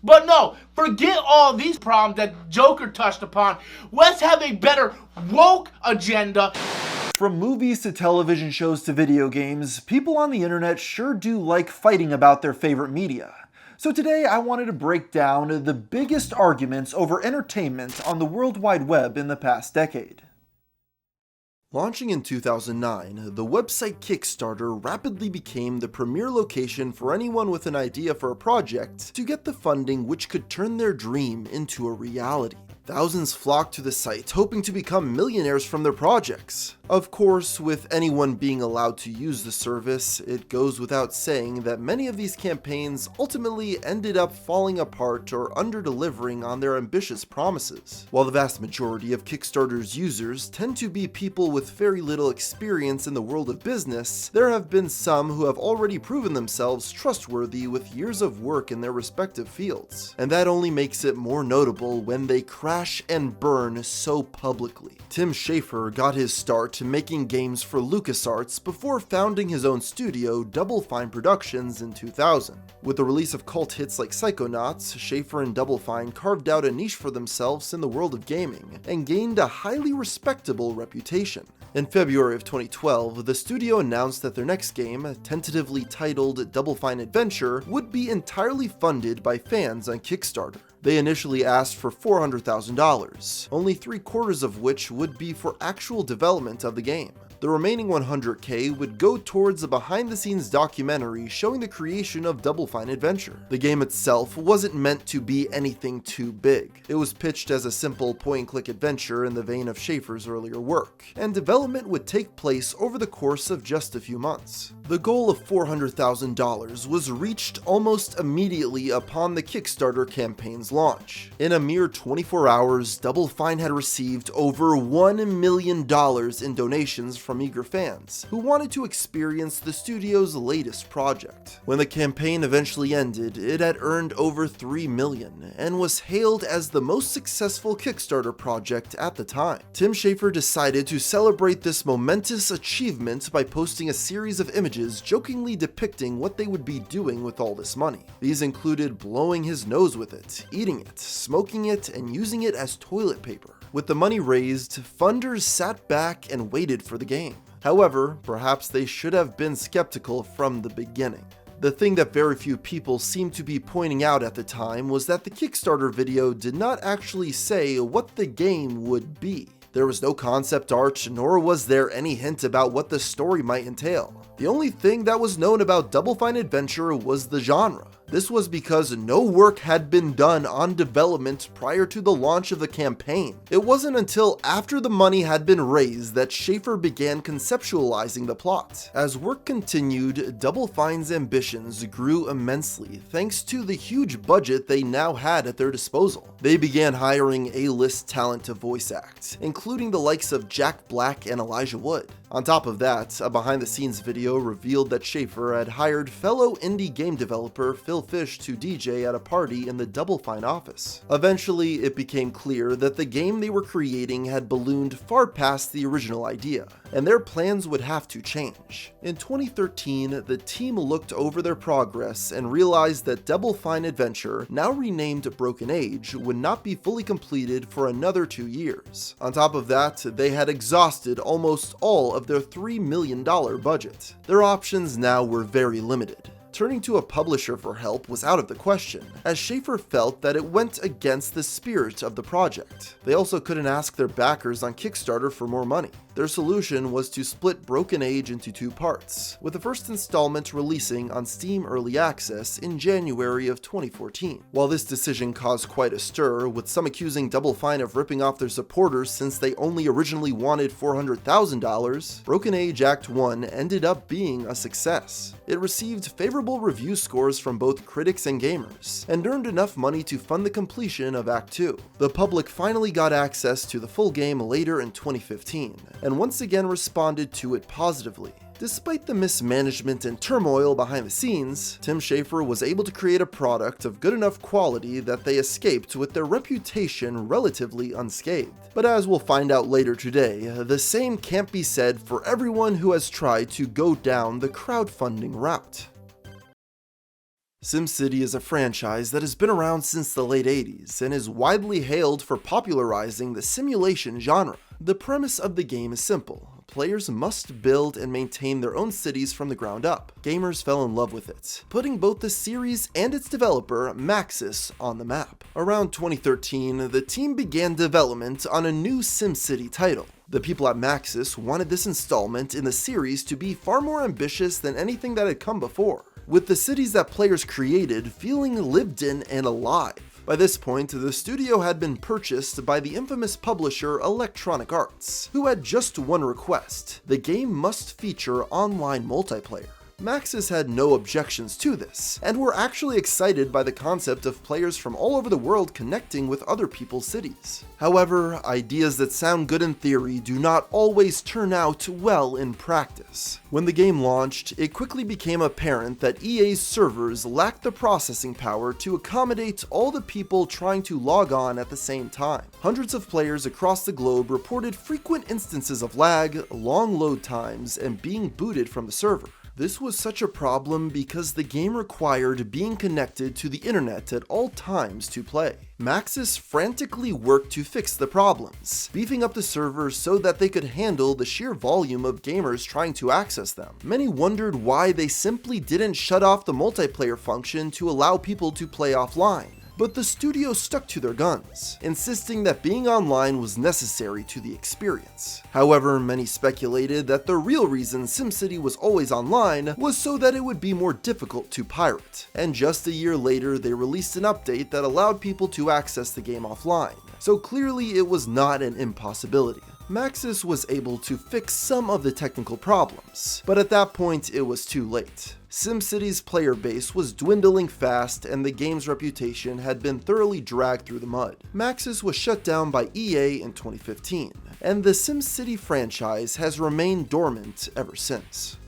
But no, forget all these problems that Joker touched upon. Let's have a better woke agenda. From movies to television shows to video games, people on the internet sure do like fighting about their favorite media. So today I wanted to break down the biggest arguments over entertainment on the World Wide Web in the past decade. Launching in 2009, the website Kickstarter rapidly became the premier location for anyone with an idea for a project to get the funding which could turn their dream into a reality. Thousands flocked to the site hoping to become millionaires from their projects. Of course, with anyone being allowed to use the service, it goes without saying that many of these campaigns ultimately ended up falling apart or under-delivering on their ambitious promises. While the vast majority of Kickstarter's users tend to be people with very little experience in the world of business, there have been some who have already proven themselves trustworthy with years of work in their respective fields. And that only makes it more notable when they crash and burn so publicly. Tim Schafer got his start making games for LucasArts before founding his own studio, Double Fine Productions, in 2000. With the release of cult hits like Psychonauts, Schafer and Double Fine carved out a niche for themselves in the world of gaming, and gained a highly respectable reputation. In February of 2012, the studio announced that their next game, tentatively titled Double Fine Adventure, would be entirely funded by fans on Kickstarter. They initially asked for $400,000, only 3/4 of which would be for actual development of the game. The remaining $100K would go towards a behind-the-scenes documentary showing the creation of Double Fine Adventure. The game itself wasn't meant to be anything too big. It was pitched as a simple point-and-click adventure in the vein of Schafer's earlier work, and development would take place over the course of just a few months. The goal of $400,000 was reached almost immediately upon the Kickstarter campaign's launch. In a mere 24 hours, Double Fine had received over $1 million in donations from eager fans who wanted to experience the studio's latest project. When the campaign eventually ended, it had earned over $3 million and was hailed as the most successful Kickstarter project at the time. Tim Schafer decided to celebrate this momentous achievement by posting a series of images jokingly depicting what they would be doing with all this money. These included blowing his nose with it, eating it, smoking it, and using it as toilet paper. With the money raised, funders sat back and waited for the game. However, perhaps they should have been skeptical from the beginning. The thing that very few people seemed to be pointing out at the time was that the Kickstarter video did not actually say what the game would be. There was no concept art, nor was there any hint about what the story might entail. The only thing that was known about Double Fine Adventure was the genre. This was because no work had been done on development prior to the launch of the campaign. It wasn't until after the money had been raised that Schafer began conceptualizing the plot. As work continued, Double Fine's ambitions grew immensely thanks to the huge budget they now had at their disposal. They began hiring A-list talent to voice act, including the likes of Jack Black and Elijah Wood. On top of that, a behind-the-scenes video revealed that Schafer had hired fellow indie game developer Phil Fish to DJ at a party in the Double Fine office. Eventually, it became clear that the game they were creating had ballooned far past the original idea, and their plans would have to change. In 2013, the team looked over their progress and realized that Double Fine Adventure, now renamed Broken Age, would not be fully completed for another 2 years. On top of that, they had exhausted almost all of their $3 million budget. Their options now were very limited. Turning to a publisher for help was out of the question, as Schafer felt that it went against the spirit of the project. They also couldn't ask their backers on Kickstarter for more money. Their solution was to split Broken Age into 2 parts, with the first installment releasing on Steam Early Access in January of 2014. While this decision caused quite a stir, with some accusing Double Fine of ripping off their supporters since they only originally wanted $400,000, Broken Age Act 1 ended up being a success. It received favorable review scores from both critics and gamers, and earned enough money to fund the completion of Act 2. The public finally got access to the full game later in 2015, and once again responded to it positively. Despite the mismanagement and turmoil behind the scenes, Tim Schafer was able to create a product of good enough quality that they escaped with their reputation relatively unscathed. But as we'll find out later today, the same can't be said for everyone who has tried to go down the crowdfunding route. SimCity is a franchise that has been around since the late 80s and is widely hailed for popularizing the simulation genre. The premise of the game is simple. Players must build and maintain their own cities from the ground up. Gamers fell in love with it, putting both the series and its developer, Maxis, on the map. Around 2013, the team began development on a new SimCity title. The people at Maxis wanted this installment in the series to be far more ambitious than anything that had come before, with the cities that players created feeling lived in and alive. By this point, the studio had been purchased by the infamous publisher Electronic Arts, who had just one request: the game must feature online multiplayer. Maxis had no objections to this, and were actually excited by the concept of players from all over the world connecting with other people's cities. However, ideas that sound good in theory do not always turn out well in practice. When the game launched, it quickly became apparent that EA's servers lacked the processing power to accommodate all the people trying to log on at the same time. Hundreds of players across the globe reported frequent instances of lag, long load times, and being booted from the server. This was such a problem because the game required being connected to the internet at all times to play. Maxis frantically worked to fix the problems, beefing up the servers so that they could handle the sheer volume of gamers trying to access them. Many wondered why they simply didn't shut off the multiplayer function to allow people to play offline. But the studio stuck to their guns, insisting that being online was necessary to the experience. However, many speculated that the real reason SimCity was always online was so that it would be more difficult to pirate, and just a year later they released an update that allowed people to access the game offline, so clearly it was not an impossibility. Maxis was able to fix some of the technical problems, but at that point it was too late. SimCity's player base was dwindling fast and the game's reputation had been thoroughly dragged through the mud. Maxis was shut down by EA in 2015, and the SimCity franchise has remained dormant ever since.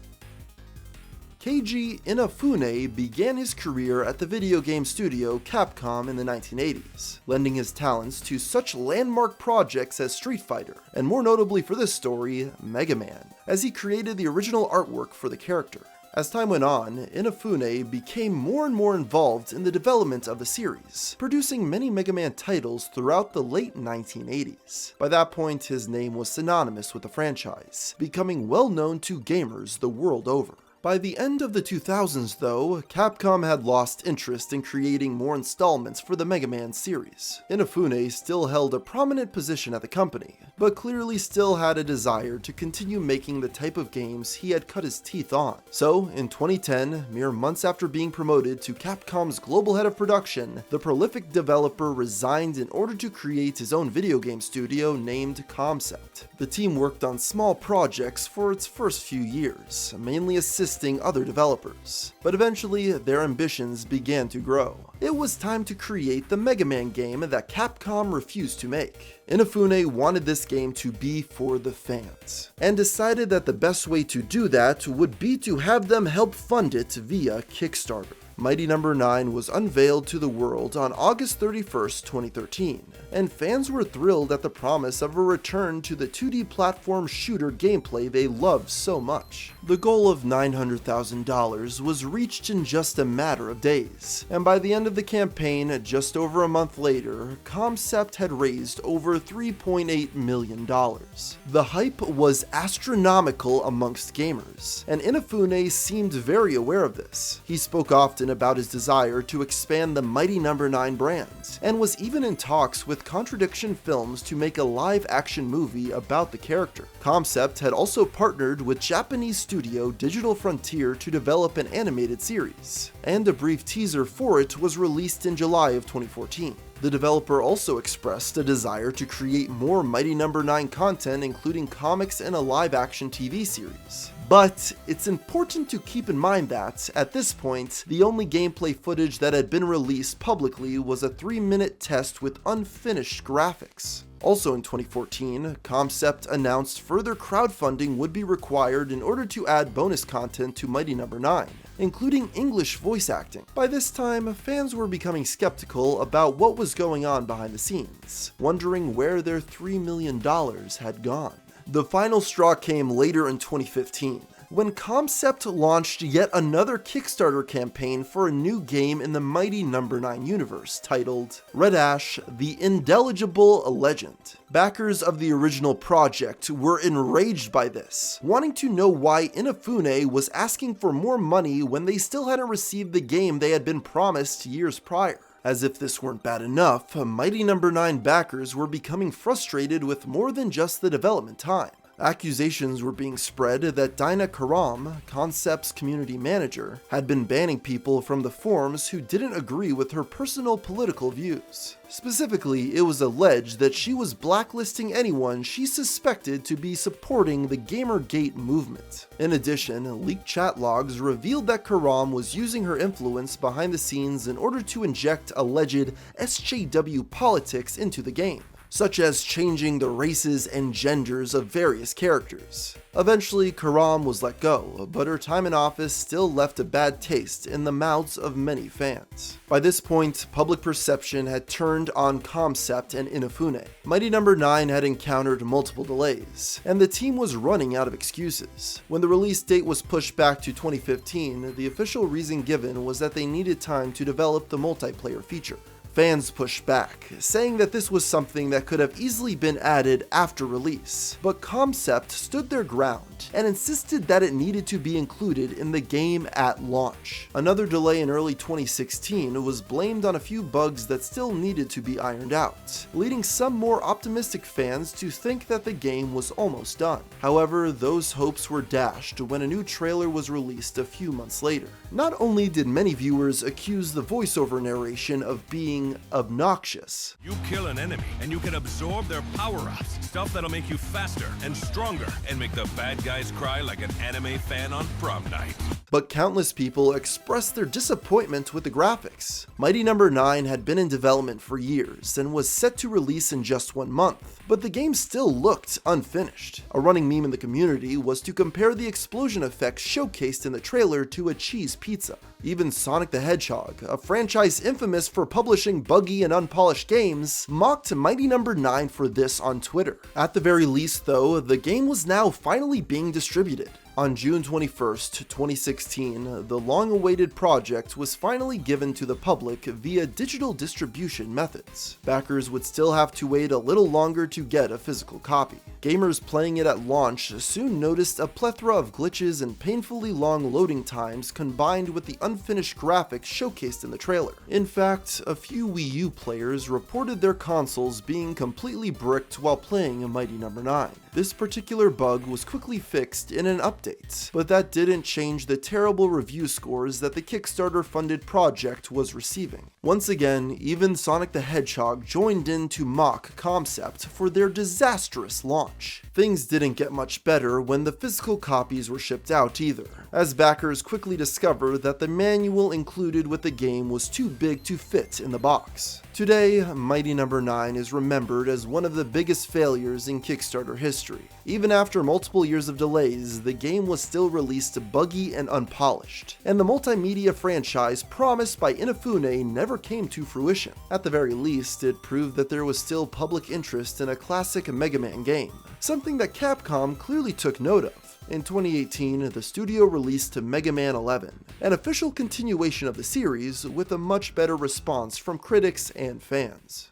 Keiji Inafune began his career at the video game studio Capcom in the 1980s, lending his talents to such landmark projects as Street Fighter, and more notably for this story, Mega Man, as he created the original artwork for the character. As time went on, Inafune became more and more involved in the development of the series, producing many Mega Man titles throughout the late 1980s. By that point, his name was synonymous with the franchise, becoming well known to gamers the world over. By the end of the 2000s though, Capcom had lost interest in creating more installments for the Mega Man series. Inafune still held a prominent position at the company, but clearly still had a desire to continue making the type of games he had cut his teeth on. So, in 2010, mere months after being promoted to Capcom's global head of production, the prolific developer resigned in order to create his own video game studio named Concept. The team worked on small projects for its first few years, mainly assisting other developers, but eventually their ambitions began to grow. It was time to create the Mega Man game that Capcom refused to make. Inafune wanted this game to be for the fans, and decided that the best way to do that would be to have them help fund it via Kickstarter. Mighty No. 9 was unveiled to the world on August 31st, 2013, and fans were thrilled at the promise of a return to the 2D platform shooter gameplay they loved so much. The goal of $900,000 was reached in just a matter of days, and by the end of the campaign, just over a month later, Concept had raised over $3.8 million. The hype was astronomical amongst gamers, and Inafune seemed very aware of this. He spoke often about his desire to expand the Mighty No. 9 brand, and was even in talks with Contradiction Films to make a live-action movie about the character. Concept had also partnered with Japanese studio Digital Frontier to develop an animated series, and a brief teaser for it was released in July of 2014. The developer also expressed a desire to create more Mighty No. 9 content, including comics and a live-action TV series. But it's important to keep in mind that, at this point, the only gameplay footage that had been released publicly was a 3-minute test with unfinished graphics. Also in 2014, Concept announced further crowdfunding would be required in order to add bonus content to Mighty No. 9, including English voice acting. By this time, fans were becoming skeptical about what was going on behind the scenes, wondering where their $3 million had gone. The final straw came later in 2015, when Concept launched yet another Kickstarter campaign for a new game in the mighty No. 9 universe titled Red Ash: The Indelible Legend. Backers of the original project were enraged by this, wanting to know why Inafune was asking for more money when they still hadn't received the game they had been promised years prior. As if this weren't bad enough, mighty No. 9 backers were becoming frustrated with more than just the development time. Accusations were being spread that Dinah Karam, Concept's community manager, had been banning people from the forums who didn't agree with her personal political views. Specifically, it was alleged that she was blacklisting anyone she suspected to be supporting the Gamergate movement. In addition, leaked chat logs revealed that Karam was using her influence behind the scenes in order to inject alleged SJW politics into the game, such as changing the races and genders of various characters. Eventually, Karam was let go, but her time in office still left a bad taste in the mouths of many fans. By this point, public perception had turned on Concept and Inafune. Mighty No. 9 had encountered multiple delays, and the team was running out of excuses. When the release date was pushed back to 2015, the official reason given was that they needed time to develop the multiplayer feature. Fans pushed back, saying that this was something that could have easily been added after release, but Concept stood their ground and insisted that it needed to be included in the game at launch. Another delay in early 2016 was blamed on a few bugs that still needed to be ironed out, leading some more optimistic fans to think that the game was almost done. However, those hopes were dashed when a new trailer was released a few months later. Not only did many viewers accuse the voiceover narration of being obnoxious. You kill an enemy and you can absorb their power-ups, stuff that'll make you faster and stronger and make the bad guys cry like an anime fan on prom night. But countless people expressed their disappointment with the graphics. Mighty No. 9 had been in development for years and was set to release in just 1 month, but the game still looked unfinished. A running meme in the community was to compare the explosion effects showcased in the trailer to a cheese pizza. Even Sonic the Hedgehog, a franchise infamous for publishing buggy and unpolished games, mocked Mighty No. 9 for this on Twitter. At the very least though, the game was now finally being distributed. On June 21st, 2016, the long-awaited project was finally given to the public via digital distribution methods. Backers would still have to wait a little longer to get a physical copy. Gamers playing it at launch soon noticed a plethora of glitches and painfully long loading times combined with the unfinished graphics showcased in the trailer. In fact, a few Wii U players reported their consoles being completely bricked while playing Mighty No. 9. This particular bug was quickly fixed in an update, but that didn't change the terrible review scores that the Kickstarter-funded project was receiving. Once again, even Sonic the Hedgehog joined in to mock Concept for their disastrous launch. Things didn't get much better when the physical copies were shipped out either, as backers quickly discovered that the manual included with the game was too big to fit in the box. Today, Mighty No. 9 is remembered as one of the biggest failures in Kickstarter history. Even after multiple years of delays, the game was still released buggy and unpolished, and the multimedia franchise promised by Inafune never came to fruition. At the very least, it proved that there was still public interest in a classic Mega Man game, something that Capcom clearly took note of. In 2018, the studio released Mega Man 11, an official continuation of the series with a much better response from critics and fans.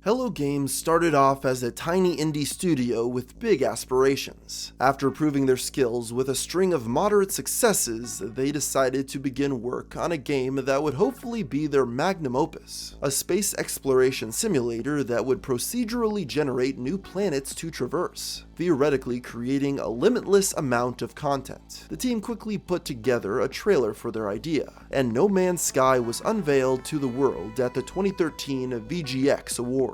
Hello Games started off as a tiny indie studio with big aspirations. After proving their skills with a string of moderate successes, they decided to begin work on a game that would hopefully be their magnum opus, a space exploration simulator that would procedurally generate new planets to traverse, theoretically creating a limitless amount of content. The team quickly put together a trailer for their idea, and No Man's Sky was unveiled to the world at the 2013 VGX Awards.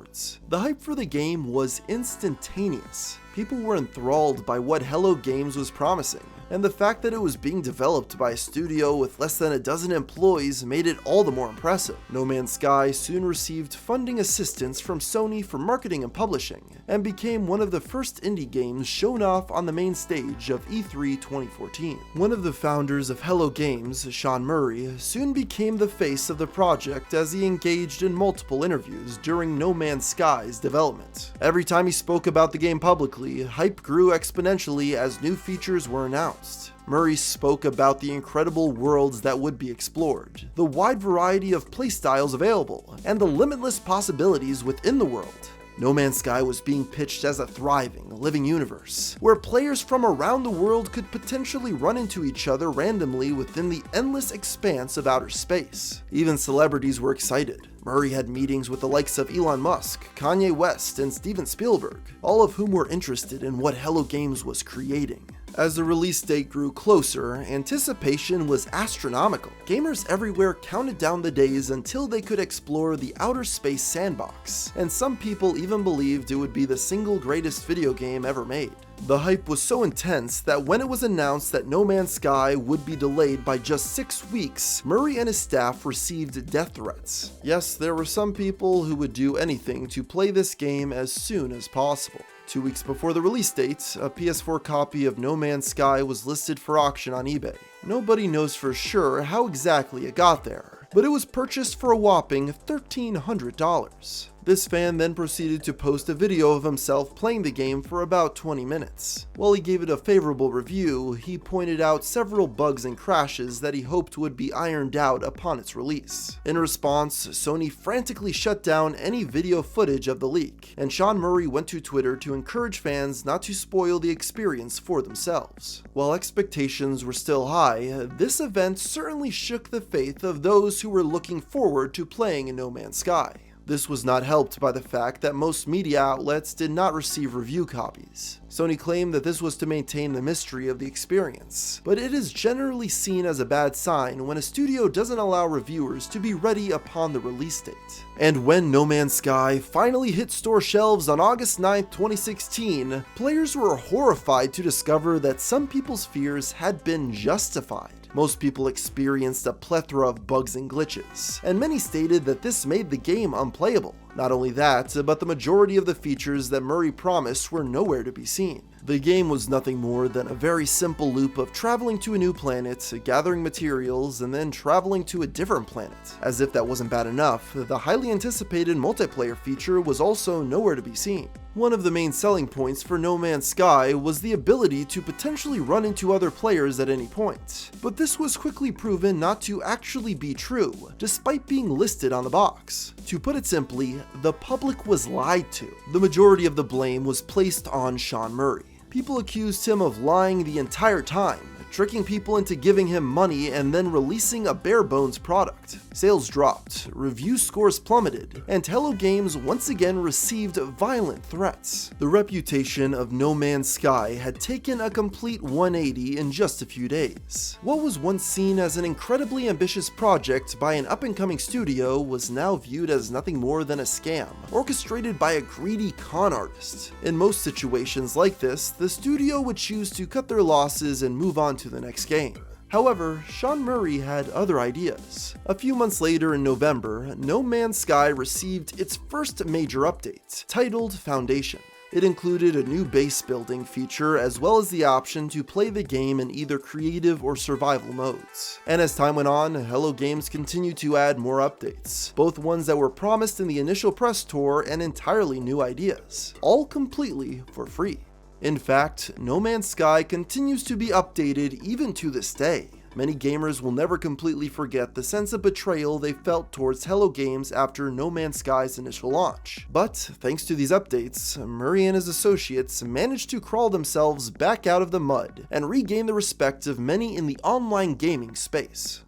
The hype for the game was instantaneous. People were enthralled by what Hello Games was promising, and the fact that it was being developed by a studio with less than a dozen employees made it all the more impressive. No Man's Sky soon received funding assistance from Sony for marketing and publishing, and became one of the first indie games shown off on the main stage of E3 2014. One of the founders of Hello Games, Sean Murray, soon became the face of the project as he engaged in multiple interviews during No Man's Sky's development. Every time he spoke about the game publicly, Naturally, hype grew exponentially as new features were announced. Murray spoke about the incredible worlds that would be explored, the wide variety of playstyles available, and the limitless possibilities within the world. No Man's Sky was being pitched as a thriving, living universe, where players from around the world could potentially run into each other randomly within the endless expanse of outer space. Even celebrities were excited. Murray had meetings with the likes of Elon Musk, Kanye West, and Steven Spielberg, all of whom were interested in what Hello Games was creating. As the release date grew closer, anticipation was astronomical. Gamers everywhere counted down the days until they could explore the outer space sandbox, and some people even believed it would be the single greatest video game ever made. The hype was so intense that when it was announced that No Man's Sky would be delayed by just 6 weeks, Murray and his staff received death threats. Yes, there were some people who would do anything to play this game as soon as possible. 2 weeks before the release date, a PS4 copy of No Man's Sky was listed for auction on eBay. Nobody knows for sure how exactly it got there, but it was purchased for a whopping $1,300. This fan then proceeded to post a video of himself playing the game for about 20 minutes. While he gave it a favorable review, he pointed out several bugs and crashes that he hoped would be ironed out upon its release. In response, Sony frantically shut down any video footage of the leak, and Sean Murray went to Twitter to encourage fans not to spoil the experience for themselves. While expectations were still high, this event certainly shook the faith of those who were looking forward to playing in No Man's Sky. This was not helped by the fact that most media outlets did not receive review copies. Sony claimed that this was to maintain the mystery of the experience, but it is generally seen as a bad sign when a studio doesn't allow reviewers to be ready upon the release date. And when No Man's Sky finally hit store shelves on August 9, 2016, players were horrified to discover that some people's fears had been justified. Most people experienced a plethora of bugs and glitches, and many stated that this made the game unplayable. Not only that, but the majority of the features that Murray promised were nowhere to be seen. The game was nothing more than a very simple loop of traveling to a new planet, gathering materials, and then traveling to a different planet. As if that wasn't bad enough, the highly anticipated multiplayer feature was also nowhere to be seen. One of the main selling points for No Man's Sky was the ability to potentially run into other players at any point, but this was quickly proven not to actually be true, despite being listed on the box. To put it simply, the public was lied to. The majority of the blame was placed on Sean Murray. People accused him of lying the entire time, tricking people into giving him money and then releasing a bare-bones product. Sales dropped, review scores plummeted, and Hello Games once again received violent threats. The reputation of No Man's Sky had taken a complete 180 in just a few days. What was once seen as an incredibly ambitious project by an up-and-coming studio was now viewed as nothing more than a scam, orchestrated by a greedy con artist. In most situations like this, the studio would choose to cut their losses and move on to the next game. However, Sean Murray had other ideas. A few months later in November, No Man's Sky received its first major update, titled Foundation. It included a new base building feature as well as the option to play the game in either creative or survival modes. And as time went on, Hello Games continued to add more updates, both ones that were promised in the initial press tour and entirely new ideas, all completely for free. In fact, No Man's Sky continues to be updated even to this day. Many gamers will never completely forget the sense of betrayal they felt towards Hello Games after No Man's Sky's initial launch. But thanks to these updates, Murray and his associates managed to crawl themselves back out of the mud and regain the respect of many in the online gaming space.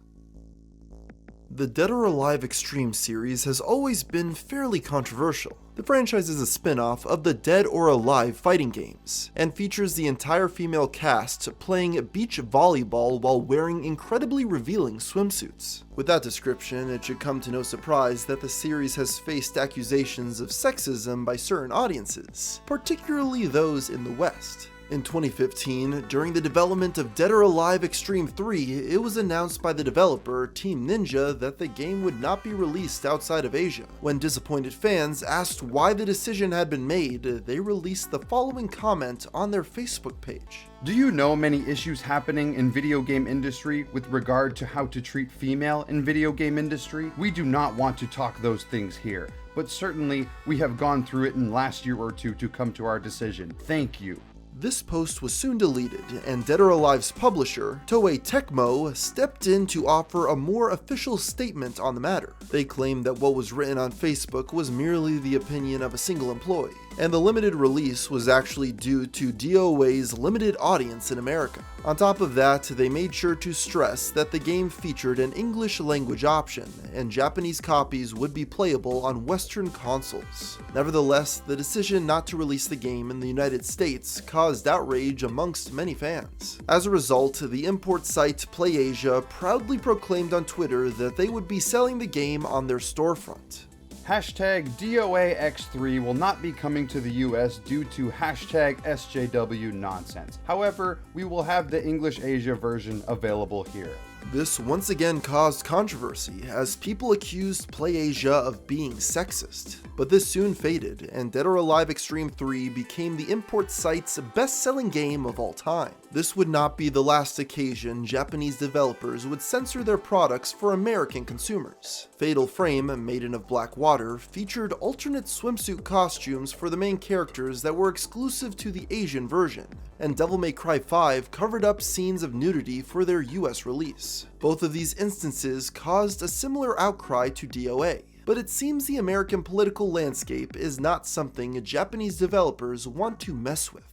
The Dead or Alive Xtreme series has always been fairly controversial. The franchise is a spin-off of the Dead or Alive fighting games, and features the entire female cast playing beach volleyball while wearing incredibly revealing swimsuits. With that description, it should come to no surprise that the series has faced accusations of sexism by certain audiences, particularly those in the West. In 2015, during the development of Dead or Alive Xtreme 3, it was announced by the developer, Team Ninja, that the game would not be released outside of Asia. When disappointed fans asked why the decision had been made, they released the following comment on their Facebook page. Do you know many issues happening in video game industry with regard to how to treat female in video game industry? We do not want to talk those things here, but certainly we have gone through it in the last year or two to come to our decision. Thank you. This post was soon deleted, and Dead or Alive's publisher, Toei Tecmo, stepped in to offer a more official statement on the matter. They claimed that what was written on Facebook was merely the opinion of a single employee, and the limited release was actually due to DOA's limited audience in America. On top of that, they made sure to stress that the game featured an English language option, and Japanese copies would be playable on Western consoles. Nevertheless, the decision not to release the game in the United States caused outrage amongst many fans. As a result, the import site PlayAsia proudly proclaimed on Twitter that they would be selling the game on their storefront. Hashtag DOAX3 will not be coming to the US due to hashtag SJW nonsense. However, we will have the English Asia version available here. This once again caused controversy as people accused PlayAsia of being sexist. But this soon faded, and Dead or Alive Xtreme 3 became the import site's best-selling game of all time. This would not be the last occasion Japanese developers would censor their products for American consumers. Fatal Frame, Maiden of Black Water, featured alternate swimsuit costumes for the main characters that were exclusive to the Asian version, and Devil May Cry 5 covered up scenes of nudity for their US release. Both of these instances caused a similar outcry to DOA, but it seems the American political landscape is not something Japanese developers want to mess with.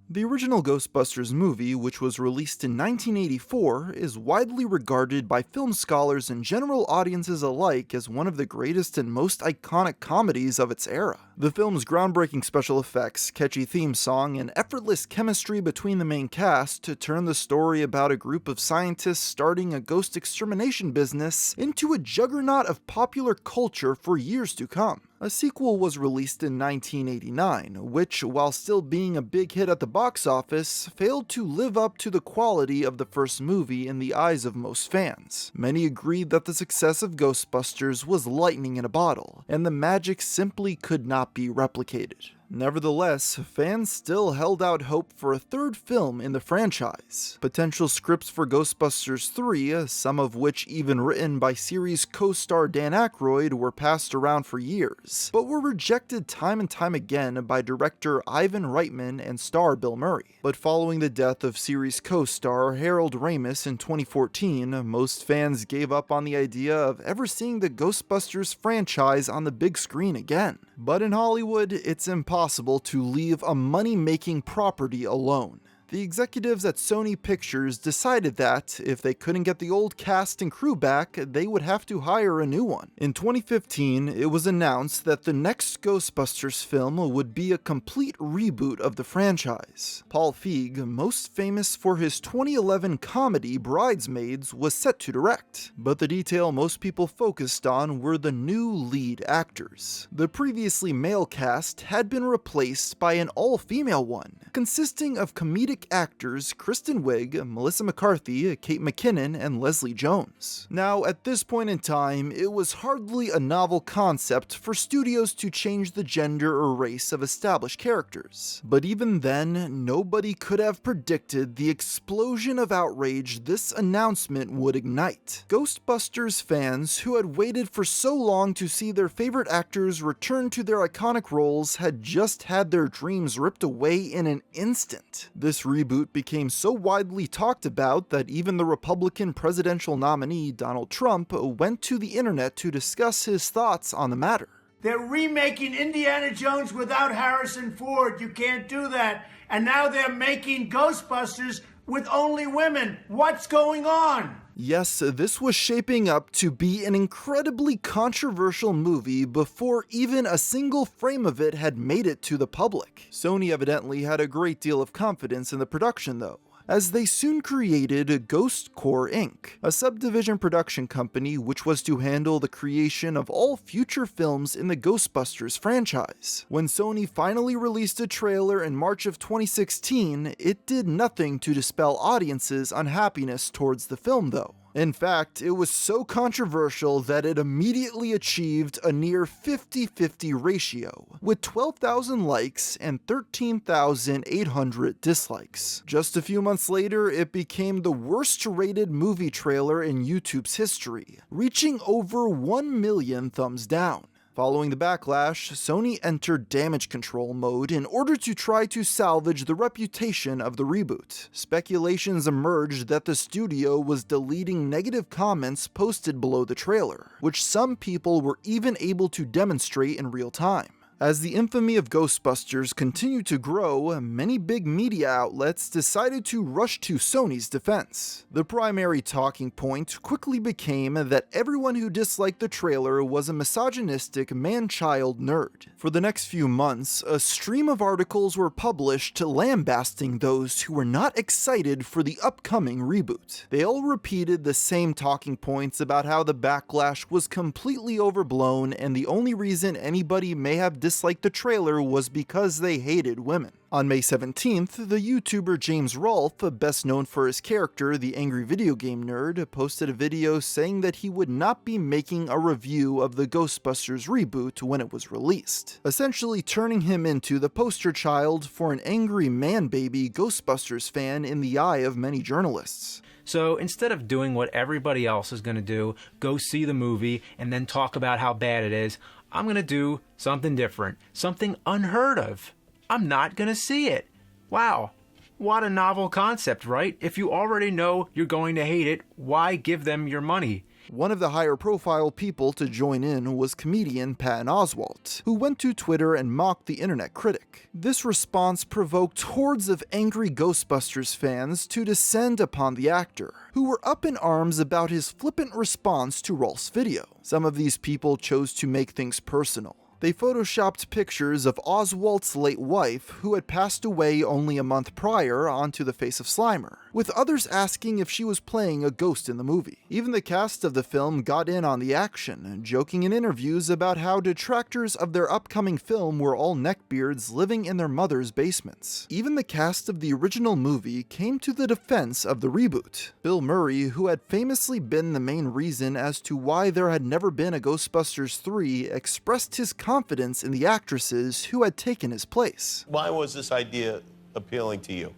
The original Ghostbusters movie, which was released in 1984, is widely regarded by film scholars and general audiences alike as one of the greatest and most iconic comedies of its era. The film's groundbreaking special effects, catchy theme song, and effortless chemistry between the main cast turned the story about a group of scientists starting a ghost extermination business into a juggernaut of popular culture for years to come. A sequel was released in 1989, which, while still being a big hit at the box office, failed to live up to the quality of the first movie in the eyes of most fans. Many agreed that the success of Ghostbusters was lightning in a bottle, and the magic simply could not be replicated. Nevertheless, fans still held out hope for a third film in the franchise. Potential scripts for Ghostbusters 3, some of which even written by series co-star Dan Aykroyd, were passed around for years, but were rejected time and time again by director Ivan Reitman and star Bill Murray. But following the death of series co-star Harold Ramis in 2014, most fans gave up on the idea of ever seeing the Ghostbusters franchise on the big screen again. But in Hollywood, it's impossible to leave a money-making property alone. The executives at Sony Pictures decided that, if they couldn't get the old cast and crew back, they would have to hire a new one. In 2015, it was announced that the next Ghostbusters film would be a complete reboot of the franchise. Paul Feig, most famous for his 2011 comedy Bridesmaids, was set to direct, but the detail most people focused on were the new lead actors. The previously male cast had been replaced by an all-female one, consisting of comedic actors Kristen Wiig, Melissa McCarthy, Kate McKinnon, and Leslie Jones. Now, at this point in time, it was hardly a novel concept for studios to change the gender or race of established characters. But even then, nobody could have predicted the explosion of outrage this announcement would ignite. Ghostbusters fans, who had waited for so long to see their favorite actors return to their iconic roles, had just had their dreams ripped away in an instant. This reboot became so widely talked about that even the Republican presidential nominee Donald Trump went to the internet to discuss his thoughts on the matter. They're remaking Indiana Jones without Harrison Ford. You can't do that. And now they're making Ghostbusters with only women. What's going on? Yes, this was shaping up to be an incredibly controversial movie before even a single frame of it had made it to the public. Sony evidently had a great deal of confidence in the production though. as they soon created Ghost Corps Inc., a subdivision production company which was to handle the creation of all future films in the Ghostbusters franchise. When Sony finally released a trailer in March of 2016, it did nothing to dispel audiences' unhappiness towards the film though. In fact, it was so controversial that it immediately achieved a near 50-50 ratio, with 12,000 likes and 13,800 dislikes. Just a few months later, it became the worst-rated movie trailer in YouTube's history, reaching over 1 million thumbs down. Following the backlash, Sony entered damage control mode in order to try to salvage the reputation of the reboot. Speculations emerged that the studio was deleting negative comments posted below the trailer, which some people were even able to demonstrate in real time. As the infamy of Ghostbusters continued to grow, many big media outlets decided to rush to Sony's defense. The primary talking point quickly became that everyone who disliked the trailer was a misogynistic man-child nerd. For the next few months, a stream of articles were published lambasting those who were not excited for the upcoming reboot. They all repeated the same talking points about how the backlash was completely overblown and the only reason anybody may have disliked the trailer was because they hated women. On May 17th, the YouTuber James Rolfe, best known for his character, the Angry Video Game Nerd, posted a video saying that he would not be making a review of the Ghostbusters reboot when it was released, essentially turning him into the poster child for an angry man-baby Ghostbusters fan in the eye of many journalists. So instead of doing what everybody else is going to do, go see the movie and then talk about how bad it is, I'm going to do something different, something unheard of. I'm not going to see it. Wow, what a novel concept, right? If you already know you're going to hate it, why give them your money? One of the higher profile people to join in was comedian Patton Oswalt, who went to Twitter and mocked the internet critic. This response provoked hordes of angry Ghostbusters fans to descend upon the actor, who were up in arms about his flippant response to Rolfe's video. Some of these people chose to make things personal. They photoshopped pictures of Oswalt's late wife, who had passed away only a month prior, onto the face of Slimer, with others asking if she was playing a ghost in the movie. Even the cast of the film got in on the action, joking in interviews about how detractors of their upcoming film were all neckbeards living in their mother's basements. Even the cast of the original movie came to the defense of the reboot. Bill Murray, who had famously been the main reason as to why there had never been a Ghostbusters 3, expressed his confidence in the actresses who had taken his place. Why was this idea appealing to you?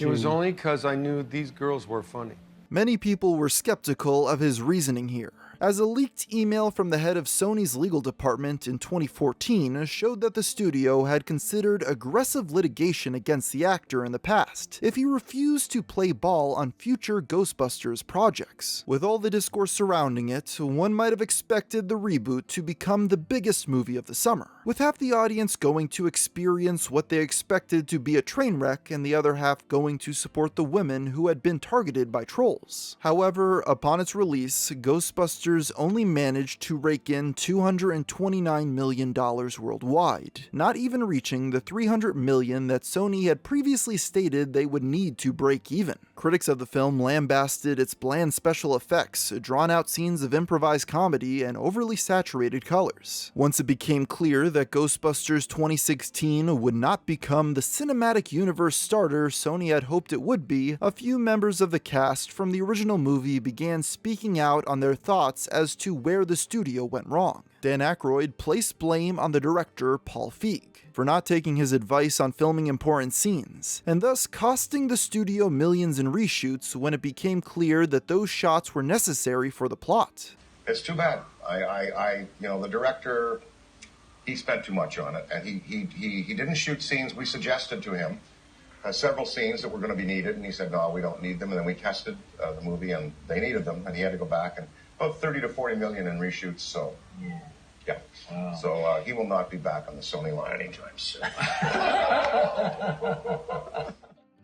It was only because I knew these girls were funny. Many people were skeptical of his reasoning here, as a leaked email from the head of Sony's legal department in 2014 showed that the studio had considered aggressive litigation against the actor in the past if he refused to play ball on future Ghostbusters projects. With all the discourse surrounding it, one might have expected the reboot to become the biggest movie of the summer, with half the audience going to experience what they expected to be a train wreck and the other half going to support the women who had been targeted by trolls. However, upon its release, Ghostbusters only managed to rake in $229 million worldwide, not even reaching the $300 million that Sony had previously stated they would need to break even. Critics of the film lambasted its bland special effects, drawn-out scenes of improvised comedy, and overly saturated colors. Once it became clear that Ghostbusters 2016 would not become the cinematic universe starter Sony had hoped it would be, a few members of the cast from the original movie began speaking out on their thoughts as to where the studio went wrong. Dan Aykroyd placed blame on the director Paul Feig for not taking his advice on filming important scenes, and thus costing the studio millions in reshoots when it became clear that those shots were necessary for the plot. It's too bad. The director, he spent too much on it, and he didn't shoot scenes we suggested to him. Several scenes that were going to be needed, and he said, no, we don't need them. And then we tested the movie, and they needed them, and he had to go back, and about 30 to 40 million in reshoots, so yeah. Wow. So he will not be back on the Sony line anytime soon.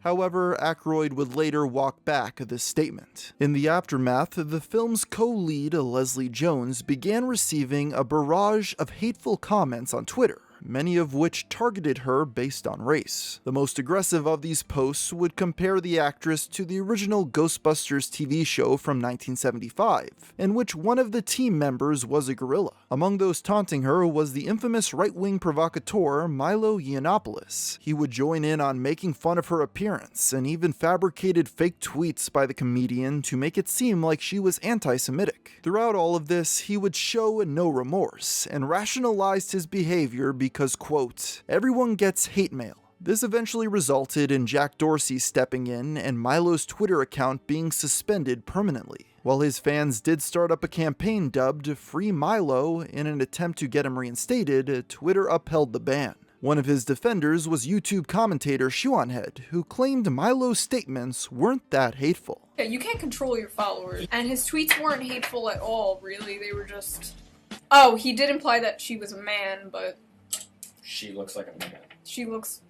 However, Aykroyd would later walk back this statement. In the aftermath, the film's co-lead Leslie Jones began receiving a barrage of hateful comments on Twitter, many of which targeted her based on race. The most aggressive of these posts would compare the actress to the original Ghostbusters TV show from 1975, in which one of the team members was a gorilla. Among those taunting her was the infamous right-wing provocateur Milo Yiannopoulos. He would join in on making fun of her appearance, and even fabricated fake tweets by the comedian to make it seem like she was anti-Semitic. Throughout all of this, he would show no remorse, and rationalized his behavior because, quote, everyone gets hate mail. This eventually resulted in Jack Dorsey stepping in and Milo's Twitter account being suspended permanently. While his fans did start up a campaign dubbed Free Milo in an attempt to get him reinstated, Twitter upheld the ban. One of his defenders was YouTube commentator Shuanhead, who claimed Milo's statements weren't that hateful. Yeah, you can't control your followers, and his tweets weren't hateful at all, really. They were just... Oh, he did imply that she was a man, but... She looks like a man. She looks...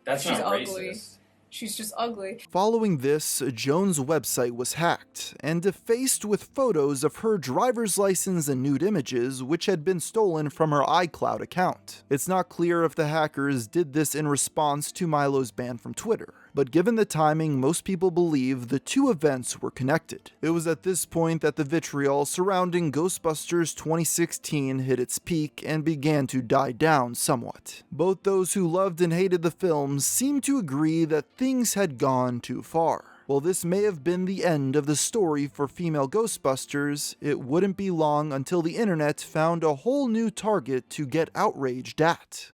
That's She's not ugly. racist. She's just ugly. Following this, Joan's website was hacked and defaced with photos of her driver's license and nude images which had been stolen from her iCloud account. It's not clear if the hackers did this in response to Milo's ban from Twitter, but given the timing, most people believe the two events were connected. It was at this point that the vitriol surrounding Ghostbusters 2016 hit its peak and began to die down somewhat. Both those who loved and hated the films seemed to agree that things had gone too far. While this may have been the end of the story for female Ghostbusters, it wouldn't be long until the internet found a whole new target to get outraged at.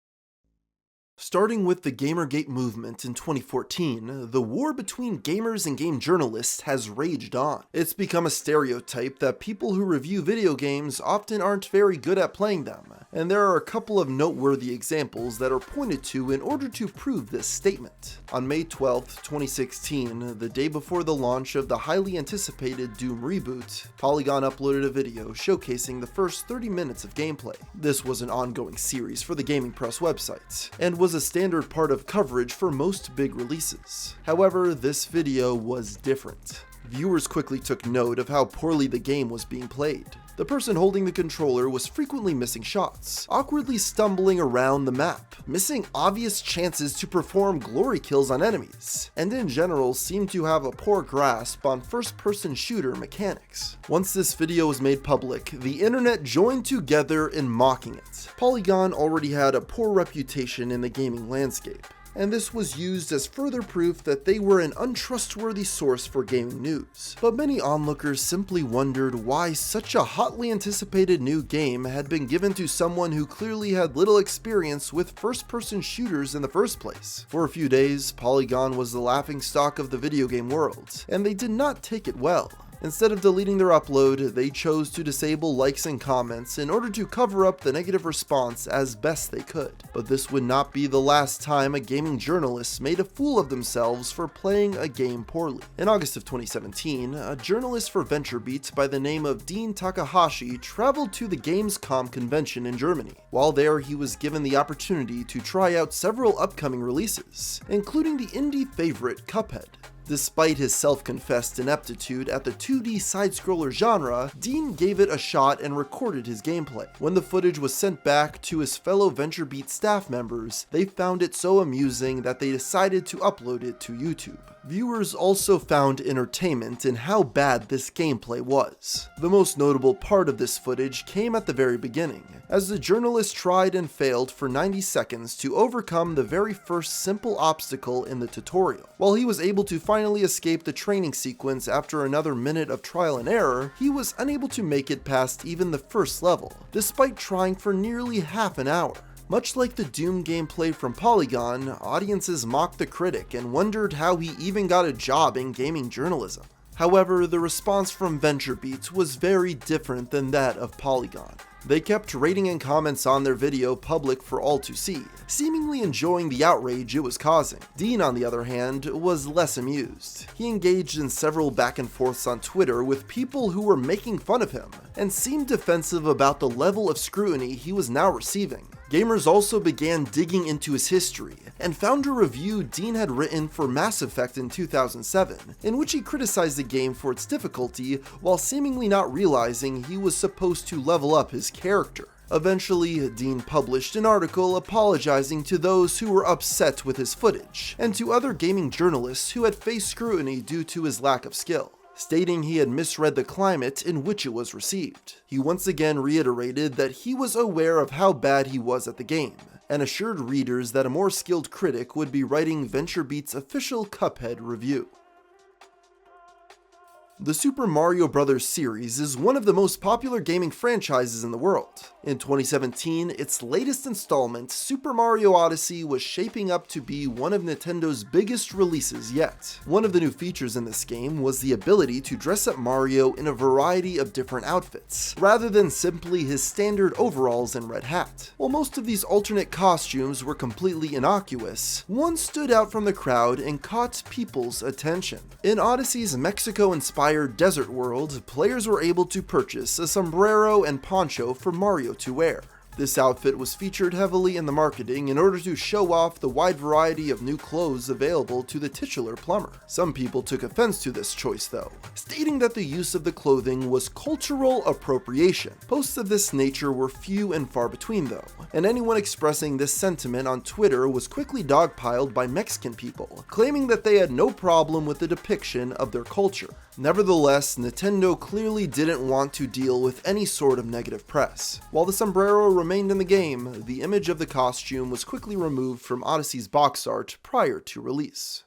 Starting with the Gamergate movement in 2014, the war between gamers and game journalists has raged on. It's become a stereotype that people who review video games often aren't very good at playing them, and there are a couple of noteworthy examples that are pointed to in order to prove this statement. On May 12th, 2016, the day before the launch of the highly anticipated Doom reboot, Polygon uploaded a video showcasing the first 30 minutes of gameplay. This was an ongoing series for the Gaming Press website, and was a standard part of coverage for most big releases. However, this video was different. Viewers quickly took note of how poorly the game was being played. The person holding the controller was frequently missing shots, awkwardly stumbling around the map, missing obvious chances to perform glory kills on enemies, and in general seemed to have a poor grasp on first-person shooter mechanics. Once this video was made public, the internet joined together in mocking it. Polygon already had a poor reputation in the gaming landscape, and this was used as further proof that they were an untrustworthy source for gaming news. But many onlookers simply wondered why such a hotly anticipated new game had been given to someone who clearly had little experience with first-person shooters in the first place. For a few days, Polygon was the laughingstock of the video game world, and they did not take it well. Instead of deleting their upload, they chose to disable likes and comments in order to cover up the negative response as best they could. But this would not be the last time a gaming journalist made a fool of themselves for playing a game poorly. In August of 2017, a journalist for VentureBeat by the name of Dean Takahashi traveled to the Gamescom convention in Germany. While there, he was given the opportunity to try out several upcoming releases, including the indie favorite Cuphead. Despite his self-confessed ineptitude at the 2D side-scroller genre, Dean gave it a shot and recorded his gameplay. When the footage was sent back to his fellow VentureBeat staff members, they found it so amusing that they decided to upload it to YouTube. Viewers also found entertainment in how bad this gameplay was. The most notable part of this footage came at the very beginning, as the journalist tried and failed for 90 seconds to overcome the very first simple obstacle in the tutorial. While he was able to finally escape the training sequence after another minute of trial and error, he was unable to make it past even the first level, despite trying for nearly half an hour. Much like the Doom gameplay from Polygon, audiences mocked the critic and wondered how he even got a job in gaming journalism. However, the response from VentureBeat was very different than that of Polygon. They kept rating and comments on their video public for all to see, seemingly enjoying the outrage it was causing. Dean, on the other hand, was less amused. He engaged in several back and forths on Twitter with people who were making fun of him, and seemed defensive about the level of scrutiny he was now receiving. Gamers also began digging into his history, and found a review Dean had written for Mass Effect in 2007, in which he criticized the game for its difficulty while seemingly not realizing he was supposed to level up his character. Eventually, Dean published an article apologizing to those who were upset with his footage, and to other gaming journalists who had faced scrutiny due to his lack of skill, stating he had misread the climate in which it was received. He once again reiterated that he was aware of how bad he was at the game, and assured readers that a more skilled critic would be writing VentureBeat's official Cuphead review. The Super Mario Bros. Series is one of the most popular gaming franchises in the world. In 2017, its latest installment, Super Mario Odyssey, was shaping up to be one of Nintendo's biggest releases yet. One of the new features in this game was the ability to dress up Mario in a variety of different outfits, rather than simply his standard overalls and red hat. While most of these alternate costumes were completely innocuous, one stood out from the crowd and caught people's attention. In Odyssey's Mexico-inspired desert world, players were able to purchase a sombrero and poncho for Mario to wear. This outfit was featured heavily in the marketing in order to show off the wide variety of new clothes available to the titular plumber. Some people took offense to this choice though, stating that the use of the clothing was cultural appropriation. Posts of this nature were few and far between though, and anyone expressing this sentiment on Twitter was quickly dogpiled by Mexican people, claiming that they had no problem with the depiction of their culture. Nevertheless, Nintendo clearly didn't want to deal with any sort of negative press. While the sombrero remained in the game, the image of the costume was quickly removed from Odyssey's box art prior to release.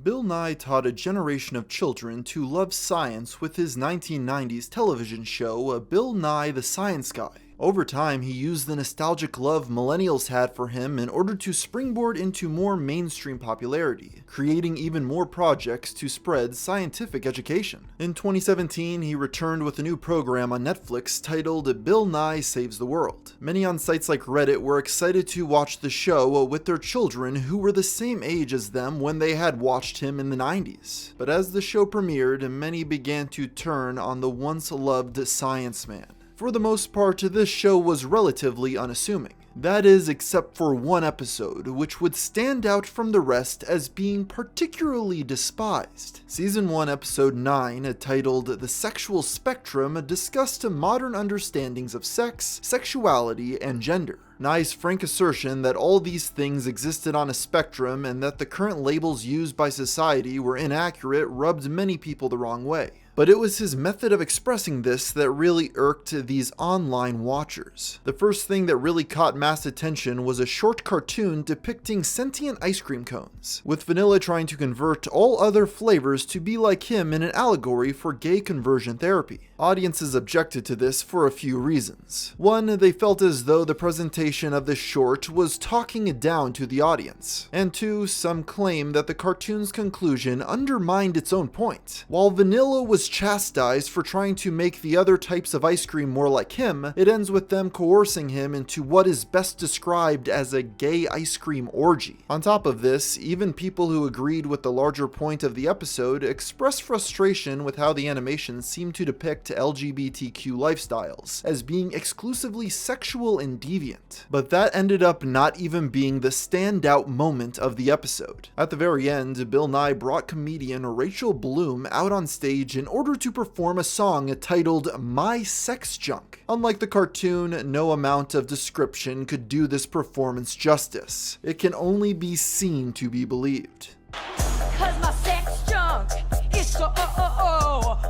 Bill Nye taught a generation of children to love science with his 1990s television show, Bill Nye the Science Guy. Over time, he used the nostalgic love millennials had for him in order to springboard into more mainstream popularity, creating even more projects to spread scientific education. In 2017, he returned with a new program on Netflix titled Bill Nye Saves the World. Many on sites like Reddit were excited to watch the show with their children who were the same age as them when they had watched him in the 90s. But as the show premiered, many began to turn on the once loved science man. For the most part, this show was relatively unassuming. That is, except for one episode, which would stand out from the rest as being particularly despised. Season 1, Episode 9, titled The Sexual Spectrum, discussed modern understandings of sex, sexuality, and gender. Nye's frank assertion that all these things existed on a spectrum and that the current labels used by society were inaccurate rubbed many people the wrong way. But it was his method of expressing this that really irked these online watchers. The first thing that really caught mass attention was a short cartoon depicting sentient ice cream cones, with Vanilla trying to convert all other flavors to be like him in an allegory for gay conversion therapy. Audiences objected to this for a few reasons. One, they felt as though the presentation of the short was talking it down to the audience. And two, some claim that the cartoon's conclusion undermined its own point. While Vanilla was chastised for trying to make the other types of ice cream more like him, it ends with them coercing him into what is best described as a gay ice cream orgy. On top of this, even people who agreed with the larger point of the episode expressed frustration with how the animation seemed to depict LGBTQ lifestyles as being exclusively sexual and deviant. But that ended up not even being the standout moment of the episode. At the very end, Bill Nye brought comedian Rachel Bloom out on stage in order to perform a song titled My Sex Junk. Unlike the cartoon, no amount of description could do this performance justice. It can only be seen to be believed. 'Cause my sex junk is so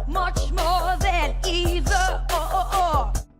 much more than either.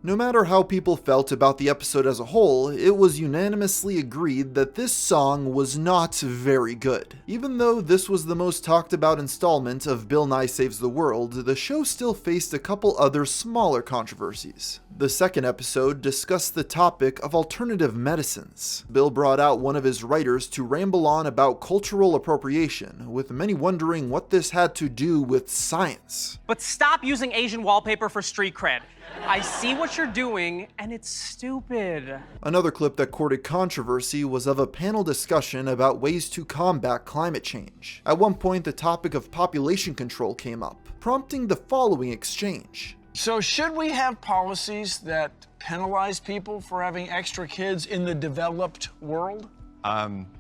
No matter how people felt about the episode as a whole, it was unanimously agreed that this song was not very good. Even though this was the most talked about installment of Bill Nye Saves the World, the show still faced a couple other smaller controversies. The second episode discussed the topic of alternative medicines. Bill brought out one of his writers to ramble on about cultural appropriation, with many wondering what this had to do with science. But stop using Asian wallpaper for street cred. I see what you're doing, and it's stupid. Another clip that courted controversy was of a panel discussion about ways to combat climate change. At one point, the topic of population control came up, prompting the following exchange. So should we have policies that penalize people for having extra kids in the developed world?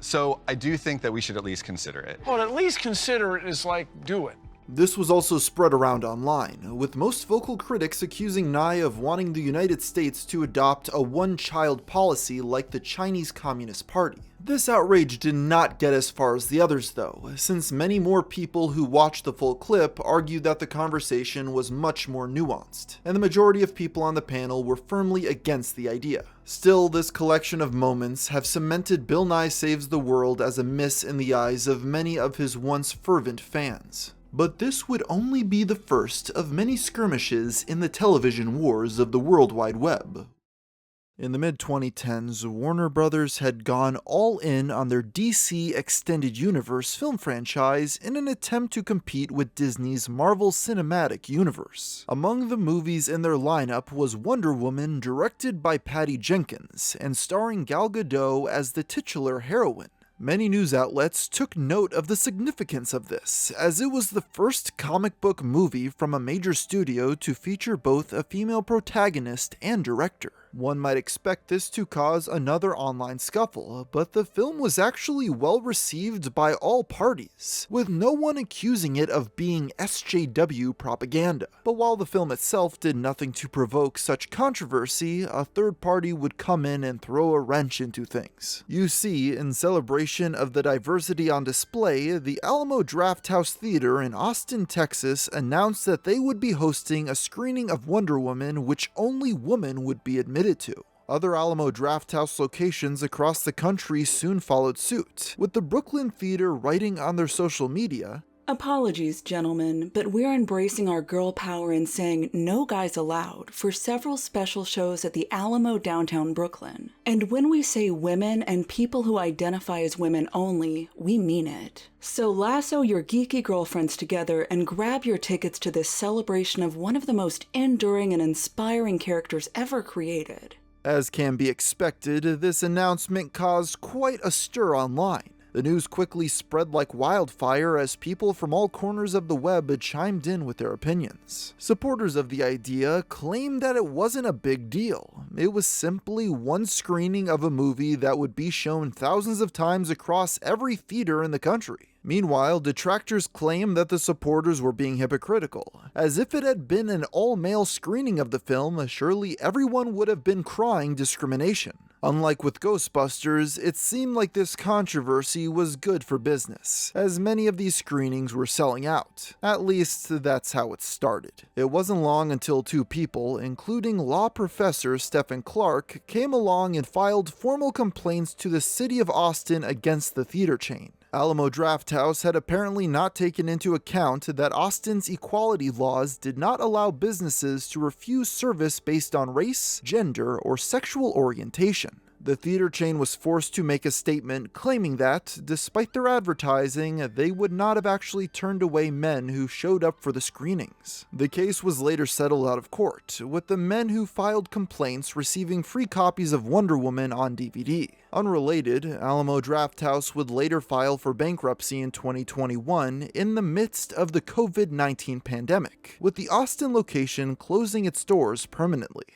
So I do think that we should at least consider it. Well, at least consider it is like do it. This was also spread around online, with most vocal critics accusing Nye of wanting the United States to adopt a one-child policy like the Chinese Communist Party. This outrage did not get as far as the others though, since many more people who watched the full clip argued that the conversation was much more nuanced, and the majority of people on the panel were firmly against the idea. Still, this collection of moments have cemented Bill Nye Saves the World as a miss in the eyes of many of his once fervent fans. But this would only be the first of many skirmishes in the television wars of the World Wide Web. In the mid-2010s, Warner Brothers had gone all in on their DC Extended Universe film franchise in an attempt to compete with Disney's Marvel Cinematic Universe. Among the movies in their lineup was Wonder Woman, directed by Patty Jenkins, and starring Gal Gadot as the titular heroine. Many news outlets took note of the significance of this, as it was the first comic book movie from a major studio to feature both a female protagonist and director. One might expect this to cause another online scuffle, but the film was actually well received by all parties, with no one accusing it of being SJW propaganda. But while the film itself did nothing to provoke such controversy, a third party would come in and throw a wrench into things. You see, in celebration of the diversity on display, the Alamo Drafthouse Theater in Austin, Texas announced that they would be hosting a screening of Wonder Woman which only women would be admitted to. Other Alamo Drafthouse locations across the country soon followed suit, with the Brooklyn Theater writing on their social media, "Apologies, gentlemen, but we're embracing our girl power and saying no guys allowed for several special shows at the Alamo downtown Brooklyn. And when we say women and people who identify as women only, we mean it. So lasso your geeky girlfriends together and grab your tickets to this celebration of one of the most enduring and inspiring characters ever created." As can be expected, this announcement caused quite a stir online. The news quickly spread like wildfire as people from all corners of the web chimed in with their opinions. Supporters of the idea claimed that it wasn't a big deal. It was simply one screening of a movie that would be shown thousands of times across every theater in the country. Meanwhile, detractors claimed that the supporters were being hypocritical, as if it had been an all-male screening of the film, surely everyone would have been crying discrimination. Unlike with Ghostbusters, it seemed like this controversy was good for business, as many of these screenings were selling out. At least, that's how it started. It wasn't long until two people, including law professor Stephen Clark, came along and filed formal complaints to the city of Austin against the theater chain. Alamo Drafthouse had apparently not taken into account that Austin's equality laws did not allow businesses to refuse service based on race, gender, or sexual orientation. The theater chain was forced to make a statement claiming that, despite their advertising, they would not have actually turned away men who showed up for the screenings. The case was later settled out of court, with the men who filed complaints receiving free copies of Wonder Woman on DVD. Unrelated, Alamo Drafthouse would later file for bankruptcy in 2021 in the midst of the COVID-19 pandemic, with the Austin location closing its doors permanently.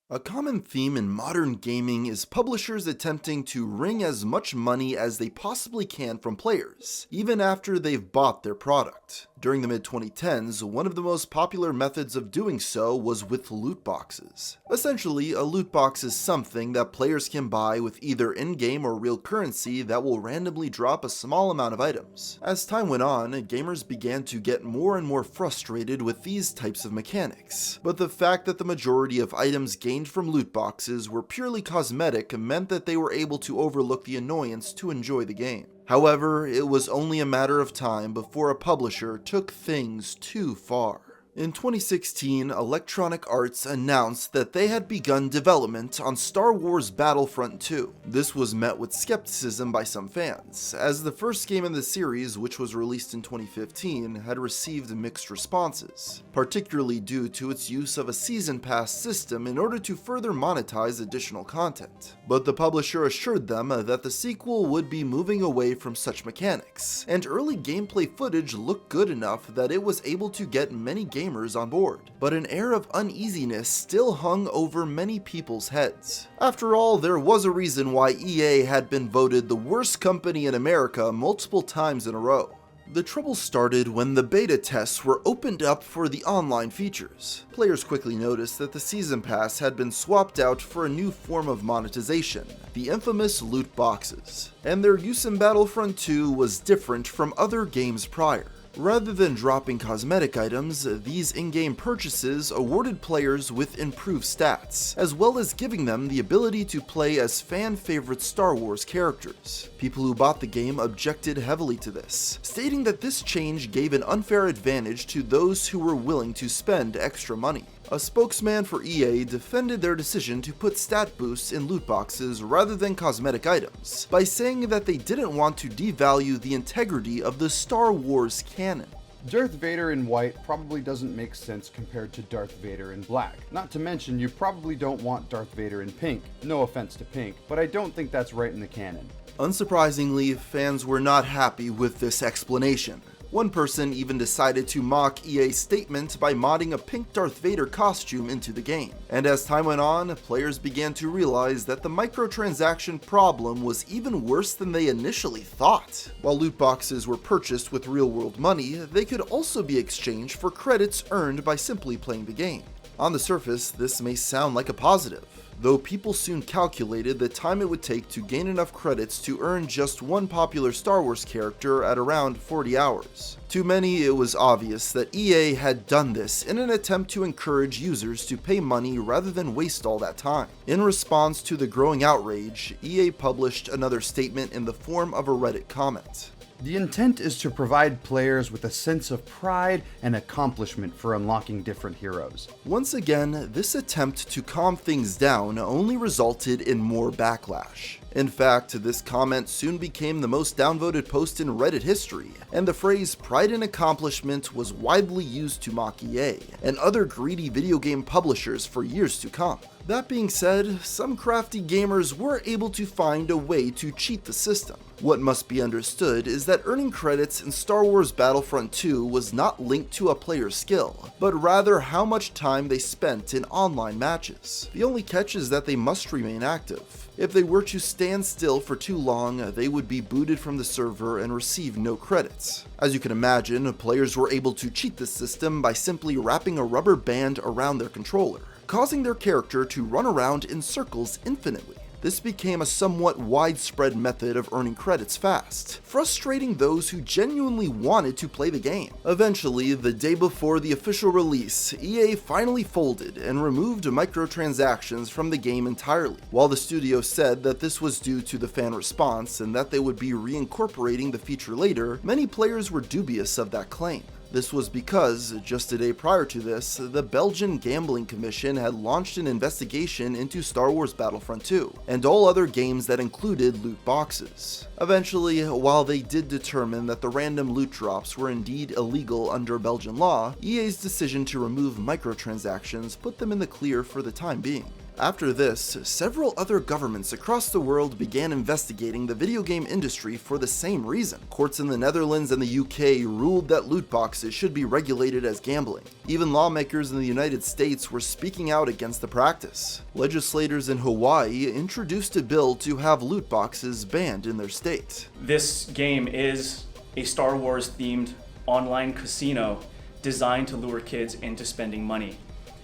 A common theme in modern gaming is publishers attempting to wring as much money as they possibly can from players, even after they've bought their product. During the mid-2010s, one of the most popular methods of doing so was with loot boxes. Essentially, a loot box is something that players can buy with either in-game or real currency that will randomly drop a small amount of items. As time went on, gamers began to get more and more frustrated with these types of mechanics, but the fact that the majority of items gained from loot boxes were purely cosmetic meant that they were able to overlook the annoyance to enjoy the game. However, it was only a matter of time before a publisher took things too far. In 2016, Electronic Arts announced that they had begun development on Star Wars Battlefront 2. This was met with skepticism by some fans, as the first game in the series, which was released in 2015, had received mixed responses, particularly due to its use of a season pass system in order to further monetize additional content. But the publisher assured them that the sequel would be moving away from such mechanics, and early gameplay footage looked good enough that it was able to get many gamers on board, but an air of uneasiness still hung over many people's heads. After all, there was a reason why EA had been voted the worst company in America multiple times in a row. The trouble started when the beta tests were opened up for the online features. Players quickly noticed that the Season Pass had been swapped out for a new form of monetization, the infamous loot boxes, and their use in Battlefront 2 was different from other games prior. Rather than dropping cosmetic items, these in-game purchases awarded players with improved stats, as well as giving them the ability to play as fan-favorite Star Wars characters. People who bought the game objected heavily to this, stating that this change gave an unfair advantage to those who were willing to spend extra money. A spokesman for EA defended their decision to put stat boosts in loot boxes rather than cosmetic items, by saying that they didn't want to devalue the integrity of the Star Wars canon. Darth Vader in white probably doesn't make sense compared to Darth Vader in black. Not to mention, you probably don't want Darth Vader in pink. No offense to pink, but I don't think that's right in the canon. Unsurprisingly, fans were not happy with this explanation. One person even decided to mock EA's statement by modding a pink Darth Vader costume into the game. And as time went on, players began to realize that the microtransaction problem was even worse than they initially thought. While loot boxes were purchased with real-world money, they could also be exchanged for credits earned by simply playing the game. On the surface, this may sound like a positive, though people soon calculated the time it would take to gain enough credits to earn just one popular Star Wars character at around 40 hours. To many, it was obvious that EA had done this in an attempt to encourage users to pay money rather than waste all that time. In response to the growing outrage, EA published another statement in the form of a Reddit comment. The intent is to provide players with a sense of pride and accomplishment for unlocking different heroes. Once again, this attempt to calm things down only resulted in more backlash. In fact, this comment soon became the most downvoted post in Reddit history, and the phrase pride and accomplishment was widely used to mock EA and other greedy video game publishers for years to come. That being said, some crafty gamers were able to find a way to cheat the system. What must be understood is that earning credits in Star Wars Battlefront 2 was not linked to a player's skill, but rather how much time they spent in online matches. The only catch is that they must remain active. If they were to stand still for too long, they would be booted from the server and receive no credits. As you can imagine, players were able to cheat the system by simply wrapping a rubber band around their controller, causing their character to run around in circles infinitely. This became a somewhat widespread method of earning credits fast, frustrating those who genuinely wanted to play the game. Eventually, the day before the official release, EA finally folded and removed microtransactions from the game entirely. While the studio said that this was due to the fan response and that they would be reincorporating the feature later, many players were dubious of that claim. This was because, just a day prior to this, the Belgian Gambling Commission had launched an investigation into Star Wars Battlefront 2, and all other games that included loot boxes. Eventually, while they did determine that the random loot drops were indeed illegal under Belgian law, EA's decision to remove microtransactions put them in the clear for the time being. After this, several other governments across the world began investigating the video game industry for the same reason. Courts in the Netherlands and the UK ruled that loot boxes should be regulated as gambling. Even lawmakers in the United States were speaking out against the practice. Legislators in Hawaii introduced a bill to have loot boxes banned in their state. This game is a Star Wars themed online casino designed to lure kids into spending money.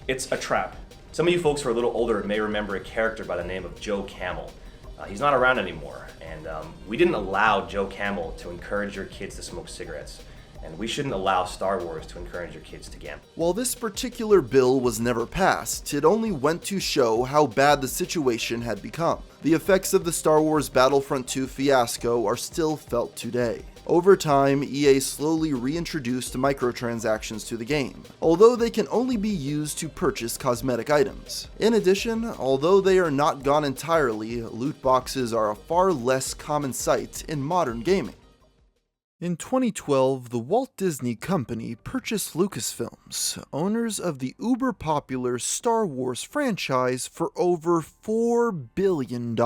It's a trap. Some of you folks who are a little older may remember a character by the name of Joe Camel. He's not around anymore, and we didn't allow Joe Camel to encourage your kids to smoke cigarettes, and we shouldn't allow Star Wars to encourage your kids to gamble. While this particular bill was never passed, it only went to show how bad the situation had become. The effects of the Star Wars Battlefront 2 fiasco are still felt today. Over time, EA slowly reintroduced microtransactions to the game, although they can only be used to purchase cosmetic items. In addition, although they are not gone entirely, loot boxes are a far less common sight in modern gaming. In 2012, the Walt Disney Company purchased Lucasfilms, owners of the uber-popular Star Wars franchise, for over $4 billion.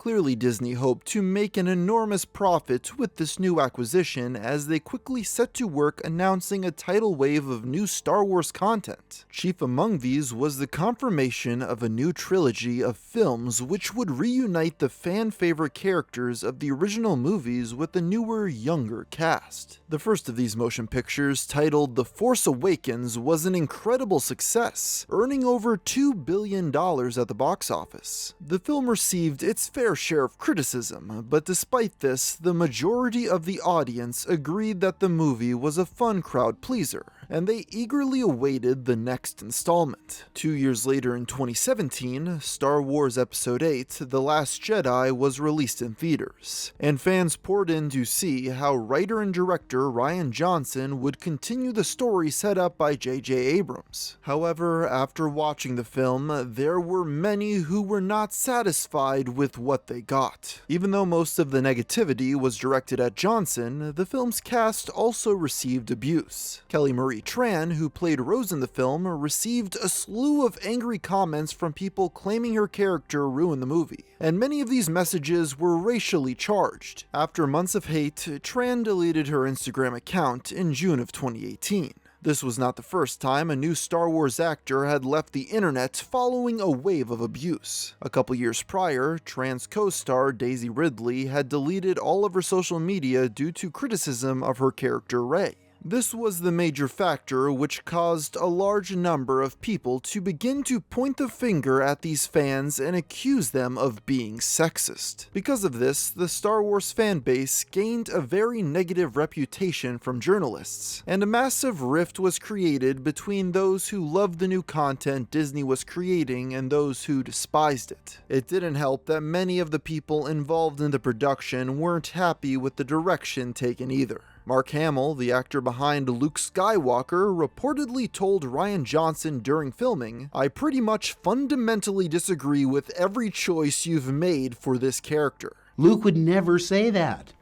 Clearly, Disney hoped to make an enormous profit with this new acquisition as they quickly set to work announcing a tidal wave of new Star Wars content. Chief among these was the confirmation of a new trilogy of films which would reunite the fan-favorite characters of the original movies with a newer, younger cast. The first of these motion pictures, titled The Force Awakens, was an incredible success, earning over $2 billion at the box office. The film received its fair share of criticism, but despite this, the majority of the audience agreed that the movie was a fun crowd pleaser, and they eagerly awaited the next installment. 2 years later in 2017, Star Wars Episode 8, The Last Jedi was released in theaters, and fans poured in to see how writer and director Rian Johnson would continue the story set up by J.J. Abrams. However, after watching the film, there were many who were not satisfied with what they got. Even though most of the negativity was directed at Johnson, the film's cast also received abuse. Kelly Marie Tran, who played Rose in the film, received a slew of angry comments from people claiming her character ruined the movie, and many of these messages were racially charged. After months of hate, Tran deleted her Instagram account in June of 2018. This was not the first time a new Star Wars actor had left the internet following a wave of abuse. A couple years prior, Tran's co-star Daisy Ridley had deleted all of her social media due to criticism of her character Rey. This was the major factor which caused a large number of people to begin to point the finger at these fans and accuse them of being sexist. Because of this, the Star Wars fanbase gained a very negative reputation from journalists, and a massive rift was created between those who loved the new content Disney was creating and those who despised it. It didn't help that many of the people involved in the production weren't happy with the direction taken either. Mark Hamill, the actor behind Luke Skywalker, reportedly told Rian Johnson during filming, "I pretty much fundamentally disagree with every choice you've made for this character." Luke would never say that.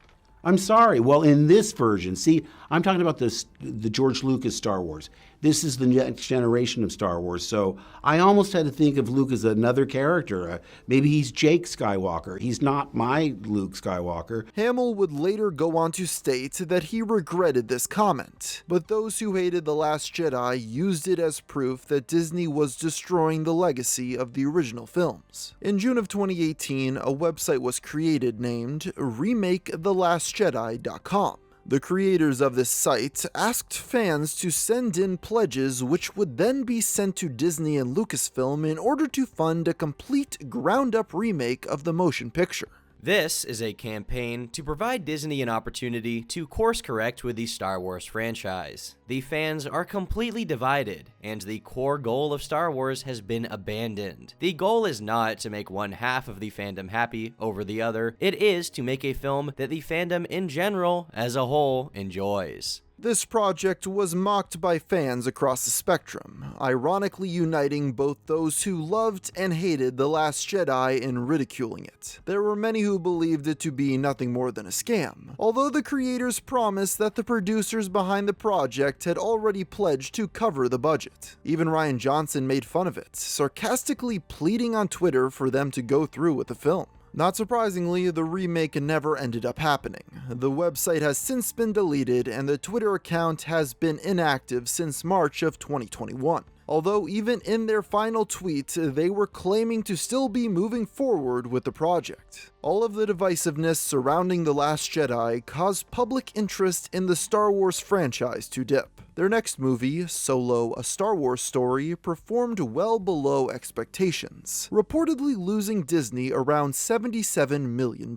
I'm sorry. Well, in this version, see, I'm talking about the George Lucas Star Wars. This is the next generation of Star Wars, so I almost had to think of Luke as another character. Maybe he's Jake Skywalker. He's not my Luke Skywalker. Hamill would later go on to state that he regretted this comment, but those who hated The Last Jedi used it as proof that Disney was destroying the legacy of the original films. In June of 2018, a website was created named RemakeTheLastJedi.com. The creators of this site asked fans to send in pledges which would then be sent to Disney and Lucasfilm in order to fund a complete ground-up remake of the motion picture. This is a campaign to provide Disney an opportunity to course correct with the Star Wars franchise. The fans are completely divided, and the core goal of Star Wars has been abandoned. The goal is not to make one half of the fandom happy over the other, it is to make a film that the fandom in general, as a whole, enjoys. This project was mocked by fans across the spectrum, ironically uniting both those who loved and hated The Last Jedi in ridiculing it. There were many who believed it to be nothing more than a scam, although the creators promised that the producers behind the project had already pledged to cover the budget. Even Rian Johnson made fun of it, sarcastically pleading on Twitter for them to go through with the film. Not surprisingly, the remake never ended up happening. The website has since been deleted, and the Twitter account has been inactive since March of 2021. Although even in their final tweet, they were claiming to still be moving forward with the project. All of the divisiveness surrounding The Last Jedi caused public interest in the Star Wars franchise to dip. Their next movie, Solo: A Star Wars Story, performed well below expectations, reportedly losing Disney around $77 million.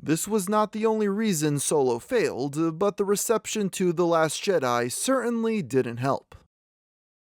This was not the only reason Solo failed, but the reception to The Last Jedi certainly didn't help.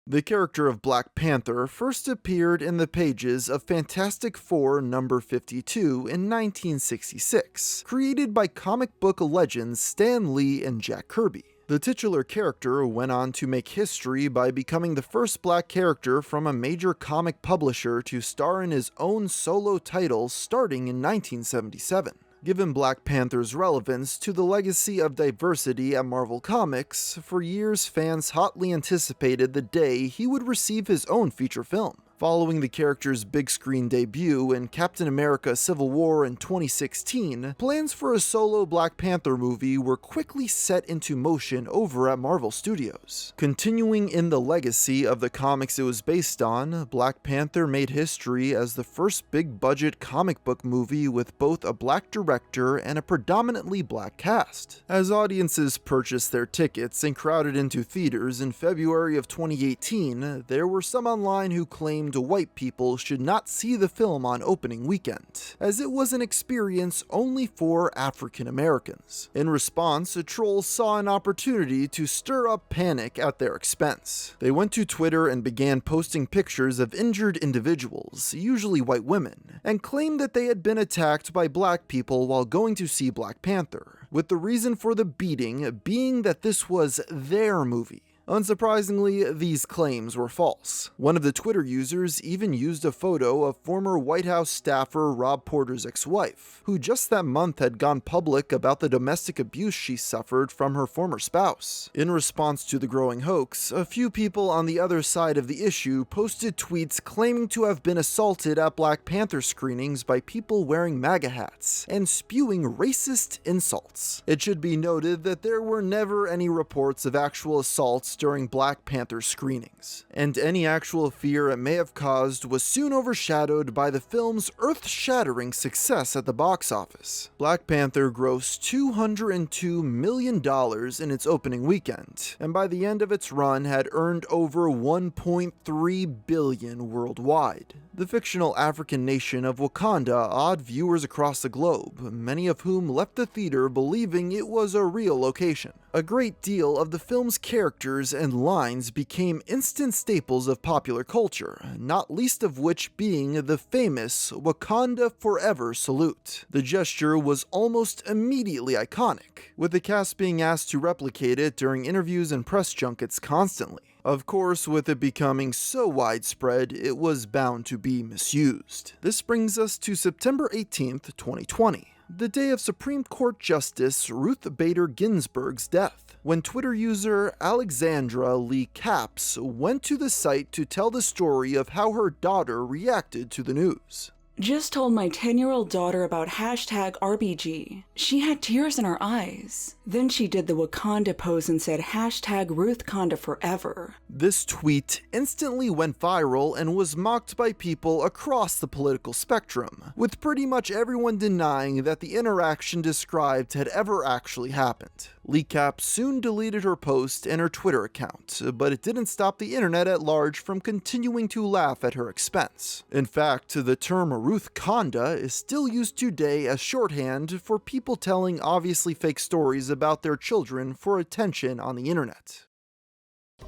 The character of Black Panther first appeared in the pages of Fantastic Four number 52 in 1966, created by comic book legends Stan Lee and Jack Kirby. The titular character went on to make history by becoming the first black character from a major comic publisher to star in his own solo title starting in 1977. Given Black Panther's relevance to the legacy of diversity at Marvel Comics, for years fans hotly anticipated the day he would receive his own feature film. Following the character's big screen debut in Captain America Civil War in 2016, plans for a solo Black Panther movie were quickly set into motion over at Marvel Studios. Continuing in the legacy of the comics it was based on, Black Panther made history as the first big-budget comic book movie with both a black director and a predominantly black cast. As audiences purchased their tickets and crowded into theaters in February of 2018, there were some online who claimed white people should not see the film on opening weekend, as it was an experience only for African Americans. In response, trolls saw an opportunity to stir up panic at their expense. They went to Twitter and began posting pictures of injured individuals, usually white women, and claimed that they had been attacked by black people while going to see Black Panther, with the reason for the beating being that this was their movie. Unsurprisingly, these claims were false. One of the Twitter users even used a photo of former White House staffer Rob Porter's ex-wife, who just that month had gone public about the domestic abuse she suffered from her former spouse. In response to the growing hoax, a few people on the other side of the issue posted tweets claiming to have been assaulted at Black Panther screenings by people wearing MAGA hats and spewing racist insults. It should be noted that there were never any reports of actual assaults during Black Panther screenings, and any actual fear it may have caused was soon overshadowed by the film's earth-shattering success at the box office. Black Panther grossed $202 million in its opening weekend, and by the end of its run had earned over $1.3 billion worldwide. The fictional African nation of Wakanda awed viewers across the globe, many of whom left the theater believing it was a real location. A great deal of the film's characters and lines became instant staples of popular culture, not least of which being the famous Wakanda Forever salute. The gesture was almost immediately iconic, with the cast being asked to replicate it during interviews and press junkets constantly. Of course, with it becoming so widespread, it was bound to be misused. This brings us to September 18th, 2020. The day of Supreme Court Justice Ruth Bader Ginsburg's death, when Twitter user Alexandra Lee Capps went to the site to tell the story of how her daughter reacted to the news. Just told my 10-year-old daughter about #RBG. She had tears in her eyes. Then she did the Wakanda pose and said #RuthKonda forever. This tweet instantly went viral and was mocked by people across the political spectrum, with pretty much everyone denying that the interaction described had ever actually happened. Lee Cap soon deleted her post and her Twitter account, but it didn't stop the internet at large from continuing to laugh at her expense. In fact, the term RuthKonda is still used today as shorthand for people telling obviously fake stories about their children for attention on the internet.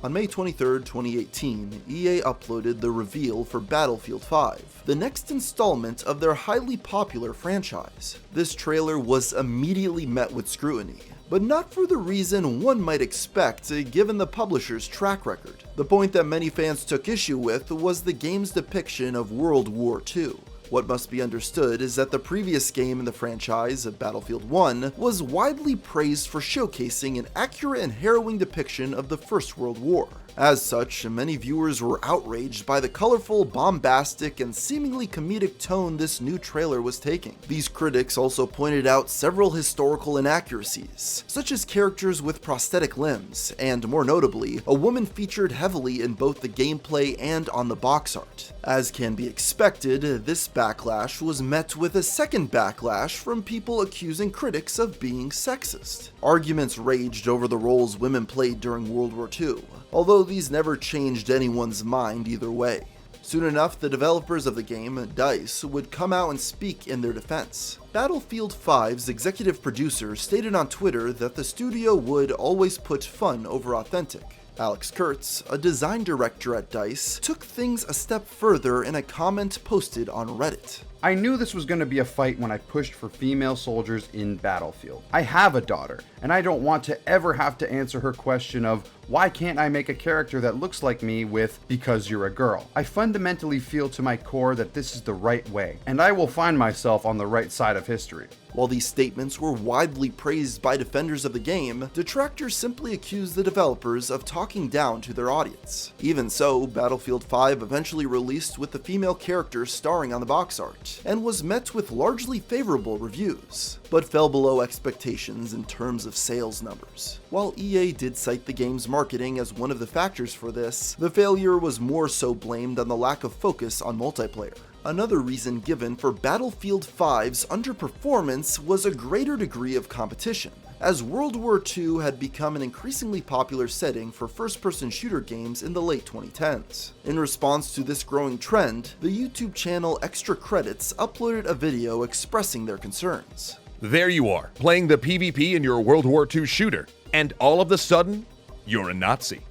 On May 23, 2018, EA uploaded the reveal for Battlefield 5, the next installment of their highly popular franchise. This trailer was immediately met with scrutiny, but not for the reason one might expect given the publisher's track record. The point that many fans took issue with was the game's depiction of World War II. What must be understood is that the previous game in the franchise, Battlefield 1, was widely praised for showcasing an accurate and harrowing depiction of the First World War. As such, many viewers were outraged by the colorful, bombastic, and seemingly comedic tone this new trailer was taking. These critics also pointed out several historical inaccuracies, such as characters with prosthetic limbs, and more notably, a woman featured heavily in both the gameplay and on the box art. As can be expected, this backlash was met with a second backlash from people accusing critics of being sexist. Arguments raged over the roles women played during World War II, although these never changed anyone's mind either way. Soon enough, the developers of the game, DICE, would come out and speak in their defense. Battlefield 5's executive producer stated on Twitter that the studio would always put fun over authentic. Alex Kurtz, a design director at DICE, took things a step further in a comment posted on Reddit. I knew this was going to be a fight when I pushed for female soldiers in Battlefield. I have a daughter, and I don't want to ever have to answer her question of, why can't I make a character that looks like me with, because you're a girl? I fundamentally feel to my core that this is the right way, and I will find myself on the right side of history. While these statements were widely praised by defenders of the game, detractors simply accused the developers of talking down to their audience. Even so, Battlefield 5 eventually released with the female character starring on the box art, and was met with largely favorable reviews, but fell below expectations in terms of sales numbers. While EA did cite the game's marketing as one of the factors for this, the failure was more so blamed on the lack of focus on multiplayer. Another reason given for Battlefield 5's underperformance was a greater degree of competition, as World War II had become an increasingly popular setting for first-person shooter games in the late 2010s. In response to this growing trend, the YouTube channel Extra Credits uploaded a video expressing their concerns. There you are, playing the PvP in your World War II shooter, and all of a sudden, you're a Nazi.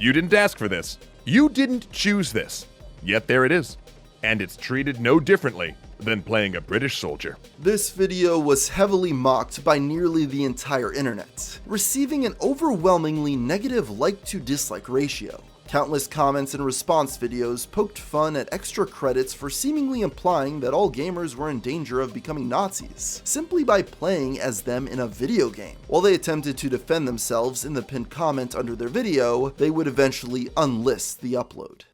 You didn't ask for this. You didn't choose this. Yet there it is. And it's treated no differently than playing a British soldier. This video was heavily mocked by nearly the entire internet, receiving an overwhelmingly negative like-to-dislike ratio. Countless comments and response videos poked fun at Extra Credits for seemingly implying that all gamers were in danger of becoming Nazis, simply by playing as them in a video game. While they attempted to defend themselves in the pinned comment under their video, they would eventually unlist the upload.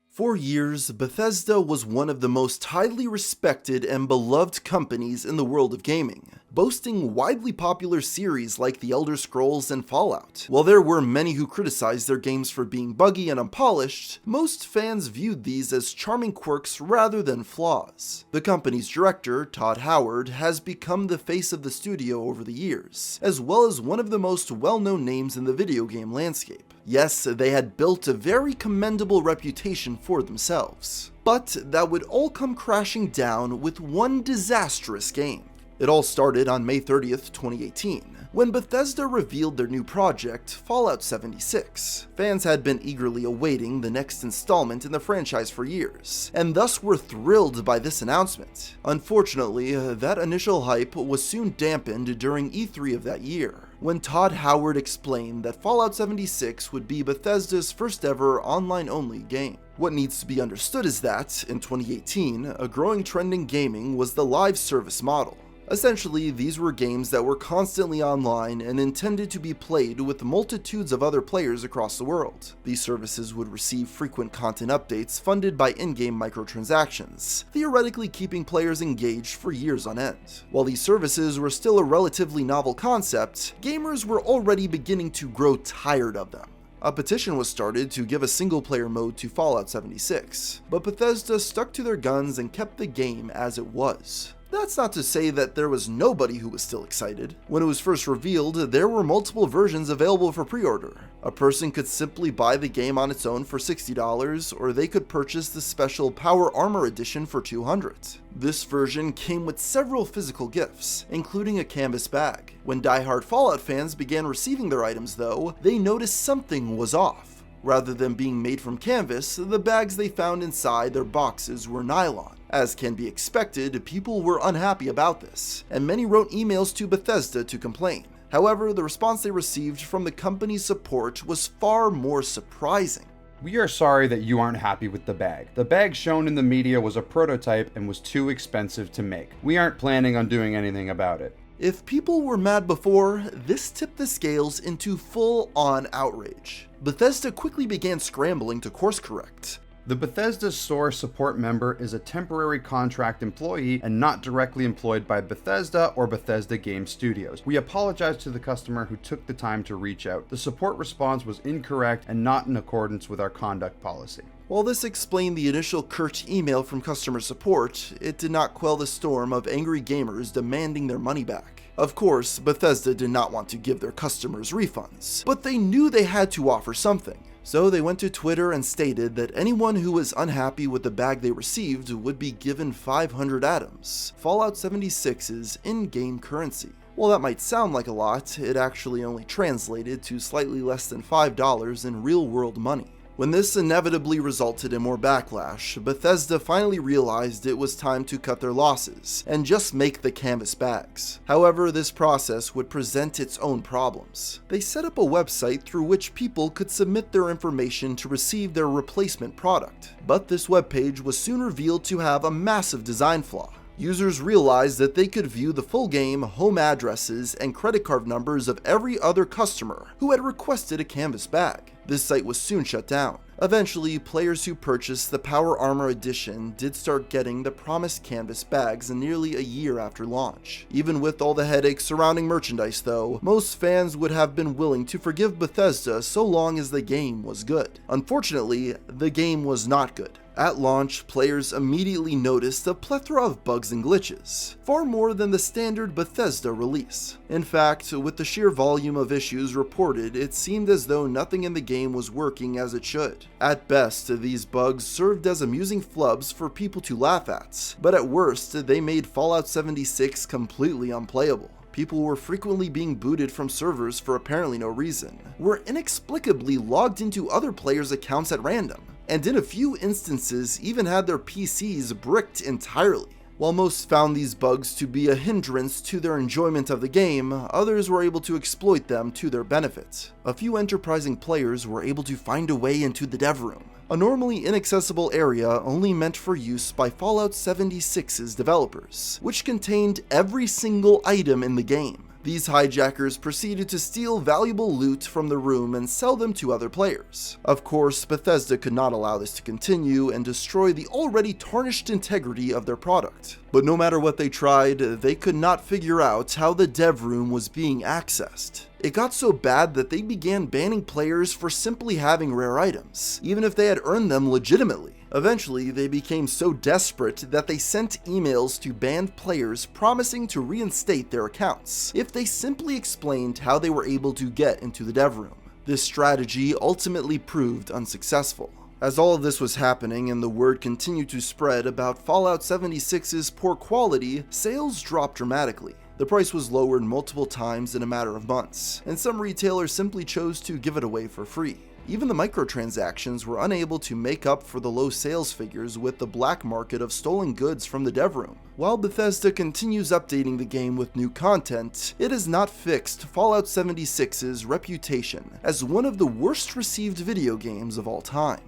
For years, Bethesda was one of the most highly respected and beloved companies in the world of gaming, boasting widely popular series like The Elder Scrolls and Fallout. While there were many who criticized their games for being buggy and unpolished, most fans viewed these as charming quirks rather than flaws. The company's director, Todd Howard, has become the face of the studio over the years, as well as one of the most well-known names in the video game landscape. Yes, they had built a very commendable reputation for themselves, but that would all come crashing down with one disastrous game. It all started on May 30th, 2018, when Bethesda revealed their new project, Fallout 76. Fans had been eagerly awaiting the next installment in the franchise for years, and thus were thrilled by this announcement. Unfortunately, that initial hype was soon dampened during E3 of that year, when Todd Howard explained that Fallout 76 would be Bethesda's first ever online-only game. What needs to be understood is that, in 2018, a growing trend in gaming was the live service model. Essentially, these were games that were constantly online and intended to be played with multitudes of other players across the world. These services would receive frequent content updates funded by in-game microtransactions, theoretically keeping players engaged for years on end. While these services were still a relatively novel concept, gamers were already beginning to grow tired of them. A petition was started to give a single-player mode to Fallout 76, but Bethesda stuck to their guns and kept the game as it was. That's not to say that there was nobody who was still excited. When it was first revealed, there were multiple versions available for pre-order. A person could simply buy the game on its own for $60, or they could purchase the special Power Armor Edition for $200. This version came with several physical gifts, including a canvas bag. When die-hard Fallout fans began receiving their items though, they noticed something was off. Rather than being made from canvas, the bags they found inside their boxes were nylon. As can be expected, people were unhappy about this, and many wrote emails to Bethesda to complain. However, the response they received from the company's support was far more surprising. We are sorry that you aren't happy with the bag. The bag shown in the media was a prototype and was too expensive to make. We aren't planning on doing anything about it. If people were mad before, this tipped the scales into full-on outrage. Bethesda quickly began scrambling to course correct. The Bethesda Store support member is a temporary contract employee and not directly employed by Bethesda or Bethesda Game Studios. We apologize to the customer who took the time to reach out. The support response was incorrect and not in accordance with our conduct policy. While this explained the initial curt email from customer support, it did not quell the storm of angry gamers demanding their money back. Of course, Bethesda did not want to give their customers refunds, but they knew they had to offer something. So they went to Twitter and stated that anyone who was unhappy with the bag they received would be given 500 atoms, Fallout 76's in-game currency. While that might sound like a lot, it actually only translated to slightly less than $5 in real-world money. When this inevitably resulted in more backlash, Bethesda finally realized it was time to cut their losses and just make the canvas bags. However, this process would present its own problems. They set up a website through which people could submit their information to receive their replacement product, but this webpage was soon revealed to have a massive design flaw. Users realized that they could view the full game, home addresses, and credit card numbers of every other customer who had requested a canvas bag. This site was soon shut down. Eventually, players who purchased the Power Armor Edition did start getting the promised canvas bags nearly a year after launch. Even with all the headaches surrounding merchandise though, most fans would have been willing to forgive Bethesda so long as the game was good. Unfortunately, the game was not good. At launch, players immediately noticed a plethora of bugs and glitches, far more than the standard Bethesda release. In fact, with the sheer volume of issues reported, it seemed as though nothing in the game was working as it should. At best, these bugs served as amusing flubs for people to laugh at, but at worst, they made Fallout 76 completely unplayable. People were frequently being booted from servers for apparently no reason, were inexplicably logged into other players' accounts at random, and in a few instances even had their PCs bricked entirely. While most found these bugs to be a hindrance to their enjoyment of the game, others were able to exploit them to their benefit. A few enterprising players were able to find a way into the dev room, a normally inaccessible area only meant for use by Fallout 76's developers, which contained every single item in the game. These hijackers proceeded to steal valuable loot from the room and sell them to other players. Of course, Bethesda could not allow this to continue and destroy the already tarnished integrity of their product. But no matter what they tried, they could not figure out how the dev room was being accessed. It got so bad that they began banning players for simply having rare items, even if they had earned them legitimately. Eventually, they became so desperate that they sent emails to banned players promising to reinstate their accounts if they simply explained how they were able to get into the dev room. This strategy ultimately proved unsuccessful. As all of this was happening and the word continued to spread about Fallout 76's poor quality, sales dropped dramatically. The price was lowered multiple times in a matter of months, and some retailers simply chose to give it away for free. Even the microtransactions were unable to make up for the low sales figures with the black market of stolen goods from the dev room. While Bethesda continues updating the game with new content, it has not fixed Fallout 76's reputation as one of the worst received video games of all time.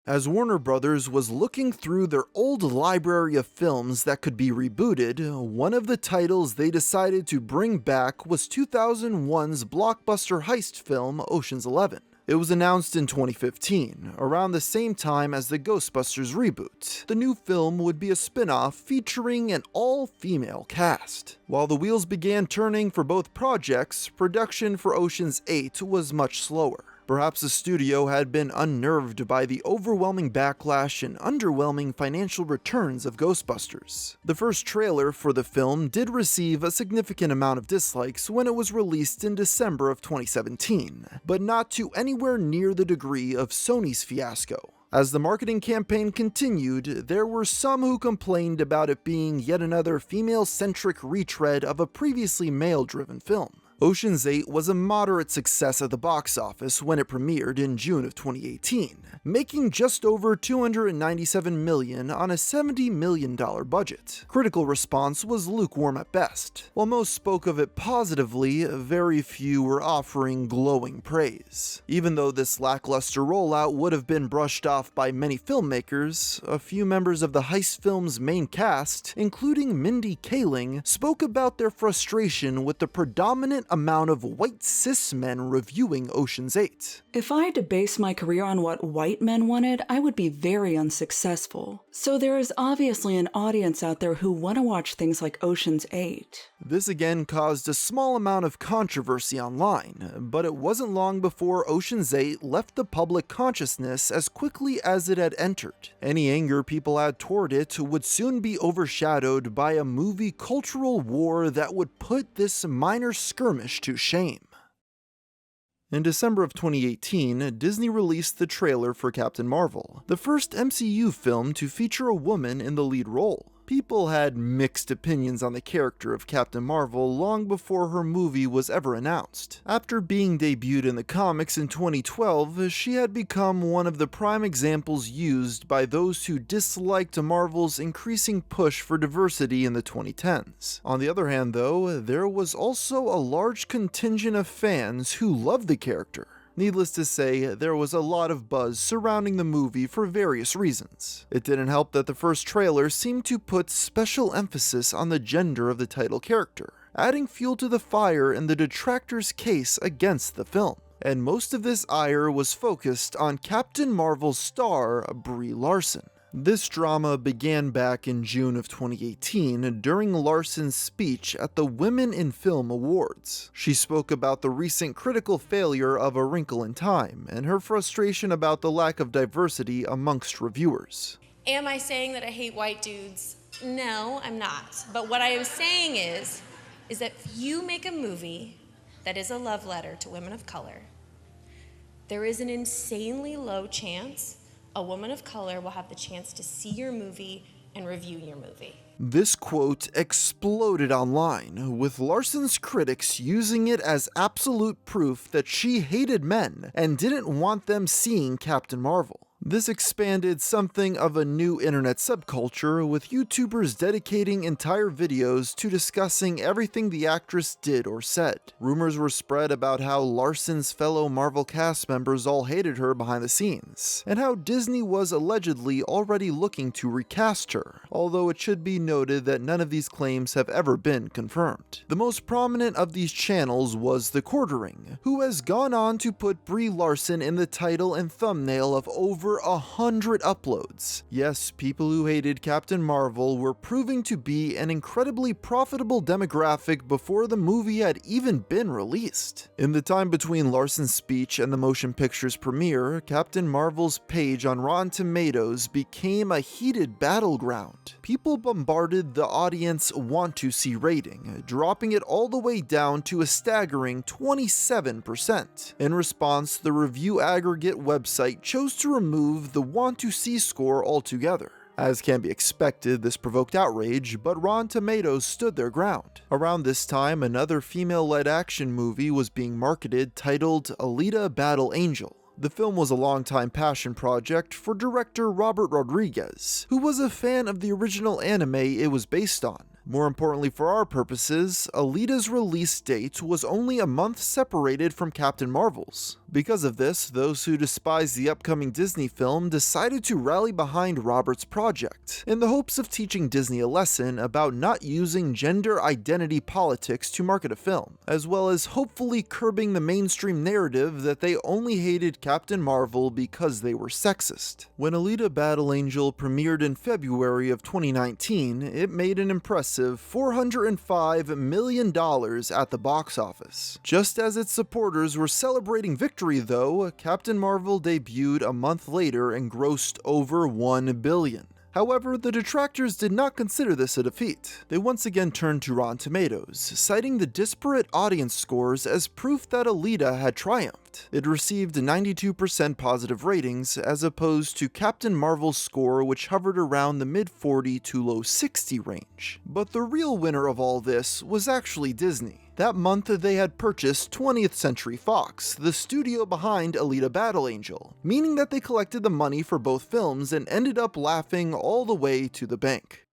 As Warner Brothers was looking through their old library of films that could be rebooted, one of the titles they decided to bring back was 2001's blockbuster heist film Ocean's 11. It was announced in 2015, around the same time as the Ghostbusters reboot. The new film would be a spin-off featuring an all-female cast. While the wheels began turning for both projects, production for Ocean's 8 was much slower. Perhaps the studio had been unnerved by the overwhelming backlash and underwhelming financial returns of Ghostbusters. The first trailer for the film did receive a significant amount of dislikes when it was released in December of 2017, but not to anywhere near the degree of Sony's fiasco. As the marketing campaign continued, there were some who complained about it being yet another female-centric retread of a previously male-driven film. Ocean's 8 was a moderate success at the box office when it premiered in June of 2018, making just over $297 million on a $70 million budget. Critical response was lukewarm at best. While most spoke of it positively, very few were offering glowing praise. Even though this lackluster rollout would have been brushed off by many filmmakers, a few members of the heist film's main cast, including Mindy Kaling, spoke about their frustration with the predominant amount of white cis men reviewing Ocean's 8. If I had to base my career on what white men wanted, I would be very unsuccessful. So there is obviously an audience out there who want to watch things like Ocean's 8. This again caused a small amount of controversy online, but it wasn't long before Ocean's 8 left the public consciousness as quickly as it had entered. Any anger people had toward it would soon be overshadowed by a movie cultural war that would put this minor skirmish to shame. In December of 2018, Disney released the trailer for Captain Marvel, the first MCU film to feature a woman in the lead role. People had mixed opinions on the character of Captain Marvel long before her movie was ever announced. After being debuted in the comics in 2012, she had become one of the prime examples used by those who disliked Marvel's increasing push for diversity in the 2010s. On the other hand though, there was also a large contingent of fans who loved the character. Needless to say, there was a lot of buzz surrounding the movie for various reasons. It didn't help that the first trailer seemed to put special emphasis on the gender of the title character, adding fuel to the fire in the detractors' case against the film. And most of this ire was focused on Captain Marvel's star, Brie Larson. This drama began back in June of 2018 during Larson's speech at the Women in Film Awards. She spoke about the recent critical failure of A Wrinkle in Time and her frustration about the lack of diversity amongst reviewers. Am I saying that I hate white dudes? No, I'm not. But what I am saying is that if you make a movie that is a love letter to women of color, there is an insanely low chance a woman of color will have the chance to see your movie and review your movie. This quote exploded online, with Larson's critics using it as absolute proof that she hated men and didn't want them seeing Captain Marvel. This expanded something of a new internet subculture, with YouTubers dedicating entire videos to discussing everything the actress did or said. Rumors were spread about how Larson's fellow Marvel cast members all hated her behind the scenes, and how Disney was allegedly already looking to recast her, although it should be noted that none of these claims have ever been confirmed. The most prominent of these channels was The Quartering, who has gone on to put Brie Larson in the title and thumbnail of over 100 uploads. Yes, people who hated Captain Marvel were proving to be an incredibly profitable demographic before the movie had even been released. In the time between Larson's speech and the motion picture's premiere, Captain Marvel's page on Rotten Tomatoes became a heated battleground. People bombarded the audience want to see rating, dropping it all the way down to a staggering 27%. In response, the review aggregate website chose to remove the want to see score altogether. As can be expected, this provoked outrage, but Rotten Tomatoes stood their ground. Around this time, another female-led action movie was being marketed titled Alita: Battle Angel. The film was a longtime passion project for director Robert Rodriguez, who was a fan of the original anime it was based on. More importantly for our purposes, Alita's release date was only a month separated from Captain Marvel's. Because of this, those who despise the upcoming Disney film decided to rally behind Robert's project, in the hopes of teaching Disney a lesson about not using gender identity politics to market a film, as well as hopefully curbing the mainstream narrative that they only hated Captain Marvel because they were sexist. When Alita: Battle Angel premiered in February of 2019, it made an impressive $405 million at the box office. Just as its supporters were celebrating victory though, Captain Marvel debuted a month later and grossed over $1 billion. However, the detractors did not consider this a defeat. They once again turned to Rotten Tomatoes, citing the disparate audience scores as proof that Alita had triumphed. It received 92% positive ratings, as opposed to Captain Marvel's score, which hovered around the mid-40 to low 60 range. But the real winner of all this was actually Disney. That month, they had purchased 20th Century Fox, the studio behind Alita: Battle Angel, meaning that they collected the money for both films and ended up laughing all the way to the bank.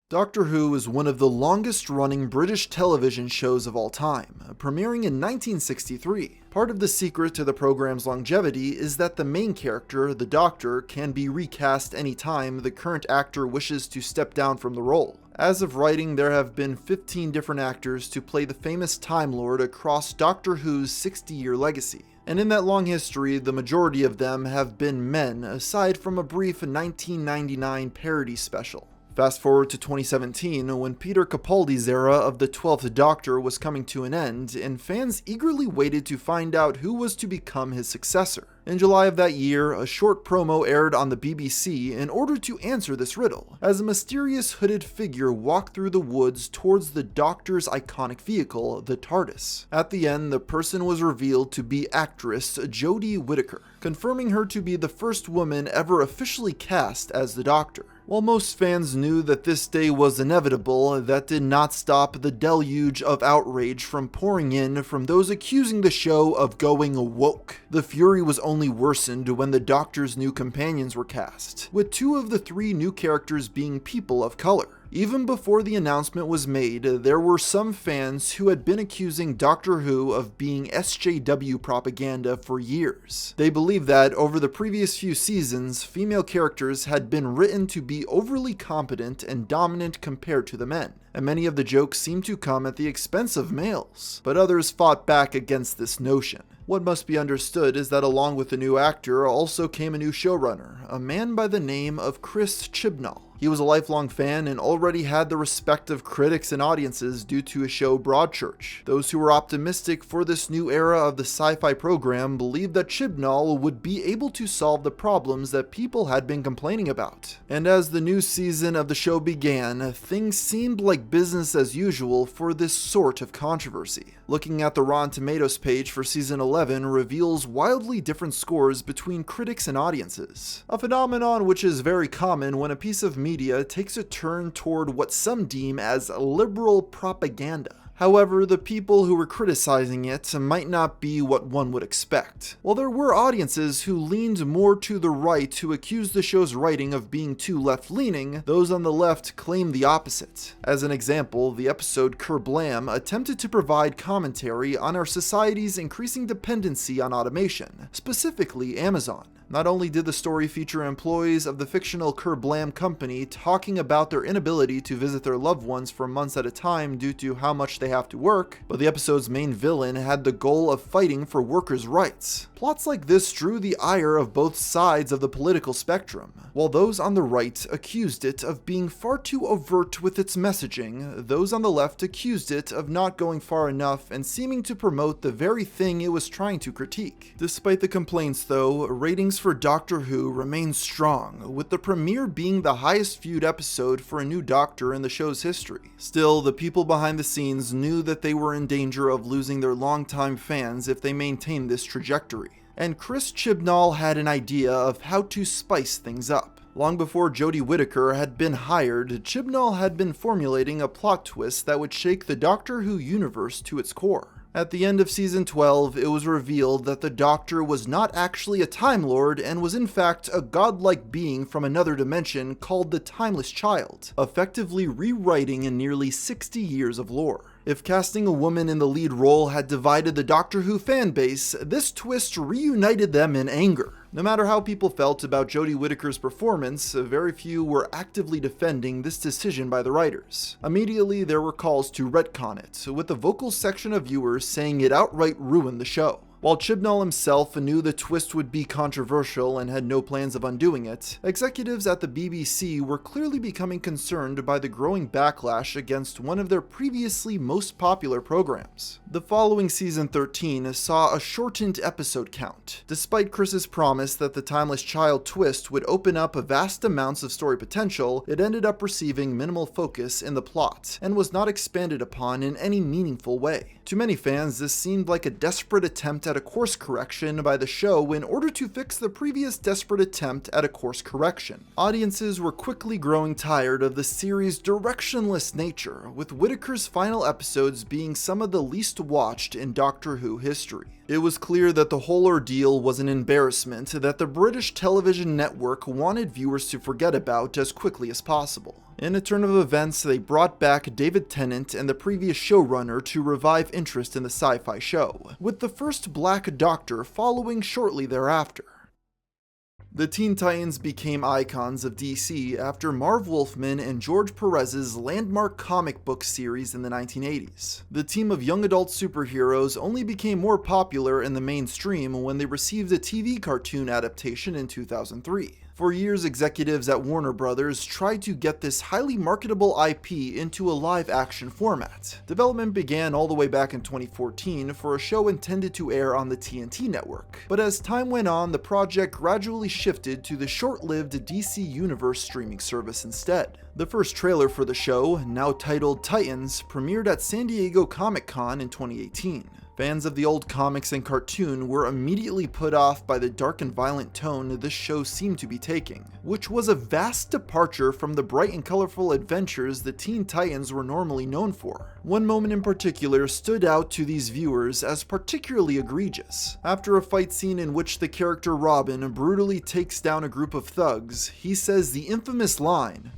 Doctor Who is one of the longest-running British television shows of all time, premiering in 1963. Part of the secret to the program's longevity is that the main character, the Doctor, can be recast anytime the current actor wishes to step down from the role. As of writing, there have been 15 different actors to play the famous Time Lord across Doctor Who's 60-year legacy. And in that long history, the majority of them have been men, aside from a brief 1999 parody special. Fast forward to 2017, when Peter Capaldi's era of the 12th Doctor was coming to an end, and fans eagerly waited to find out who was to become his successor. In July of that year, a short promo aired on the BBC in order to answer this riddle, as a mysterious hooded figure walked through the woods towards the Doctor's iconic vehicle, the TARDIS. At the end, the person was revealed to be actress Jodie Whittaker, confirming her to be the first woman ever officially cast as the Doctor. While most fans knew that this day was inevitable, that did not stop the deluge of outrage from pouring in from those accusing the show of going woke. The fury was only worsened when the Doctor's new companions were cast, with 2 of the 3 new characters being people of color. Even before the announcement was made, there were some fans who had been accusing Doctor Who of being SJW propaganda for years. They believed that over the previous few seasons, female characters had been written to be overly competent and dominant compared to the men, and many of the jokes seemed to come at the expense of males, but others fought back against this notion. What must be understood is that along with the new actor also came a new showrunner, a man by the name of Chris Chibnall. He was a lifelong fan and already had the respect of critics and audiences due to his show Broadchurch. Those who were optimistic for this new era of the sci-fi program believed that Chibnall would be able to solve the problems that people had been complaining about. And as the new season of the show began, things seemed like business as usual for this sort of controversy. Looking at the Rotten Tomatoes page for season 11 reveals wildly different scores between critics and audiences, a phenomenon which is very common when a piece of media takes a turn toward what some deem as liberal propaganda. However, the people who were criticizing it might not be what one would expect. While there were audiences who leaned more to the right to accuse the show's writing of being too left-leaning, those on the left claimed the opposite. As an example, the episode Kerblam attempted to provide commentary on our society's increasing dependency on automation, specifically Amazon. Not only did the story feature employees of the fictional Kerblam company talking about their inability to visit their loved ones for months at a time due to how much they have to work, but the episode's main villain had the goal of fighting for workers' rights. Plots like this drew the ire of both sides of the political spectrum, while those on the right accused it of being far too overt with its messaging, those on the left accused it of not going far enough and seeming to promote the very thing it was trying to critique. Despite the complaints though, ratings for Doctor Who remain strong, with the premiere being the highest viewed episode for a new Doctor in the show's history. Still, the people behind the scenes knew that they were in danger of losing their longtime fans if they maintained this trajectory, and Chris Chibnall had an idea of how to spice things up. Long before Jodie Whittaker had been hired, Chibnall had been formulating a plot twist that would shake the Doctor Who universe to its core. At the end of season 12, it was revealed that the Doctor was not actually a Time Lord and was in fact a godlike being from another dimension called the Timeless Child, effectively rewriting in nearly 60 years of lore. If casting a woman in the lead role had divided the Doctor Who fanbase, this twist reunited them in anger. No matter how people felt about Jodie Whittaker's performance, very few were actively defending this decision by the writers. Immediately, there were calls to retcon it, with the vocal section of viewers saying it outright ruined the show. While Chibnall himself knew the twist would be controversial and had no plans of undoing it, executives at the BBC were clearly becoming concerned by the growing backlash against one of their previously most popular programs. The following season 13 saw a shortened episode count. Despite Chris's promise that the Timeless Child twist would open up vast amounts of story potential, it ended up receiving minimal focus in the plot and was not expanded upon in any meaningful way. To many fans, this seemed like a desperate attempt at a course correction by the show in order to fix the previous desperate attempt at a course correction. Audiences were quickly growing tired of the series' directionless nature, with Whittaker's final episodes being some of the least watched in Doctor Who history. It was clear that the whole ordeal was an embarrassment that the British television network wanted viewers to forget about as quickly as possible. In a turn of events, they brought back David Tennant and the previous showrunner to revive interest in the sci-fi show, with the first Black Doctor following shortly thereafter. The Teen Titans became icons of DC after Marv Wolfman and George Perez's landmark comic book series in the 1980s. The team of young adult superheroes only became more popular in the mainstream when they received a TV cartoon adaptation in 2003. For years, executives at Warner Brothers tried to get this highly marketable IP into a live-action format. Development began all the way back in 2014 for a show intended to air on the TNT network, but as time went on, the project gradually shifted to the short-lived DC Universe streaming service instead. The first trailer for the show, now titled Titans, premiered at San Diego Comic-Con in 2018. Fans of the old comics and cartoon were immediately put off by the dark and violent tone this show seemed to be taking, which was a vast departure from the bright and colorful adventures the Teen Titans were normally known for. One moment in particular stood out to these viewers as particularly egregious. After a fight scene in which the character Robin brutally takes down a group of thugs, he says the infamous line,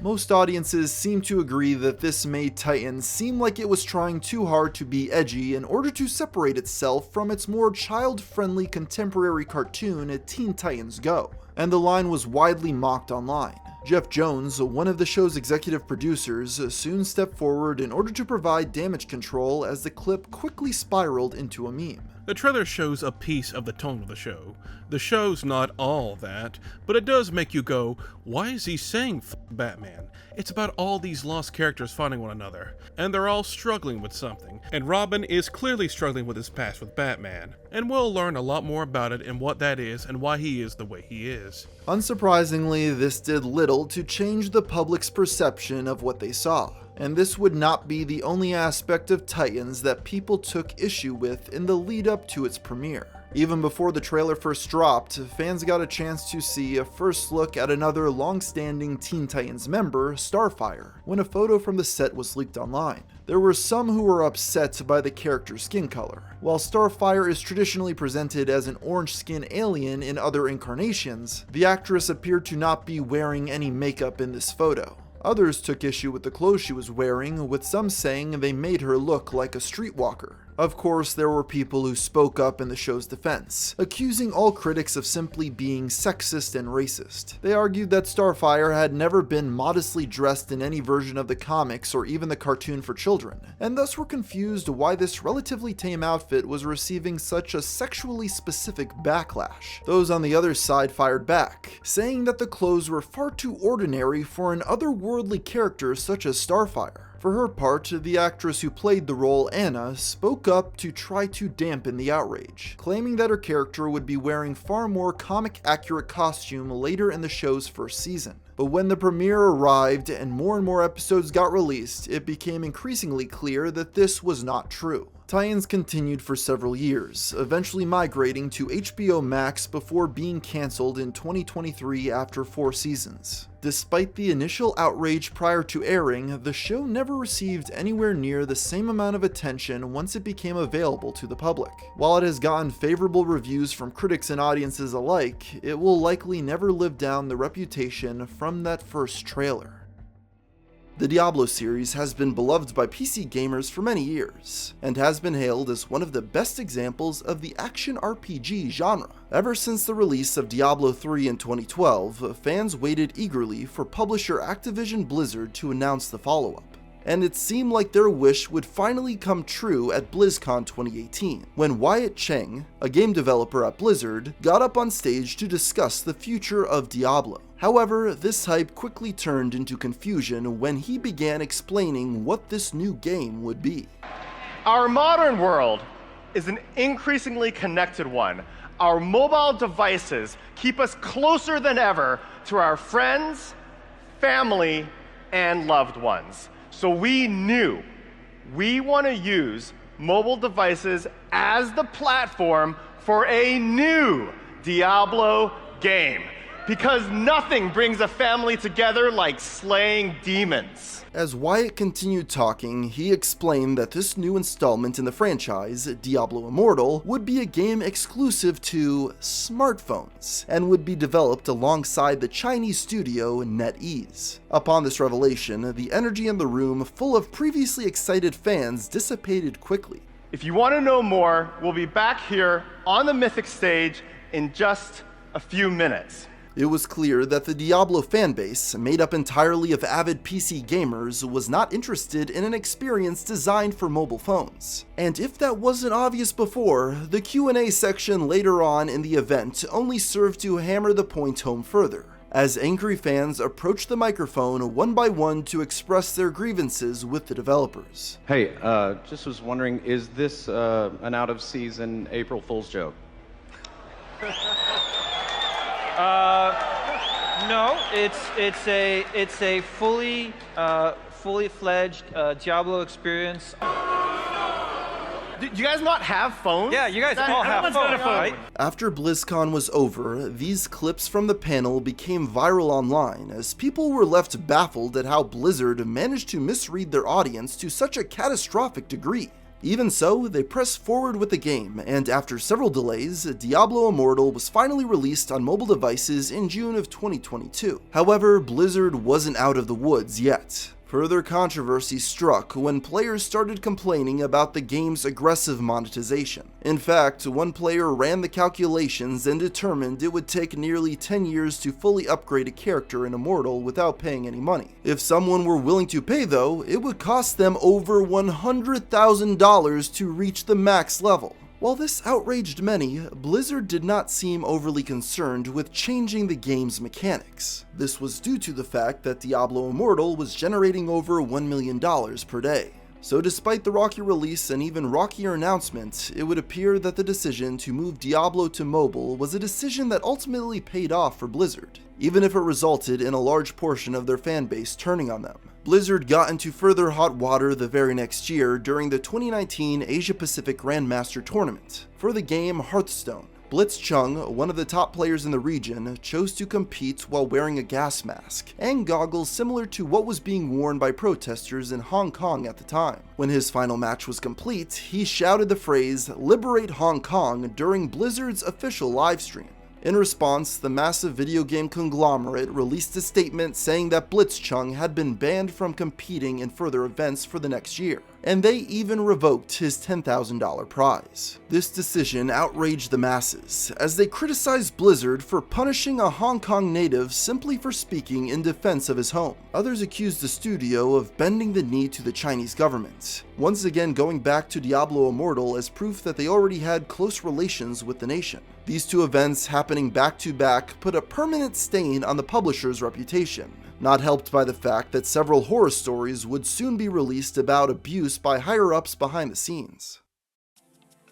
Most audiences seem to agree that this made Titans seem like it was trying too hard to be edgy in order to separate itself from its more child-friendly contemporary cartoon Teen Titans Go, and the line was widely mocked online. Jeff Jones, one of the show's executive producers, soon stepped forward in order to provide damage control as the clip quickly spiraled into a meme. The trailer shows a piece of the tone of the show. The show's not all that, but it does make you go, why is he saying f Batman? It's about all these lost characters finding one another, and they're all struggling with something, and Robin is clearly struggling with his past with Batman, and we'll learn a lot more about it and what that is and why he is the way he is. Unsurprisingly, this did little to change the public's perception of what they saw. And this would not be the only aspect of Titans that people took issue with in the lead up to its premiere. Even before the trailer first dropped, fans got a chance to see a first look at another long-standing Teen Titans member, Starfire, when a photo from the set was leaked online. There were some who were upset by the character's skin color. While Starfire is traditionally presented as an orange-skinned alien in other incarnations, the actress appeared to not be wearing any makeup in this photo. Others took issue with the clothes she was wearing, with some saying they made her look like a streetwalker. Of course, there were people who spoke up in the show's defense, accusing all critics of simply being sexist and racist. They argued that Starfire had never been modestly dressed in any version of the comics or even the cartoon for children, and thus were confused why this relatively tame outfit was receiving such a sexually specific backlash. Those on the other side fired back, saying that the clothes were far too ordinary for an otherworldly character such as Starfire. For her part, the actress who played the role, Anna, spoke up to try to dampen the outrage, claiming that her character would be wearing far more comic-accurate costume later in the show's first season. But when the premiere arrived and more episodes got released, it became increasingly clear that this was not true. Tie-ins continued for several years, eventually migrating to HBO Max before being cancelled in 2023 after 4 seasons. Despite the initial outrage prior to airing, the show never received anywhere near the same amount of attention once it became available to the public. While it has gotten favorable reviews from critics and audiences alike, it will likely never live down the reputation from that first trailer. The Diablo series has been beloved by PC gamers for many years, and has been hailed as one of the best examples of the action RPG genre. Ever since the release of Diablo 3 in 2012, fans waited eagerly for publisher Activision Blizzard to announce the follow-up. And it seemed like their wish would finally come true at BlizzCon 2018, when Wyatt Cheng, a game developer at Blizzard, got up on stage to discuss the future of Diablo. However, this hype quickly turned into confusion when he began explaining what this new game would be. Our modern world is an increasingly connected one. Our mobile devices keep us closer than ever to our friends, family, and loved ones. So we knew we want to use mobile devices as the platform for a new Diablo game, because nothing brings a family together like slaying demons. As Wyatt continued talking, he explained that this new installment in the franchise, Diablo Immortal, would be a game exclusive to smartphones, and would be developed alongside the Chinese studio NetEase. Upon this revelation, the energy in the room full of previously excited fans dissipated quickly. If you want to know more, we'll be back here on the Mythic stage in just a few minutes. It was clear that the Diablo fanbase, made up entirely of avid PC gamers, was not interested in an experience designed for mobile phones. And if that wasn't obvious before, the Q&A section later on in the event only served to hammer the point home further, as angry fans approached the microphone one by one to express their grievances with the developers. Hey, just was wondering, is this an out-of-season April Fool's joke? No, it's a fully fledged Diablo experience. Do you guys not have phones? Yeah, you guys all have phones, right? After BlizzCon was over, these clips from the panel became viral online as people were left baffled at how Blizzard managed to misread their audience to such a catastrophic degree. Even so, they pressed forward with the game, and after several delays, Diablo Immortal was finally released on mobile devices in June of 2022. However, Blizzard wasn't out of the woods yet. Further controversy struck when players started complaining about the game's aggressive monetization. In fact, one player ran the calculations and determined it would take nearly 10 years to fully upgrade a character in Immortal without paying any money. If someone were willing to pay though, it would cost them over $100,000 to reach the max level. While this outraged many, Blizzard did not seem overly concerned with changing the game's mechanics. This was due to the fact that Diablo Immortal was generating over $1 million per day. So despite the rocky release and even rockier announcement, it would appear that the decision to move Diablo to mobile was a decision that ultimately paid off for Blizzard, even if it resulted in a large portion of their fanbase turning on them. Blizzard got into further hot water the very next year during the 2019 Asia-Pacific Grandmaster Tournament. For the game Hearthstone, Blitzchung, one of the top players in the region, chose to compete while wearing a gas mask and goggles similar to what was being worn by protesters in Hong Kong at the time. When his final match was complete, he shouted the phrase "Liberate Hong Kong" during Blizzard's official livestream. In response, the massive video game conglomerate released a statement saying that Blitzchung had been banned from competing in further events for the next year, and they even revoked his $10,000 prize. This decision outraged the masses, as they criticized Blizzard for punishing a Hong Kong native simply for speaking in defense of his home. Others accused the studio of bending the knee to the Chinese government, once again going back to Diablo Immortal as proof that they already had close relations with the nation. These two events happening back to back put a permanent stain on the publisher's reputation, not helped by the fact that several horror stories would soon be released about abuse by higher-ups behind the scenes.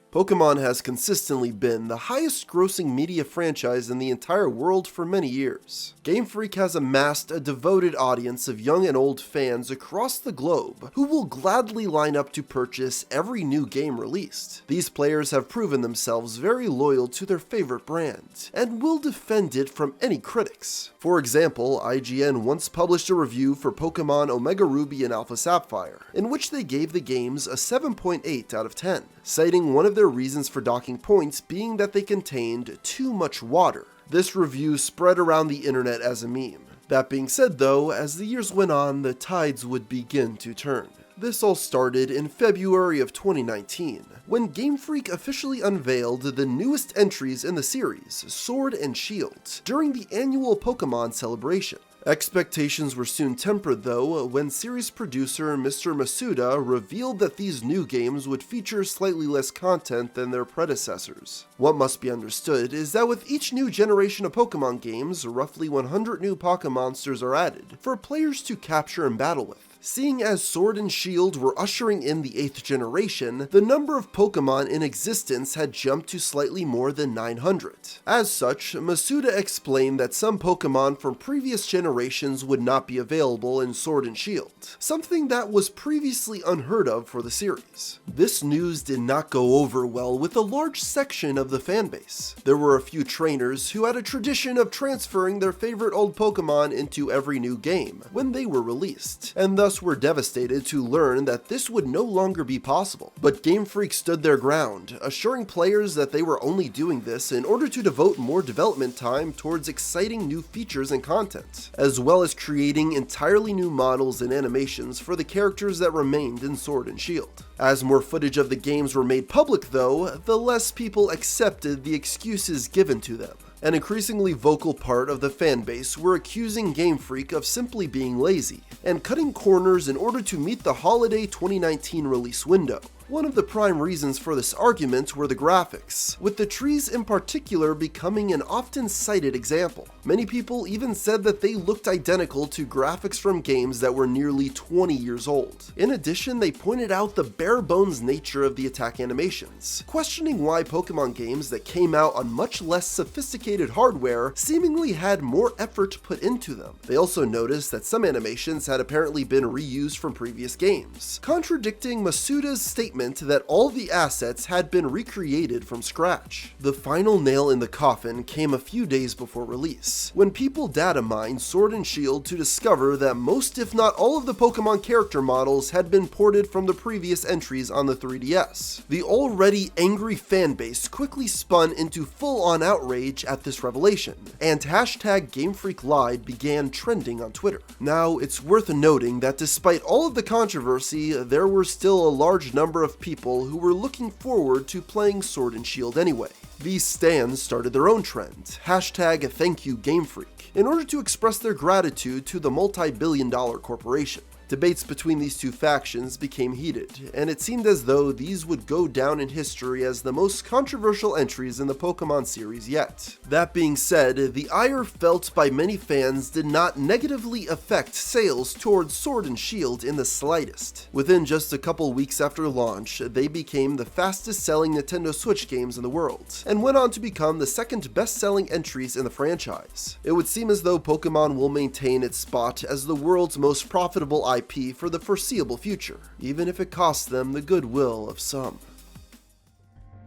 Pokemon has consistently been the highest-grossing media franchise in the entire world for many years. Game Freak has amassed a devoted audience of young and old fans across the globe who will gladly line up to purchase every new game released. These players have proven themselves very loyal to their favorite brand, and will defend it from any critics. For example, IGN once published a review for Pokemon Omega Ruby and Alpha Sapphire, in which they gave the games a 7.8 out of 10, citing one of their reasons for docking points being that they contained too much water. This review spread around the internet as a meme. That being said though, as the years went on, the tides would begin to turn. This all started in February of 2019, when Game Freak officially unveiled the newest entries in the series, Sword and Shield, during the annual Pokemon celebration. Expectations were soon tempered though, when series producer Mr. Masuda revealed that these new games would feature slightly less content than their predecessors. What must be understood is that with each new generation of Pokemon games, roughly 100 new Pokemonsters are added for players to capture and battle with. Seeing as Sword and Shield were ushering in the 8th generation, the number of Pokemon in existence had jumped to slightly more than 900. As such, Masuda explained that some Pokemon from previous generations would not be available in Sword and Shield, something that was previously unheard of for the series. This news did not go over well with a large section of the fanbase. There were a few trainers who had a tradition of transferring their favorite old Pokemon into every new game when they were released, and thus were devastated to learn that this would no longer be possible. But Game Freak stood their ground, assuring players that they were only doing this in order to devote more development time towards exciting new features and content, as well as creating entirely new models and animations for the characters that remained in Sword and Shield. As more footage of the games were made public though, the less people accepted the excuses given to them. An increasingly vocal part of the fanbase were accusing Game Freak of simply being lazy and cutting corners in order to meet the holiday 2019 release window. One of the prime reasons for this argument were the graphics, with the trees in particular becoming an often cited example. Many people even said that they looked identical to graphics from games that were nearly 20 years old. In addition, they pointed out the bare-bones nature of the attack animations, questioning why Pokemon games that came out on much less sophisticated hardware seemingly had more effort put into them. They also noticed that some animations had apparently been reused from previous games, contradicting Masuda's statement that all the assets had been recreated from scratch. The final nail in the coffin came a few days before release, when people data mined Sword and Shield to discover that most if not all of the Pokemon character models had been ported from the previous entries on the 3DS. The already angry fanbase quickly spun into full-on outrage at this revelation, and hashtag GameFreakLied began trending on Twitter. Now, it's worth noting that despite all of the controversy, there were still a large number of people who were looking forward to playing Sword and Shield anyway. These stans started their own trend, hashtag ThankYouGameFreak, in order to express their gratitude to the multi-billion-dollar corporation. Debates between these two factions became heated, and it seemed as though these would go down in history as the most controversial entries in the Pokemon series yet. That being said, the ire felt by many fans did not negatively affect sales towards Sword and Shield in the slightest. Within just a couple weeks after launch, they became the fastest selling Nintendo Switch games in the world, and went on to become the second best selling entries in the franchise. It would seem as though Pokemon will maintain its spot as the world's most profitable IP for the foreseeable future, even if it costs them the goodwill of some.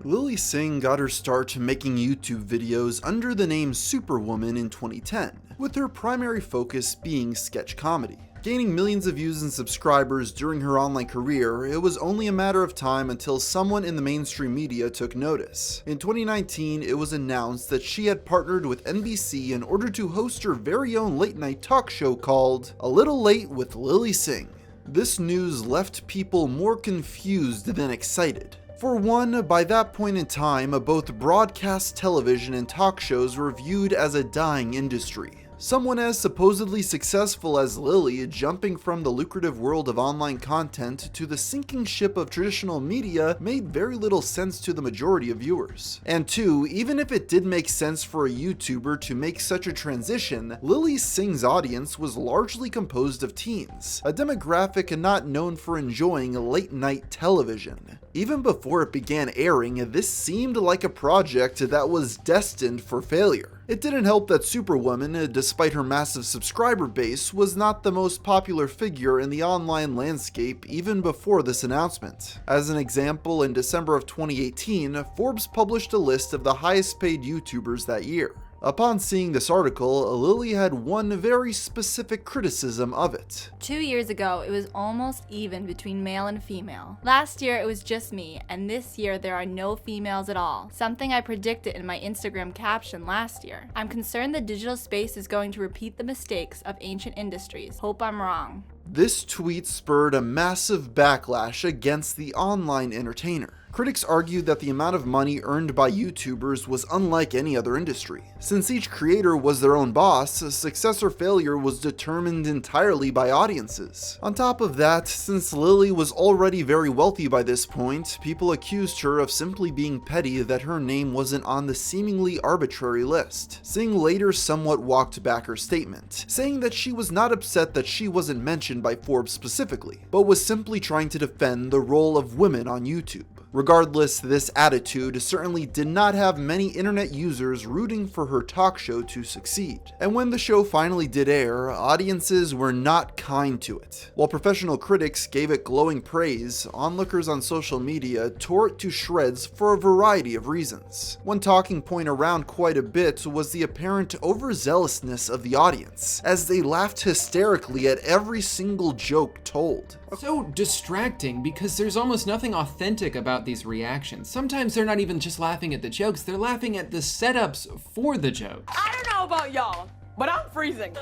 Lilly Singh got her start making YouTube videos under the name Superwoman in 2010, with her primary focus being sketch comedy. Gaining millions of views and subscribers during her online career, it was only a matter of time until someone in the mainstream media took notice. In 2019, it was announced that she had partnered with NBC in order to host her very own late-night talk show called A Little Late with Lilly Singh. This news left people more confused than excited. For one, by that point in time, both broadcast television and talk shows were viewed as a dying industry. Someone as supposedly successful as Lilly jumping from the lucrative world of online content to the sinking ship of traditional media made very little sense to the majority of viewers. And two, even if it did make sense for a YouTuber to make such a transition, Lilly Singh's audience was largely composed of teens, a demographic not known for enjoying late-night television. Even before it began airing, this seemed like a project that was destined for failure. It didn't help that Superwoman, despite her massive subscriber base, was not the most popular figure in the online landscape even before this announcement. As an example, in December of 2018, Forbes published a list of the highest paid YouTubers that year. Upon seeing this article, Lilly had one very specific criticism of it. 2 years ago, it was almost even between male and female. Last year, it was just me, and this year there are no females at all, something I predicted in my Instagram caption last year. I'm concerned the digital space is going to repeat the mistakes of ancient industries. Hope I'm wrong. This tweet spurred a massive backlash against the online entertainer. Critics argued that the amount of money earned by YouTubers was unlike any other industry. Since each creator was their own boss, success or failure was determined entirely by audiences. On top of that, since Lilly was already very wealthy by this point, people accused her of simply being petty that her name wasn't on the seemingly arbitrary list. Singh later somewhat walked back her statement, saying that she was not upset that she wasn't mentioned by Forbes specifically, but was simply trying to defend the role of women on YouTube. Regardless, this attitude certainly did not have many internet users rooting for her talk show to succeed. And when the show finally did air, audiences were not kind to it. While professional critics gave it glowing praise, onlookers on social media tore it to shreds for a variety of reasons. One talking point around quite a bit was the apparent overzealousness of the audience, as they laughed hysterically at every single joke told. So distracting because there's almost nothing authentic about these reactions. Sometimes they're not even just laughing at the jokes, they're laughing at the setups for the jokes. I don't know about y'all, but I'm freezing.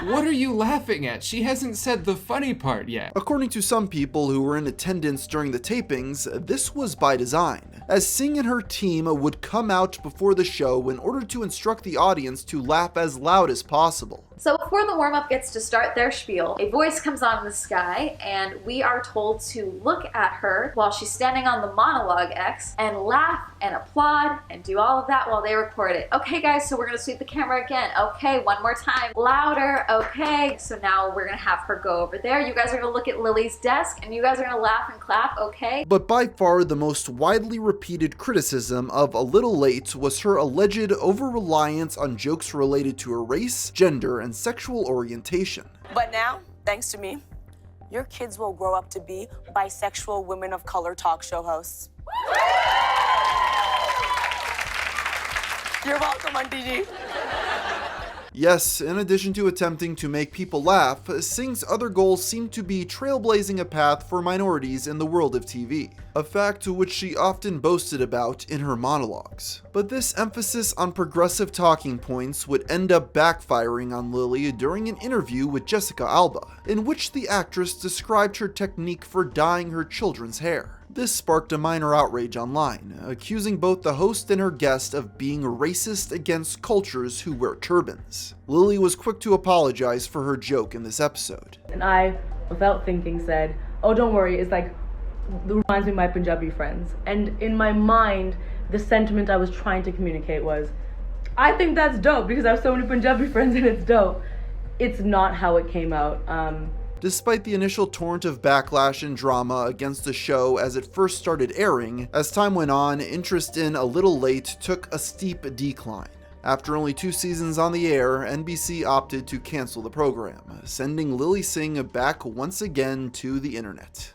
What are you laughing at? She hasn't said the funny part yet. According to some people who were in attendance during the tapings, this was by design, as Singh and her team would come out before the show in order to instruct the audience to laugh as loud as possible. So before the warm-up gets to start their spiel, a voice comes on in the sky, and we are told to look at her while she's standing on the monologue X and laugh and applaud and do all of that while they record it. Okay guys, so we're gonna sweep the camera again. Okay, one more time. Louder, okay. So now we're gonna have her go over there. You guys are gonna look at Lily's desk and you guys are gonna laugh and clap, okay? But by far the most widely repeated criticism of A Little Late was her alleged over-reliance on jokes related to her race, gender, and sexual orientation. But now, thanks to me, your kids will grow up to be bisexual women of color talk show hosts. You're welcome, Auntie G. Yes, in addition to attempting to make people laugh, Singh's other goals seem to be trailblazing a path for minorities in the world of TV, a fact to which she often boasted about in her monologues. But this emphasis on progressive talking points would end up backfiring on Lilly during an interview with Jessica Alba, in which the actress described her technique for dyeing her children's hair. This sparked a minor outrage online, accusing both the host and her guest of being racist against cultures who wear turbans. Lilly was quick to apologize for her joke in this episode. And I, without thinking, said, "Oh, don't worry, it's like, it reminds me of my Punjabi friends." And in my mind, the sentiment I was trying to communicate was, I think that's dope because I have so many Punjabi friends and it's dope. It's not how it came out. Despite the initial torrent of backlash and drama against the show as it first started airing, as time went on, interest in A Little Late took a steep decline. After only 2 seasons on the air, NBC opted to cancel the program, sending Lilly Singh back once again to the internet.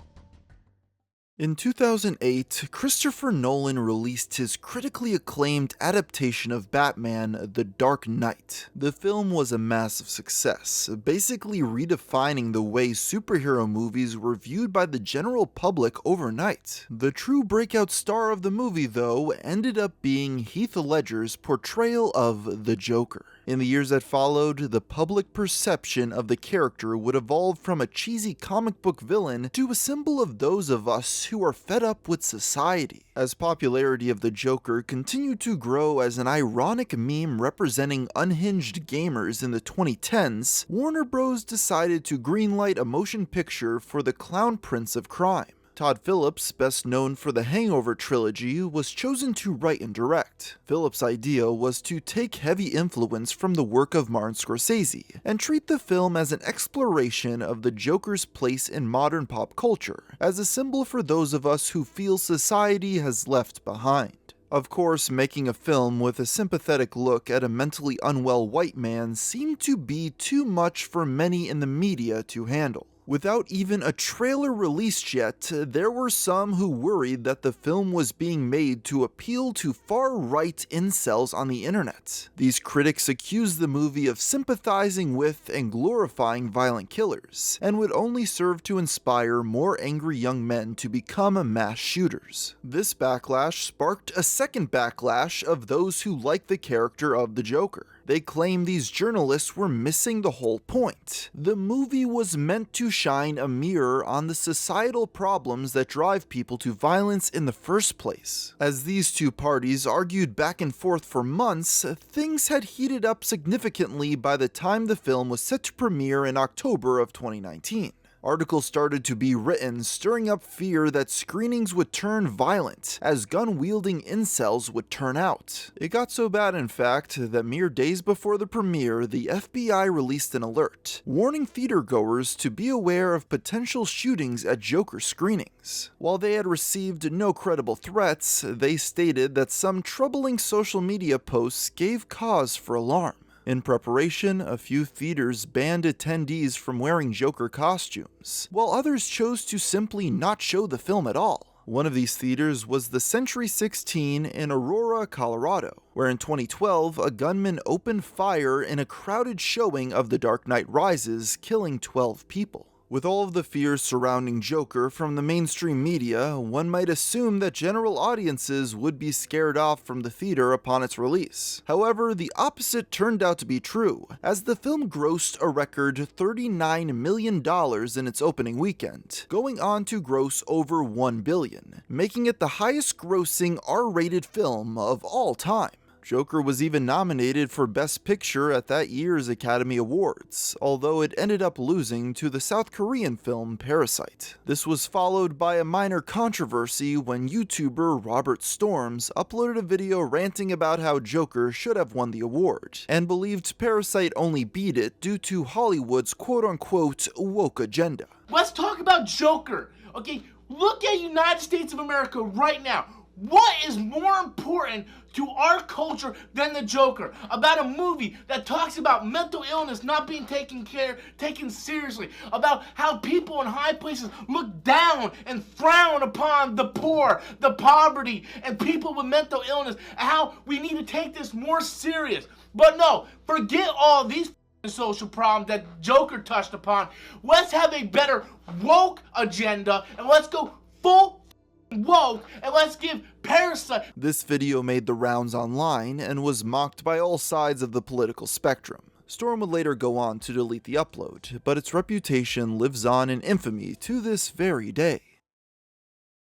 In 2008, Christopher Nolan released his critically acclaimed adaptation of Batman: The Dark Knight. The film was a massive success, basically redefining the way superhero movies were viewed by the general public overnight. The true breakout star of the movie, though, ended up being Heath Ledger's portrayal of the Joker. In the years that followed, the public perception of the character would evolve from a cheesy comic book villain to a symbol of those of us who are fed up with society. As popularity of the Joker continued to grow as an ironic meme representing unhinged gamers in the 2010s, Warner Bros. Decided to greenlight a motion picture for the Clown Prince of Crime. Todd Phillips, best known for the Hangover trilogy, was chosen to write and direct. Phillips' idea was to take heavy influence from the work of Martin Scorsese, and treat the film as an exploration of the Joker's place in modern pop culture, as a symbol for those of us who feel society has left behind. Of course, making a film with a sympathetic look at a mentally unwell white man seemed to be too much for many in the media to handle. Without even a trailer released yet, there were some who worried that the film was being made to appeal to far-right incels on the internet. These critics accused the movie of sympathizing with and glorifying violent killers, and would only serve to inspire more angry young men to become mass shooters. This backlash sparked a second backlash of those who like the character of the Joker. They claim these journalists were missing the whole point. The movie was meant to shine a mirror on the societal problems that drive people to violence in the first place. As these two parties argued back and forth for months, things had heated up significantly by the time the film was set to premiere in October of 2019. Articles started to be written stirring up fear that screenings would turn violent, as gun-wielding incels would turn out. It got so bad, in fact, that mere days before the premiere, the FBI released an alert, warning theatergoers to be aware of potential shootings at Joker screenings. While they had received no credible threats, they stated that some troubling social media posts gave cause for alarm. In preparation, a few theaters banned attendees from wearing Joker costumes, while others chose to simply not show the film at all. One of these theaters was the Century 16 in Aurora, Colorado, where in 2012 a gunman opened fire in a crowded showing of The Dark Knight Rises, killing 12 people. With all of the fears surrounding Joker from the mainstream media, one might assume that general audiences would be scared off from the theater upon its release. However, the opposite turned out to be true, as the film grossed a record $39 million in its opening weekend, going on to gross over $1 billion, making it the highest grossing R-rated film of all time. Joker was even nominated for Best Picture at that year's Academy Awards, although it ended up losing to the South Korean film Parasite. This was followed by a minor controversy when YouTuber Robert Storms uploaded a video ranting about how Joker should have won the award, and believed Parasite only beat it due to Hollywood's quote-unquote woke agenda. Let's talk about Joker, okay? Look at United States of America right now. What is more important to our culture than the Joker? About a movie that talks about mental illness not being taken seriously, about how people in high places look down and frown upon the poor, the poverty, and people with mental illness, and how we need to take this more serious. But no, forget all these social problems that Joker touched upon. Let's have a better woke agenda, and let's go full woke, and let's give Parasite. This video made the rounds online and was mocked by all sides of the political spectrum. Storm would later go on to delete the upload, but its reputation lives on in infamy to this very day.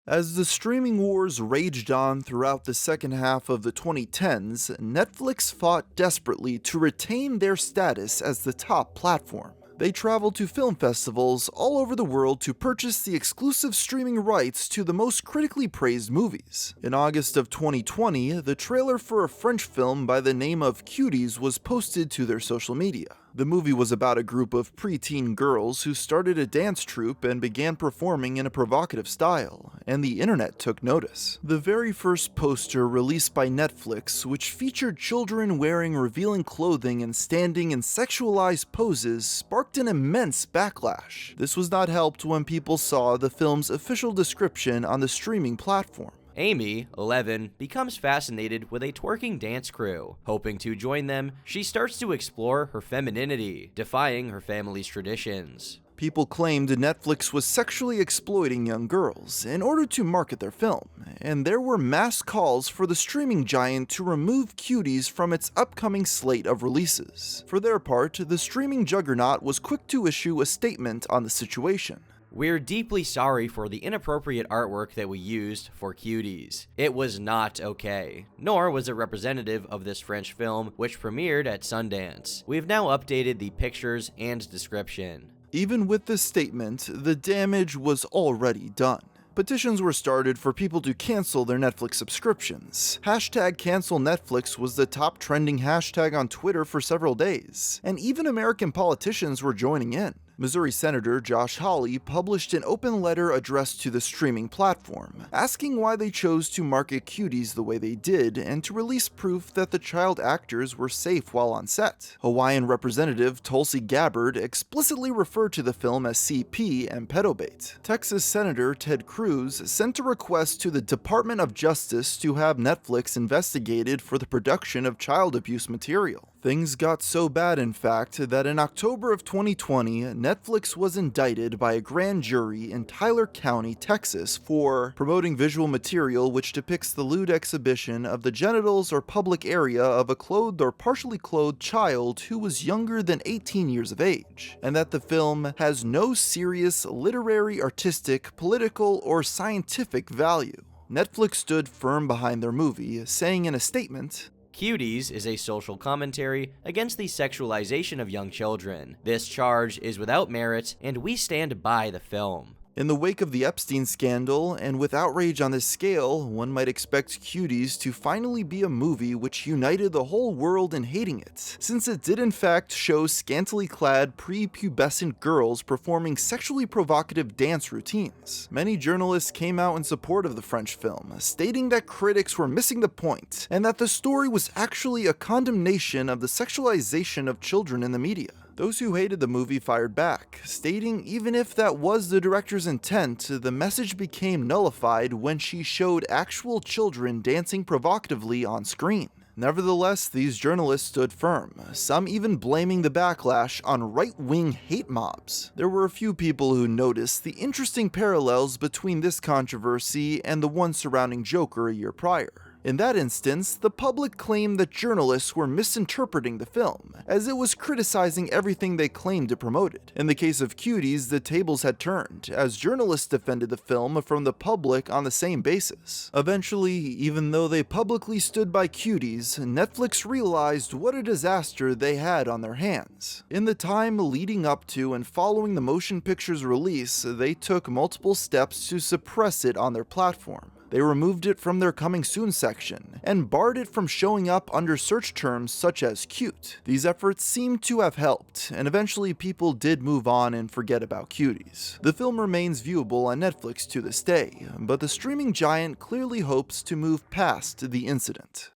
As the streaming wars raged on throughout the second half of the 2010s, Netflix fought desperately to retain their status as the top platform. They traveled to film festivals all over the world to purchase the exclusive streaming rights to the most critically praised movies. In August of 2020, the trailer for a French film by the name of Cuties was posted to their social media. The movie was about a group of preteen girls who started a dance troupe and began performing in a provocative style, and the internet took notice. The very first poster released by Netflix, which featured children wearing revealing clothing and standing in sexualized poses, sparked an immense backlash. This was not helped when people saw the film's official description on the streaming platform. Amy, 11, becomes fascinated with a twerking dance crew. Hoping to join them, she starts to explore her femininity, defying her family's traditions. People claimed Netflix was sexually exploiting young girls in order to market their film, and there were mass calls for the streaming giant to remove Cuties from its upcoming slate of releases. For their part, the streaming juggernaut was quick to issue a statement on the situation. We're deeply sorry for the inappropriate artwork that we used for Cuties. It was not okay, nor was it representative of this French film, which premiered at Sundance. We've now updated the pictures and description. Even with this statement, the damage was already done. Petitions were started for people to cancel their Netflix subscriptions. #CancelNetflix was the top trending hashtag on Twitter for several days, and even American politicians were joining in. Missouri Senator Josh Hawley published an open letter addressed to the streaming platform, asking why they chose to market Cuties the way they did and to release proof that the child actors were safe while on set. Hawaiian Representative Tulsi Gabbard explicitly referred to the film as CP and pedobait. Texas Senator Ted Cruz sent a request to the Department of Justice to have Netflix investigated for the production of child abuse material. Things got so bad, in fact, that in October of 2020, Netflix was indicted by a grand jury in Tyler County, Texas, for promoting visual material which depicts the lewd exhibition of the genitals or public area of a clothed or partially clothed child who was younger than 18 years of age, and that the film has no serious literary, artistic, political, or scientific value. Netflix stood firm behind their movie, saying in a statement, Cuties is a social commentary against the sexualization of young children. This charge is without merit, and we stand by the film. In the wake of the Epstein scandal, and with outrage on this scale, one might expect Cuties to finally be a movie which united the whole world in hating it, since it did in fact show scantily clad prepubescent girls performing sexually provocative dance routines. Many journalists came out in support of the French film, stating that critics were missing the point, and that the story was actually a condemnation of the sexualization of children in the media. Those who hated the movie fired back, stating even if that was the director's intent, the message became nullified when she showed actual children dancing provocatively on screen. Nevertheless, these journalists stood firm, some even blaming the backlash on right-wing hate mobs. There were a few people who noticed the interesting parallels between this controversy and the one surrounding Joker a year prior. In that instance, the public claimed that journalists were misinterpreting the film, as it was criticizing everything they claimed it promoted. In the case of Cuties, the tables had turned, as journalists defended the film from the public on the same basis. Eventually, even though they publicly stood by Cuties, Netflix realized what a disaster they had on their hands. In the time leading up to and following the motion picture's release, they took multiple steps to suppress it on their platform. They removed it from their coming soon section, and barred it from showing up under search terms such as cute. These efforts seemed to have helped, and eventually people did move on and forget about Cuties. The film remains viewable on Netflix to this day, but the streaming giant clearly hopes to move past the incident.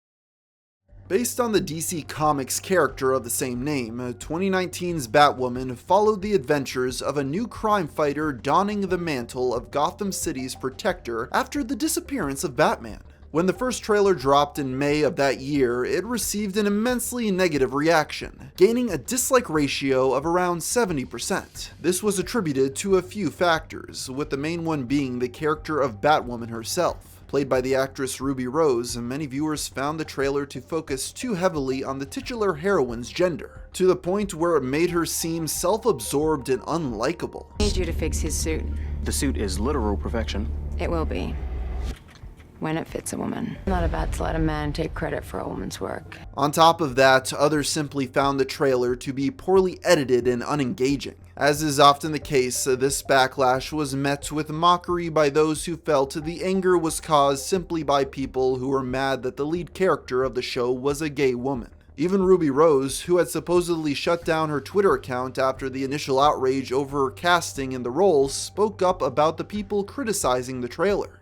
Based on the DC Comics character of the same name, 2019's Batwoman followed the adventures of a new crime fighter donning the mantle of Gotham City's protector after the disappearance of Batman. When the first trailer dropped in May of that year, it received an immensely negative reaction, gaining a dislike ratio of around 70%. This was attributed to a few factors, with the main one being the character of Batwoman herself. Played by the actress Ruby Rose, many viewers found the trailer to focus too heavily on the titular heroine's gender, to the point where it made her seem self-absorbed and unlikable. I need you to fix his suit. The suit is literal perfection. It will be. When it fits a woman. I'm not about to let a man take credit for a woman's work. On top of that, others simply found the trailer to be poorly edited and unengaging. As is often the case, this backlash was met with mockery by those who felt the anger was caused simply by people who were mad that the lead character of the show was a gay woman. Even Ruby Rose, who had supposedly shut down her Twitter account after the initial outrage over her casting in the role, spoke up about the people criticizing the trailer.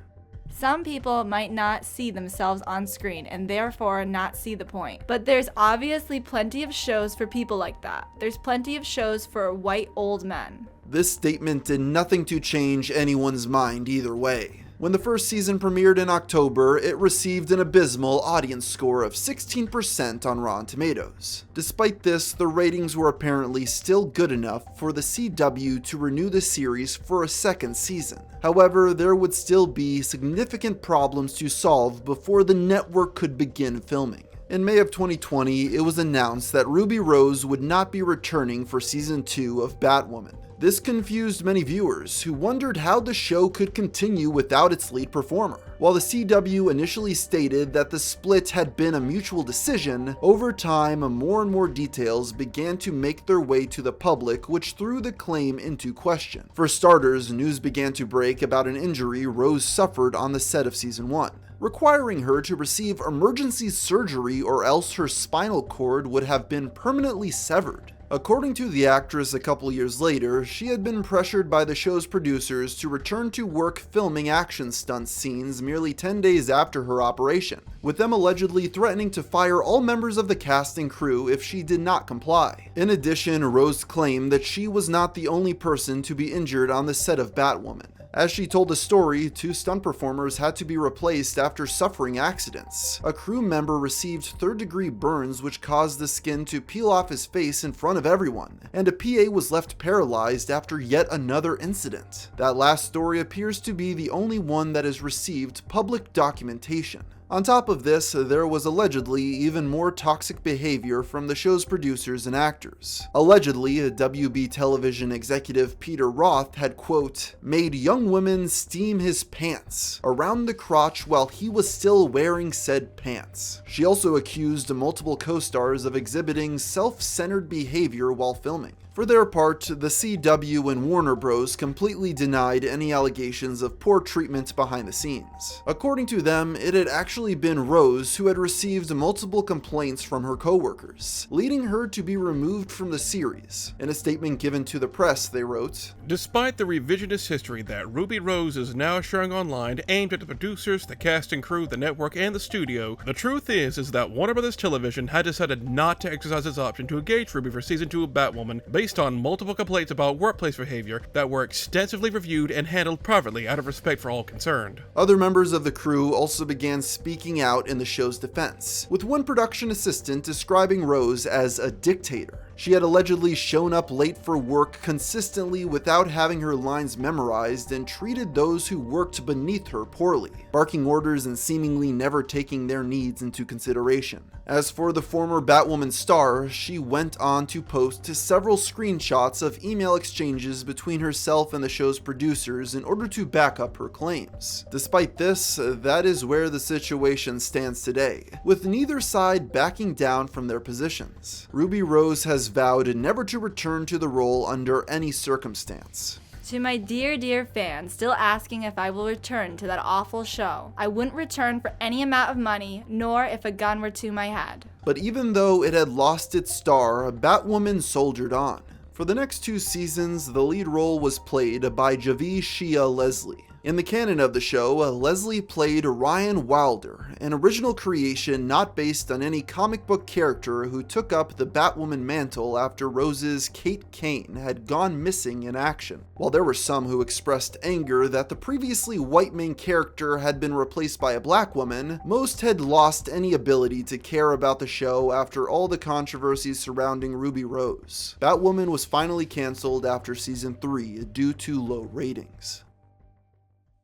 Some people might not see themselves on screen and therefore not see the point. But there's obviously plenty of shows for people like that. There's plenty of shows for white old men. This statement did nothing to change anyone's mind either way. When the first season premiered in October, it received an abysmal audience score of 16% on Rotten Tomatoes. Despite this, the ratings were apparently still good enough for the CW to renew the series for a second season. However, there would still be significant problems to solve before the network could begin filming. In May of 2020, it was announced that Ruby Rose would not be returning for season 2 of Batwoman. This confused many viewers, who wondered how the show could continue without its lead performer. While the CW initially stated that the split had been a mutual decision, over time more and more details began to make their way to the public, which threw the claim into question. For starters, news began to break about an injury Rose suffered on the set of season 1. Requiring her to receive emergency surgery or else her spinal cord would have been permanently severed. According to the actress a couple years later, she had been pressured by the show's producers to return to work filming action stunt scenes merely 10 days after her operation, with them allegedly threatening to fire all members of the cast and crew if she did not comply. In addition, Rose claimed that she was not the only person to be injured on the set of Batwoman. As she told the story, 2 stunt performers had to be replaced after suffering accidents. A crew member received third-degree burns which caused the skin to peel off his face in front of everyone, and a PA was left paralyzed after yet another incident. That last story appears to be the only one that has received public documentation. On top of this, there was allegedly even more toxic behavior from the show's producers and actors. Allegedly, WB television executive Peter Roth had, quote, made young women steam his pants around the crotch while he was still wearing said pants. She also accused multiple co-stars of exhibiting self-centered behavior while filming. For their part, the CW and Warner Bros. Completely denied any allegations of poor treatment behind the scenes. According to them, it had actually been Rose who had received multiple complaints from her co-workers, leading her to be removed from the series. In a statement given to the press, they wrote, despite the revisionist history that Ruby Rose is now sharing online aimed at the producers, the cast and crew, the network, and the studio, the truth is that Warner Bros. Television had decided not to exercise its option to engage Ruby for season 2 of Batwoman based based on multiple complaints about workplace behavior that were extensively reviewed and handled privately out of respect for all concerned. Other members of the crew also began speaking out in the show's defense, with one production assistant describing Rose as a dictator. She had allegedly shown up late for work consistently without having her lines memorized and treated those who worked beneath her poorly, barking orders and seemingly never taking their needs into consideration. As for the former Batwoman star, she went on to post several screenshots of email exchanges between herself and the show's producers in order to back up her claims. Despite this, that is where the situation stands today, with neither side backing down from their positions. Ruby Rose has vowed never to return to the role under any circumstance. To my dear fans still asking if I will return to that awful show, I wouldn't return for any amount of money, nor if a gun were to my head. But even though it had lost its star, Batwoman soldiered on. For the next 2 seasons, the lead role was played by Javi Shia Leslie. In the canon of the show, Leslie played Ryan Wilder, an original creation not based on any comic book character who took up the Batwoman mantle after Rose's Kate Kane had gone missing in action. While there were some who expressed anger that the previously white main character had been replaced by a black woman, most had lost any ability to care about the show after all the controversies surrounding Ruby Rose. Batwoman was finally cancelled after season 3 due to low ratings.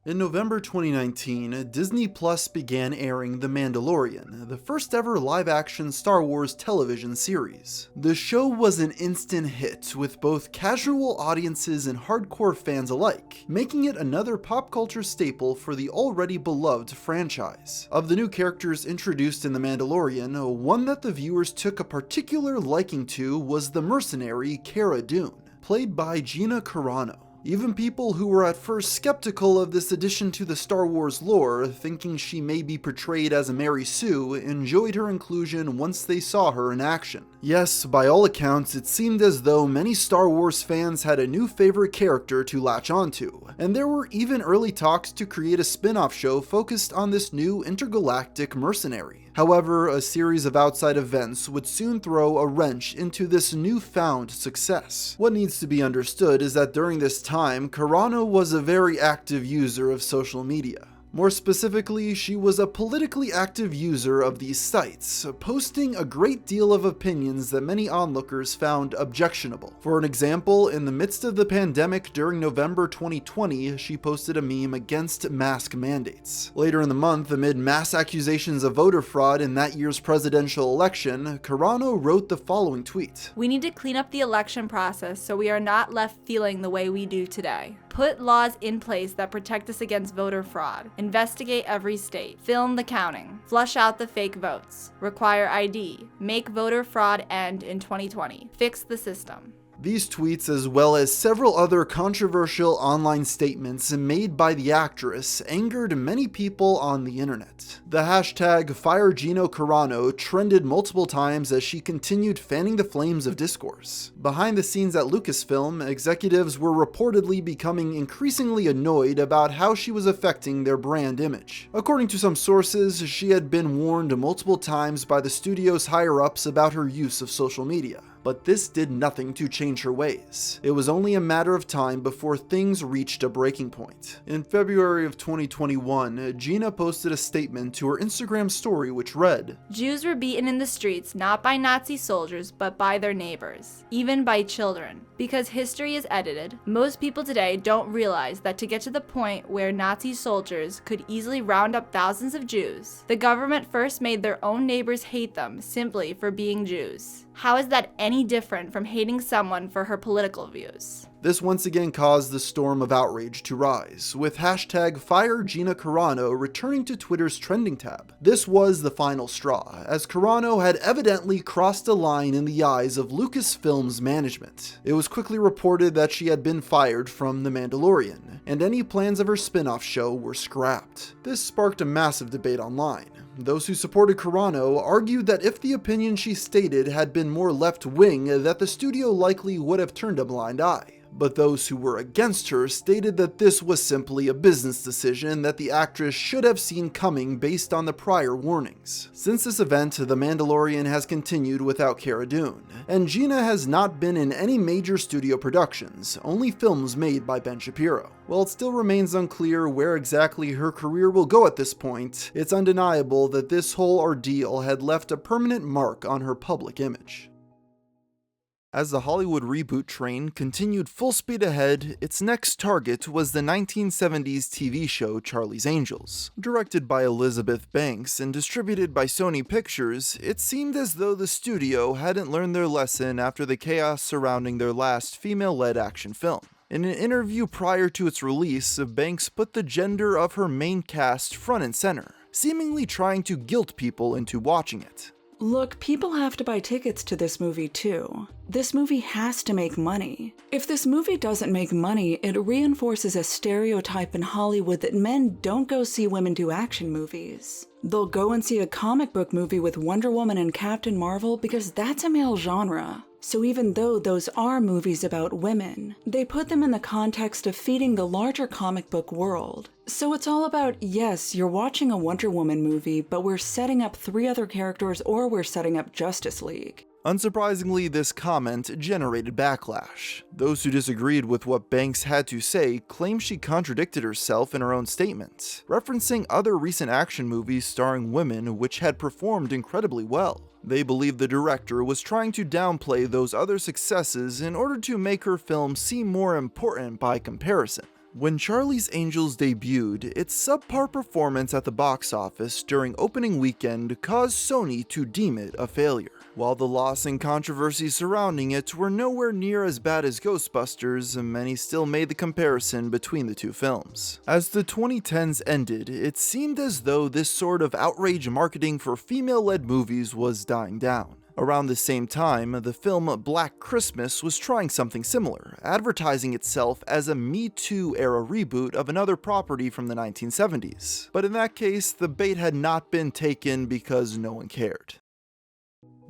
In November 2019, Disney Plus began airing The Mandalorian, the first ever live-action Star Wars television series. The show was an instant hit with both casual audiences and hardcore fans alike, making it another pop culture staple for the already beloved franchise. Of the new characters introduced in The Mandalorian, one that the viewers took a particular liking to was the mercenary Cara Dune, played by Gina Carano. Even people who were at first skeptical of this addition to the Star Wars lore, thinking she may be portrayed as a Mary Sue, enjoyed her inclusion once they saw her in action. Yes, by all accounts, it seemed as though many Star Wars fans had a new favorite character to latch onto, and there were even early talks to create a spin-off show focused on this new intergalactic mercenary. However, a series of outside events would soon throw a wrench into this newfound success. What needs to be understood is that during this time, Carano was a very active user of social media. More specifically, she was a politically active user of these sites, posting a great deal of opinions that many onlookers found objectionable. For an example, in the midst of the pandemic during November 2020, she posted a meme against mask mandates. Later in the month, amid mass accusations of voter fraud in that year's presidential election, Carano wrote the following tweet. We need to clean up the election process so we are not left feeling the way we do today. Put laws in place that protect us against voter fraud. Investigate every state. Film the counting. Flush out the fake votes. Require ID. Make voter fraud end in 2020. Fix the system. These tweets, as well as several other controversial online statements made by the actress, angered many people on the internet. The hashtag #FireGino trended multiple times as she continued fanning the flames of discourse. Behind the scenes at Lucasfilm, executives were reportedly becoming increasingly annoyed about how she was affecting their brand image. According to some sources, she had been warned multiple times by the studio's higher-ups about her use of social media. But this did nothing to change her ways. It was only a matter of time before things reached a breaking point. In February of 2021, Gina posted a statement to her Instagram story which read, Jews were beaten in the streets not by Nazi soldiers but by their neighbors, even by children. Because history is edited, most people today don't realize that to get to the point where Nazi soldiers could easily round up thousands of Jews, the government first made their own neighbors hate them simply for being Jews. How is that any different from hating someone for her political views? This once again caused the storm of outrage to rise, with hashtag #FireGinaCarano returning to Twitter's trending tab. This was the final straw, as Carano had evidently crossed a line in the eyes of Lucasfilm's management. It was quickly reported that she had been fired from The Mandalorian, and any plans of her spin-off show were scrapped. This sparked a massive debate online. Those who supported Carano argued that if the opinion she stated had been more left-wing, that the studio likely would have turned a blind eye. But those who were against her stated that this was simply a business decision that the actress should have seen coming based on the prior warnings. Since this event, The Mandalorian has continued without Cara Dune, and Gina has not been in any major studio productions, only films made by Ben Shapiro. While it still remains unclear where exactly her career will go at this point, it's undeniable that this whole ordeal had left a permanent mark on her public image. As the Hollywood reboot train continued full speed ahead, its next target was the 1970s TV show Charlie's Angels. Directed by Elizabeth Banks and distributed by Sony Pictures, it seemed as though the studio hadn't learned their lesson after the chaos surrounding their last female-led action film. In an interview prior to its release, Banks put the gender of her main cast front and center, seemingly trying to guilt people into watching it. Look, people have to buy tickets to this movie too. This movie has to make money. If this movie doesn't make money, it reinforces a stereotype in Hollywood that men don't go see women do action movies. They'll go and see a comic book movie with Wonder Woman and Captain Marvel because that's a male genre. So even though those are movies about women, they put them in the context of feeding the larger comic book world. So it's all about, yes, you're watching a Wonder Woman movie, but we're setting up 3 other characters or we're setting up Justice League. Unsurprisingly, this comment generated backlash. Those who disagreed with what Banks had to say claimed she contradicted herself in her own statement, referencing other recent action movies starring women which had performed incredibly well. They believed the director was trying to downplay those other successes in order to make her film seem more important by comparison. When Charlie's Angels debuted, its subpar performance at the box office during opening weekend caused Sony to deem it a failure. While the loss and controversy surrounding it were nowhere near as bad as Ghostbusters, many still made the comparison between the two films. As the 2010s ended, it seemed as though this sort of outrage marketing for female-led movies was dying down. Around the same time, the film Black Christmas was trying something similar, advertising itself as a Me Too era reboot of another property from the 1970s. But in that case, the bait had not been taken because no one cared.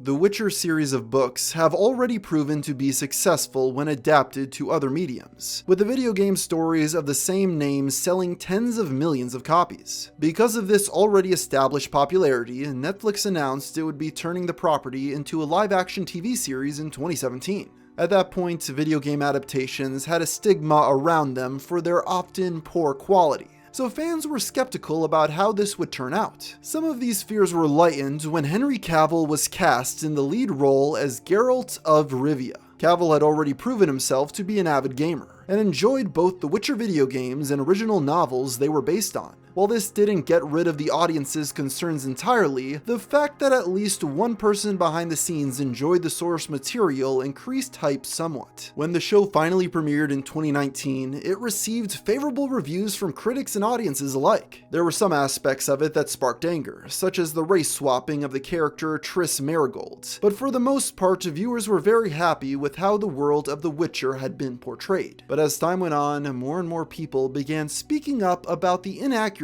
The Witcher series of books have already proven to be successful when adapted to other mediums, with the video game stories of the same name selling tens of millions of copies. Because of this already established popularity, Netflix announced it would be turning the property into a live-action TV series in 2017. At that point, video game adaptations had a stigma around them for their often poor quality, so fans were skeptical about how this would turn out. Some of these fears were lightened when Henry Cavill was cast in the lead role as Geralt of Rivia. Cavill had already proven himself to be an avid gamer, and enjoyed both the Witcher video games and original novels they were based on. While this didn't get rid of the audience's concerns entirely, the fact that at least one person behind the scenes enjoyed the source material increased hype somewhat. When the show finally premiered in 2019, it received favorable reviews from critics and audiences alike. There were some aspects of it that sparked anger, such as the race swapping of the character Triss Merigold, but for the most part, viewers were very happy with how the world of The Witcher had been portrayed. But as time went on, more and more people began speaking up about the inaccuracies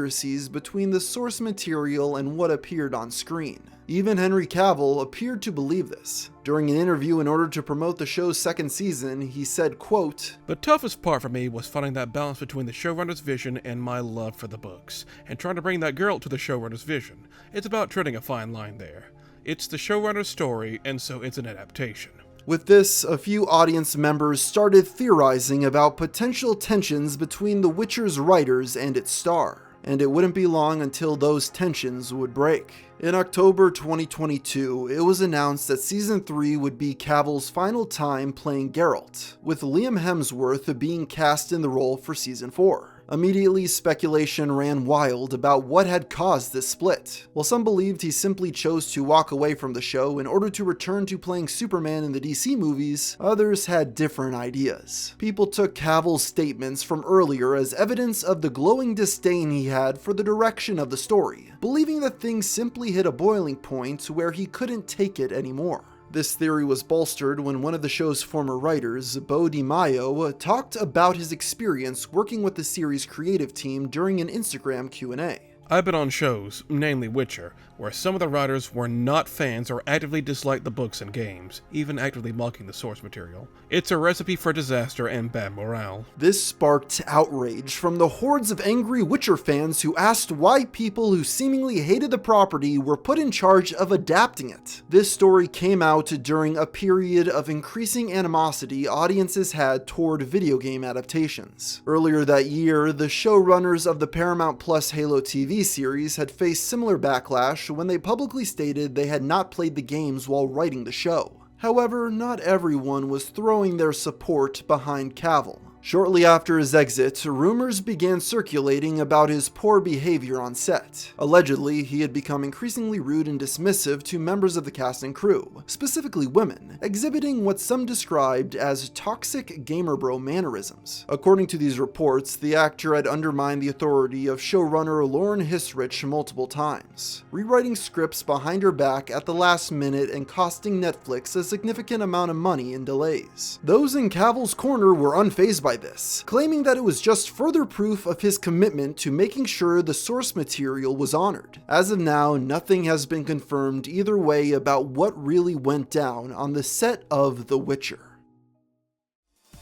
between the source material and what appeared on screen. Even Henry Cavill appeared to believe this. During an interview in order to promote the show's second season, he said, quote, "The toughest part for me was finding that balance between the showrunner's vision and my love for the books, and trying to bring that girl to the showrunner's vision. It's about treading a fine line there. It's the showrunner's story, and so it's an adaptation." With this, a few audience members started theorizing about potential tensions between The Witcher's writers and its star, and it wouldn't be long until those tensions would break. In October 2022, it was announced that Season 3 would be Cavill's final time playing Geralt, with Liam Hemsworth being cast in the role for Season 4. Immediately, speculation ran wild about what had caused this split. While some believed he simply chose to walk away from the show in order to return to playing Superman in the DC movies, others had different ideas. People took Cavill's statements from earlier as evidence of the glowing disdain he had for the direction of the story, believing that things simply hit a boiling point where he couldn't take it anymore. This theory was bolstered when one of the show's former writers, Bo DiMaio, talked about his experience working with the series' creative team during an Instagram Q&A. I've been on shows, namely Witcher, where some of the writers were not fans or actively disliked the books and games, even actively mocking the source material. It's a recipe for disaster and bad morale. This sparked outrage from the hordes of angry Witcher fans who asked why people who seemingly hated the property were put in charge of adapting it. This story came out during a period of increasing animosity audiences had toward video game adaptations. Earlier that year, the showrunners of the Paramount Plus Halo TV series had faced similar backlash when they publicly stated they had not played the games while writing the show. However, not everyone was throwing their support behind Cavill. Shortly after his exit, rumors began circulating about his poor behavior on set. Allegedly, he had become increasingly rude and dismissive to members of the cast and crew, specifically women, exhibiting what some described as toxic gamer bro mannerisms. According to these reports, the actor had undermined the authority of showrunner Lauren Hissrich multiple times, rewriting scripts behind her back at the last minute and costing Netflix a significant amount of money in delays. Those in Cavill's corner were unfazed by this, claiming that it was just further proof of his commitment to making sure the source material was honored. As of now, nothing has been confirmed either way about what really went down on the set of The Witcher.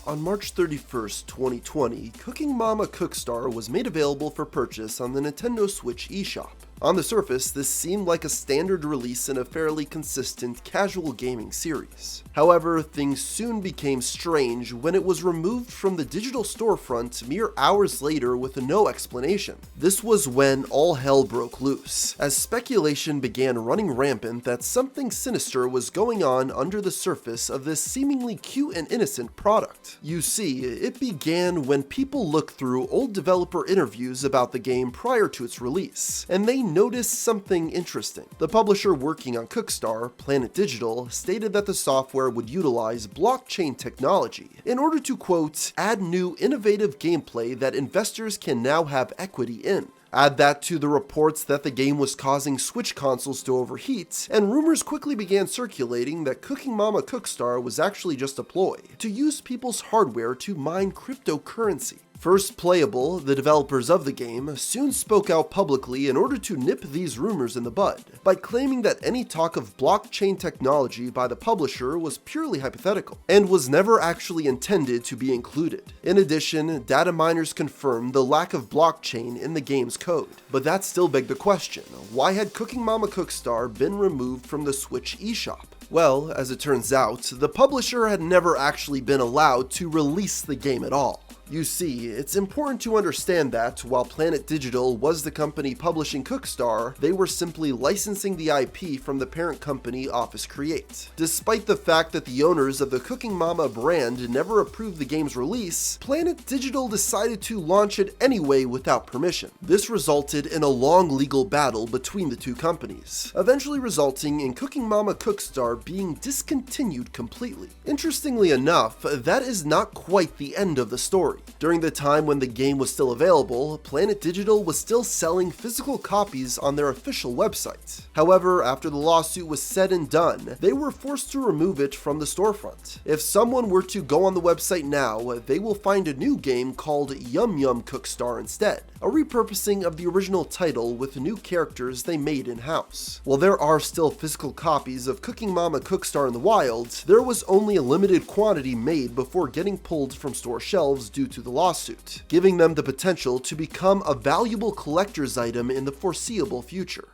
On March 31st, 2020, Cooking Mama Cookstar was made available for purchase on the Nintendo Switch eShop. On the surface, this seemed like a standard release in a fairly consistent casual gaming series. However, things soon became strange when it was removed from the digital storefront mere hours later with no explanation. This was when all hell broke loose, as speculation began running rampant that something sinister was going on under the surface of this seemingly cute and innocent product. You see, it began when people looked through old developer interviews about the game prior to its release, and they noticed something interesting. The publisher working on Cookstar, Planet Digital, stated that the software would utilize blockchain technology in order to, quote, add new innovative gameplay that investors can now have equity in. Add that to the reports that the game was causing Switch consoles to overheat, and rumors quickly began circulating that Cooking Mama Cookstar was actually just a ploy to use people's hardware to mine cryptocurrency. First Playable, the developers of the game, soon spoke out publicly in order to nip these rumors in the bud, by claiming that any talk of blockchain technology by the publisher was purely hypothetical, and was never actually intended to be included. In addition, data miners confirmed the lack of blockchain in the game's code. But that still begged the question, why had Cooking Mama Cookstar been removed from the Switch eShop? Well, as it turns out, the publisher had never actually been allowed to release the game at all. You see, it's important to understand that while Planet Digital was the company publishing Cookstar, they were simply licensing the IP from the parent company Office Create. Despite the fact that the owners of the Cooking Mama brand never approved the game's release, Planet Digital decided to launch it anyway without permission. This resulted in a long legal battle between the two companies, eventually resulting in Cooking Mama Cookstar being discontinued completely. Interestingly enough, that is not quite the end of the story. During the time when the game was still available, Planet Digital was still selling physical copies on their official website. However, after the lawsuit was said and done, they were forced to remove it from the storefront. If someone were to go on the website now, they will find a new game called Yum Yum Cookstar instead, a repurposing of the original title with new characters they made in-house. While there are still physical copies of Cooking Mama Cookstar in the wild, there was only a limited quantity made before getting pulled from store shelves due to the lawsuit, giving them the potential to become a valuable collector's item in the foreseeable future.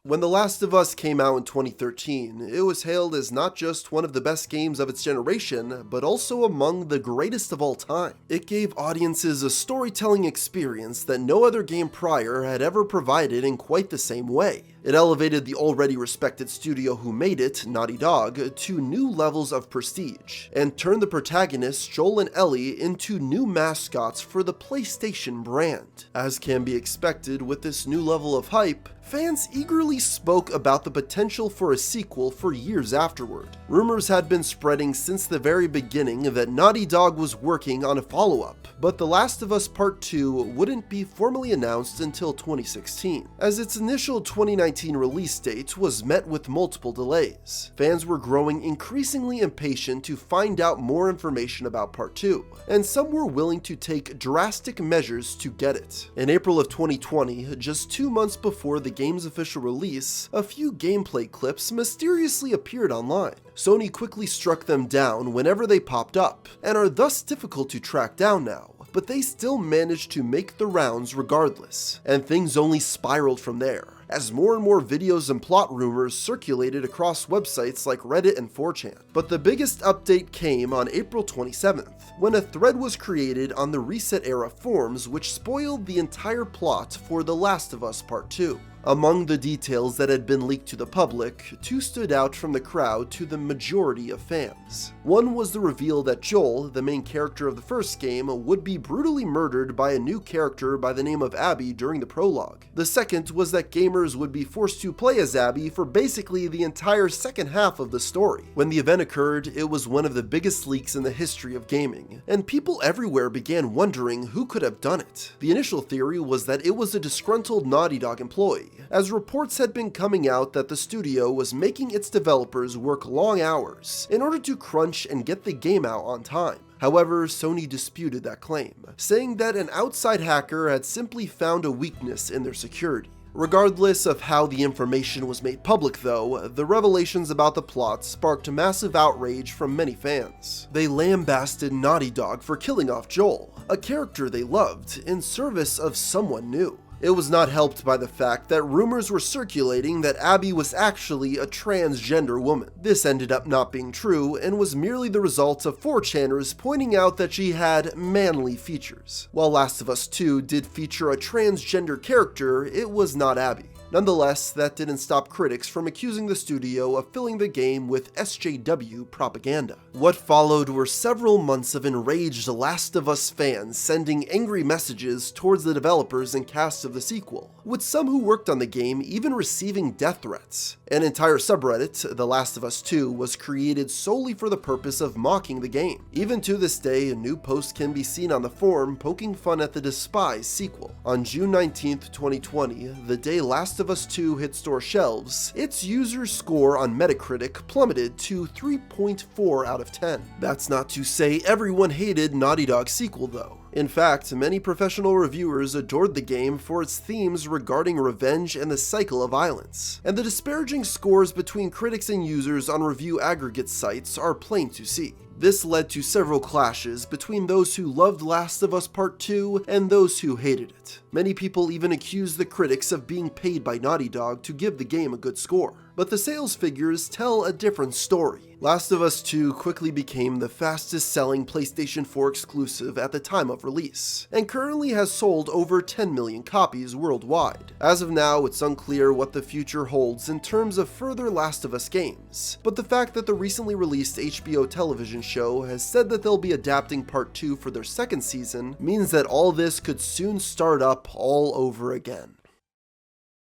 When The Last of Us came out in 2013, it was hailed as not just one of the best games of its generation, but also among the greatest of all time. It gave audiences a storytelling experience that no other game prior had ever provided in quite the same way. It elevated the already respected studio who made it, Naughty Dog, to new levels of prestige, and turned the protagonists Joel and Ellie into new mascots for the PlayStation brand. As can be expected with this new level of hype, fans eagerly spoke about the potential for a sequel for years afterward. Rumors had been spreading since the very beginning that Naughty Dog was working on a follow-up, but The Last of Us Part 2 wouldn't be formally announced until 2016. As its initial 2019 2019 release date was met with multiple delays. Fans were growing increasingly impatient to find out more information about Part 2, and some were willing to take drastic measures to get it. In April of 2020, just 2 months before the game's official release, a few gameplay clips mysteriously appeared online. Sony quickly struck them down whenever they popped up, and are thus difficult to track down now. But they still managed to make the rounds regardless, and things only spiraled from there, as more and more videos and plot rumors circulated across websites like Reddit and 4chan. But the biggest update came on April 27th, when a thread was created on the Reset Era forums which spoiled the entire plot for The Last of Us Part 2. Among the details that had been leaked to the public, two stood out from the crowd to the majority of fans. One was the reveal that Joel, the main character of the first game, would be brutally murdered by a new character by the name of Abby during the prologue. The second was that gamers would be forced to play as Abby for basically the entire second half of the story. When the event occurred, it was one of the biggest leaks in the history of gaming, and people everywhere began wondering who could have done it. The initial theory was that it was a disgruntled Naughty Dog employee, as reports had been coming out that the studio was making its developers work long hours in order to crunch and get the game out on time. However, Sony disputed that claim, saying that an outside hacker had simply found a weakness in their security. Regardless of how the information was made public though, the revelations about the plot sparked massive outrage from many fans. They lambasted Naughty Dog for killing off Joel, a character they loved, in service of someone new. It was not helped by the fact that rumors were circulating that Abby was actually a transgender woman. This ended up not being true and was merely the result of 4chaners pointing out that she had manly features. While Last of Us 2 did feature a transgender character, it was not Abby. Nonetheless, that didn't stop critics from accusing the studio of filling the game with SJW propaganda. What followed were several months of enraged Last of Us fans sending angry messages towards the developers and cast of the sequel, with some who worked on the game even receiving death threats. An entire subreddit, The Last of Us 2, was created solely for the purpose of mocking the game. Even to this day, a new post can be seen on the forum poking fun at the despised sequel. On June 19th, 2020, the day Last of Us 2 hit store shelves, its user score on Metacritic plummeted to 3.4 out of 10. That's not to say everyone hated Naughty Dog's sequel though. In fact, many professional reviewers adored the game for its themes regarding revenge and the cycle of violence, and the disparaging scores between critics and users on review aggregate sites are plain to see. This led to several clashes between those who loved Last of Us Part 2 and those who hated it. Many people even accused the critics of being paid by Naughty Dog to give the game a good score. But the sales figures tell a different story. Last of Us 2 quickly became the fastest selling PlayStation 4 exclusive at the time of release, and currently has sold over 10 million copies worldwide. As of now, it's unclear what the future holds in terms of further Last of Us games, but the fact that the recently released HBO television show has said that they'll be adapting Part 2 for their second season means that all this could soon start up all over again.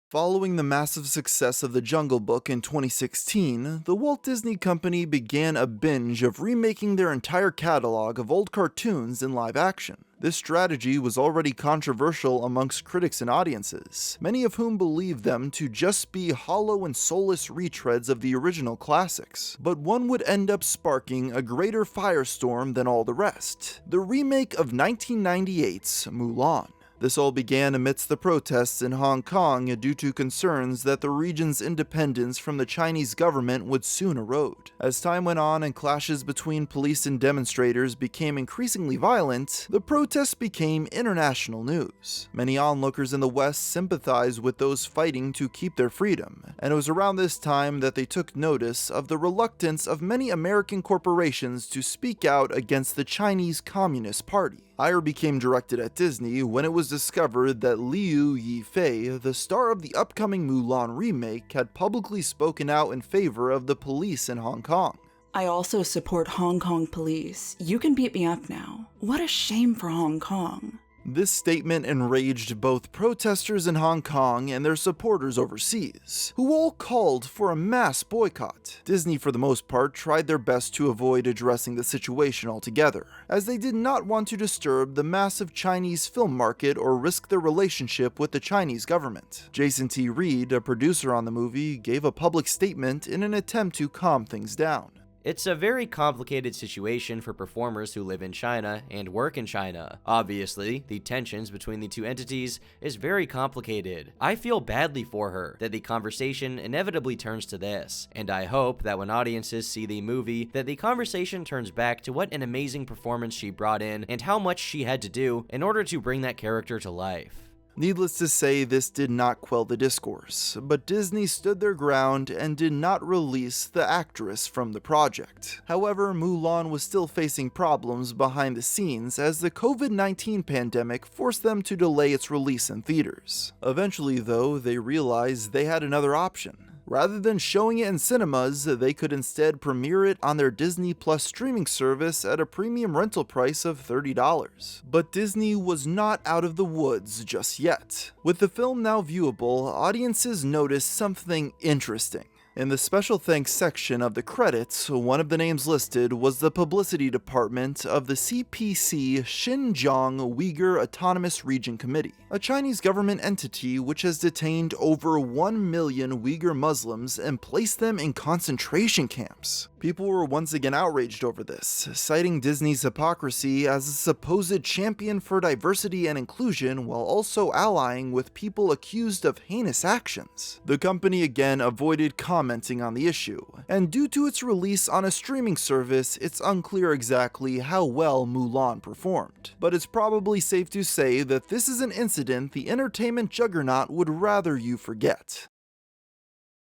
Following the massive success of The Jungle Book in 2016, the Walt Disney Company began a binge of remaking their entire catalog of old cartoons in live action. This strategy was already controversial amongst critics and audiences, many of whom believed them to just be hollow and soulless retreads of the original classics. But one would end up sparking a greater firestorm than all the rest: the remake of 1998's Mulan. This all began amidst the protests in Hong Kong due to concerns that the region's independence from the Chinese government would soon erode. As time went on and clashes between police and demonstrators became increasingly violent, the protests became international news. Many onlookers in the West sympathized with those fighting to keep their freedom, and it was around this time that they took notice of the reluctance of many American corporations to speak out against the Chinese Communist Party. Ire became directed at Disney when it was discovered that Liu Yifei, the star of the upcoming Mulan remake, had publicly spoken out in favor of the police in Hong Kong. I also support Hong Kong police. You can beat me up now. What a shame for Hong Kong. This statement enraged both protesters in Hong Kong and their supporters overseas, who all called for a mass boycott. Disney, for the most part, tried their best to avoid addressing the situation altogether, as they did not want to disturb the massive Chinese film market or risk their relationship with the Chinese government. Jason T. Reed, a producer on the movie, gave a public statement in an attempt to calm things down. It's a very complicated situation for performers who live in China and work in China. Obviously, the tensions between the two entities is very complicated. I feel badly for her that the conversation inevitably turns to this, and I hope that when audiences see the movie, that the conversation turns back to what an amazing performance she brought in and how much she had to do in order to bring that character to life. Needless to say, this did not quell the discourse, but Disney stood their ground and did not release the actress from the project. However, Mulan was still facing problems behind the scenes as the COVID-19 pandemic forced them to delay its release in theaters. Eventually, though, they realized they had another option. Rather than showing it in cinemas, they could instead premiere it on their Disney Plus streaming service at a premium rental price of $30. But Disney was not out of the woods just yet. With the film now viewable, audiences noticed something interesting. In the special thanks section of the credits, one of the names listed was the publicity department of the CPC Xinjiang Uyghur Autonomous Region Committee, a Chinese government entity which has detained over 1 million Uyghur Muslims and placed them in concentration camps. People were once again outraged over this, citing Disney's hypocrisy as a supposed champion for diversity and inclusion while also allying with people accused of heinous actions. The company again avoided commenting on the issue, and due to its release on a streaming service, it's unclear exactly how well Mulan performed. But it's probably safe to say that this is an incident the entertainment juggernaut would rather you forget.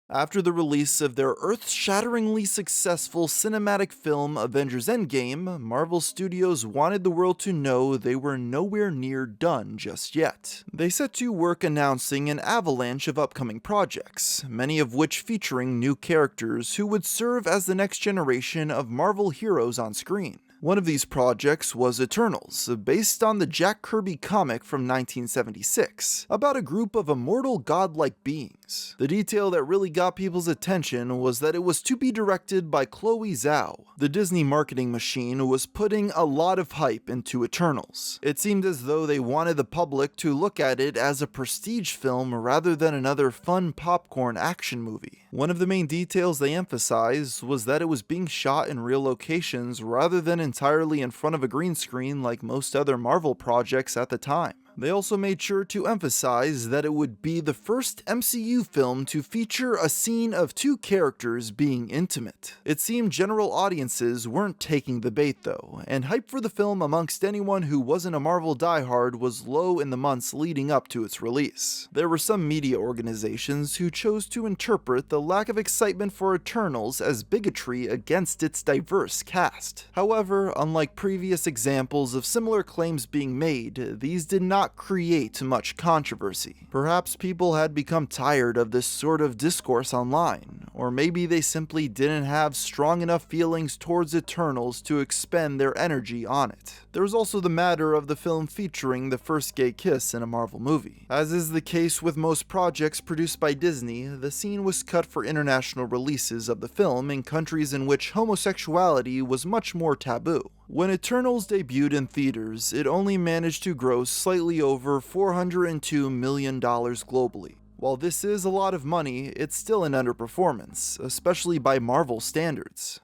After the release of their earth-shatteringly successful cinematic film Avengers Endgame, Marvel Studios wanted the world to know they were nowhere near done just yet. They set to work announcing an avalanche of upcoming projects, many of which featuring new characters who would serve as the next generation of Marvel heroes on screen. One of these projects was Eternals, based on the Jack Kirby comic from 1976, about a group of immortal godlike beings. The detail that really got people's attention was that it was to be directed by Chloe Zhao. The Disney marketing machine was putting a lot of hype into Eternals. It seemed as though they wanted the public to look at it as a prestige film rather than another fun popcorn action movie. One of the main details they emphasized was that it was being shot in real locations rather than entirely in front of a green screen like most other Marvel projects at the time. They also made sure to emphasize that it would be the first MCU film to feature a scene of two characters being intimate. It seemed general audiences weren't taking the bait though, and hype for the film amongst anyone who wasn't a Marvel diehard was low in the months leading up to its release. There were some media organizations who chose to interpret the lack of excitement for Eternals as bigotry against its diverse cast. However, unlike previous examples of similar claims being made, these did not create much controversy. Perhaps people had become tired of this sort of discourse online, or maybe they simply didn't have strong enough feelings towards Eternals to expend their energy on it. There was also the matter of the film featuring the first gay kiss in a Marvel movie. As is the case with most projects produced by Disney, the scene was cut for international releases of the film in countries in which homosexuality was much more taboo. When Eternals debuted in theaters, it only managed to gross slightly over $402 million globally. While this is a lot of money, it's still an underperformance, especially by Marvel standards.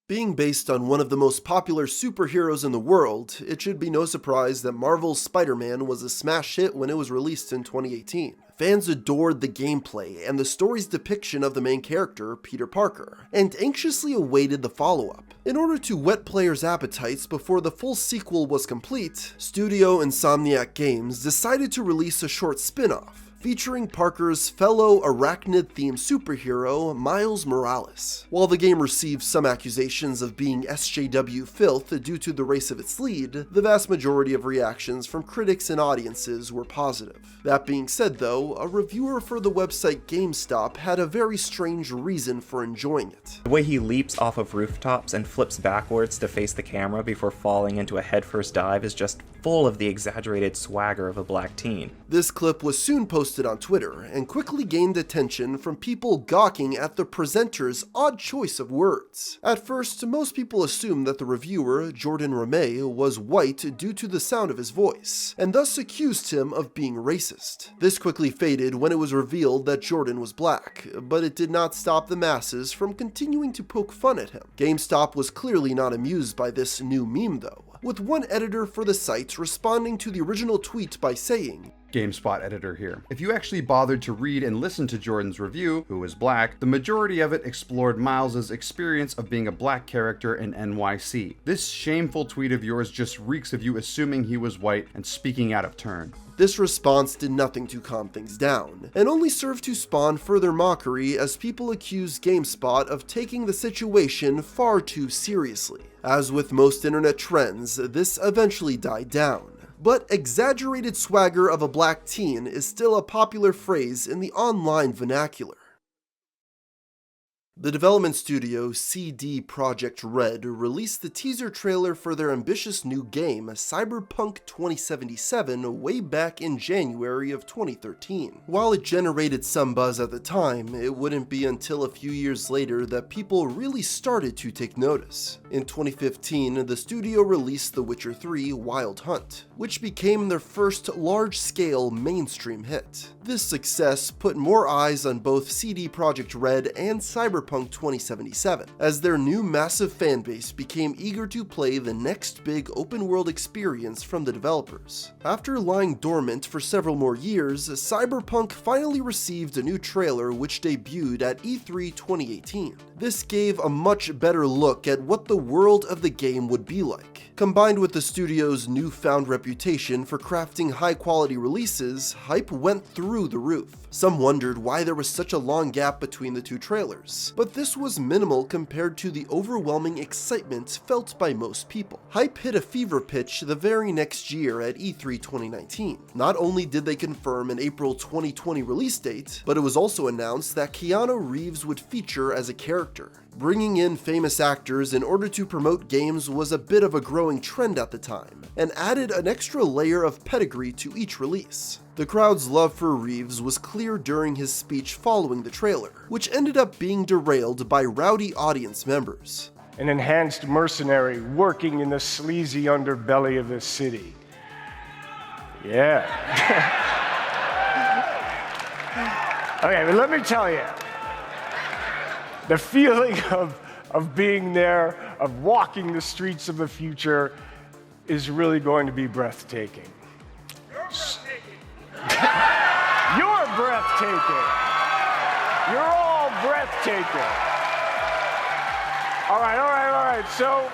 Being based on one of the most popular superheroes in the world, it should be no surprise that Marvel's Spider-Man was a smash hit when it was released in 2018. Fans adored the gameplay and the story's depiction of the main character, Peter Parker, and anxiously awaited the follow-up. In order to whet players' appetites before the full sequel was complete, Studio Insomniac Games decided to release a short spin-off, featuring Parker's fellow arachnid-themed superhero, Miles Morales. While the game received some accusations of being SJW filth due to the race of its lead, the vast majority of reactions from critics and audiences were positive. That being said though, a reviewer for the website GameStop had a very strange reason for enjoying it. The way he leaps off of rooftops and flips backwards to face the camera before falling into a headfirst dive is just full of the exaggerated swagger of a black teen. This clip was soon posted on Twitter and quickly gained attention from people gawking at the presenter's odd choice of words. At first, most people assumed that the reviewer, Jordan Ramey, was white due to the sound of his voice, and thus accused him of being racist. This quickly faded when it was revealed that Jordan was black, but it did not stop the masses from continuing to poke fun at him. GameStop was clearly not amused by this new meme though, with one editor for the site responding to the original tweet by saying, GameSpot editor here. If you actually bothered to read and listen to Jordan's review, who was black, the majority of it explored Miles's experience of being a black character in NYC. This shameful tweet of yours just reeks of you assuming he was white and speaking out of turn. This response did nothing to calm things down, and only served to spawn further mockery as people accused GameSpot of taking the situation far too seriously. As with most internet trends, this eventually died down. But exaggerated swagger of a black teen is still a popular phrase in the online vernacular. The development studio CD Projekt Red released the teaser trailer for their ambitious new game, Cyberpunk 2077, way back in January of 2013. While it generated some buzz at the time, it wouldn't be until a few years later that people really started to take notice. In 2015, the studio released The Witcher 3: Wild Hunt, which became their first large-scale mainstream hit. This success put more eyes on both CD Projekt Red and Cyberpunk 2077, as their new massive fanbase became eager to play the next big open-world experience from the developers. After lying dormant for several more years, Cyberpunk finally received a new trailer which debuted at E3 2018. This gave a much better look at what the world of the game would be like. Combined with the studio's newfound reputation for crafting high-quality releases, hype went through the roof. Some wondered why there was such a long gap between the two trailers, but this was minimal compared to the overwhelming excitement felt by most people. Hype hit a fever pitch the very next year at E3 2019. Not only did they confirm an April 2020 release date, but it was also announced that Keanu Reeves would feature as a character. Bringing in famous actors in order to promote games was a bit of a growing trend at the time, and added an extra layer of pedigree to each release. The crowd's love for Reeves was clear during his speech following the trailer, which ended up being derailed by rowdy audience members. An enhanced mercenary working in the sleazy underbelly of this city. Yeah. Okay, but let me tell you, the feeling of being there, of walking the streets of the future, is really going to be breathtaking. You're breathtaking. You're all breathtaking. All right. So,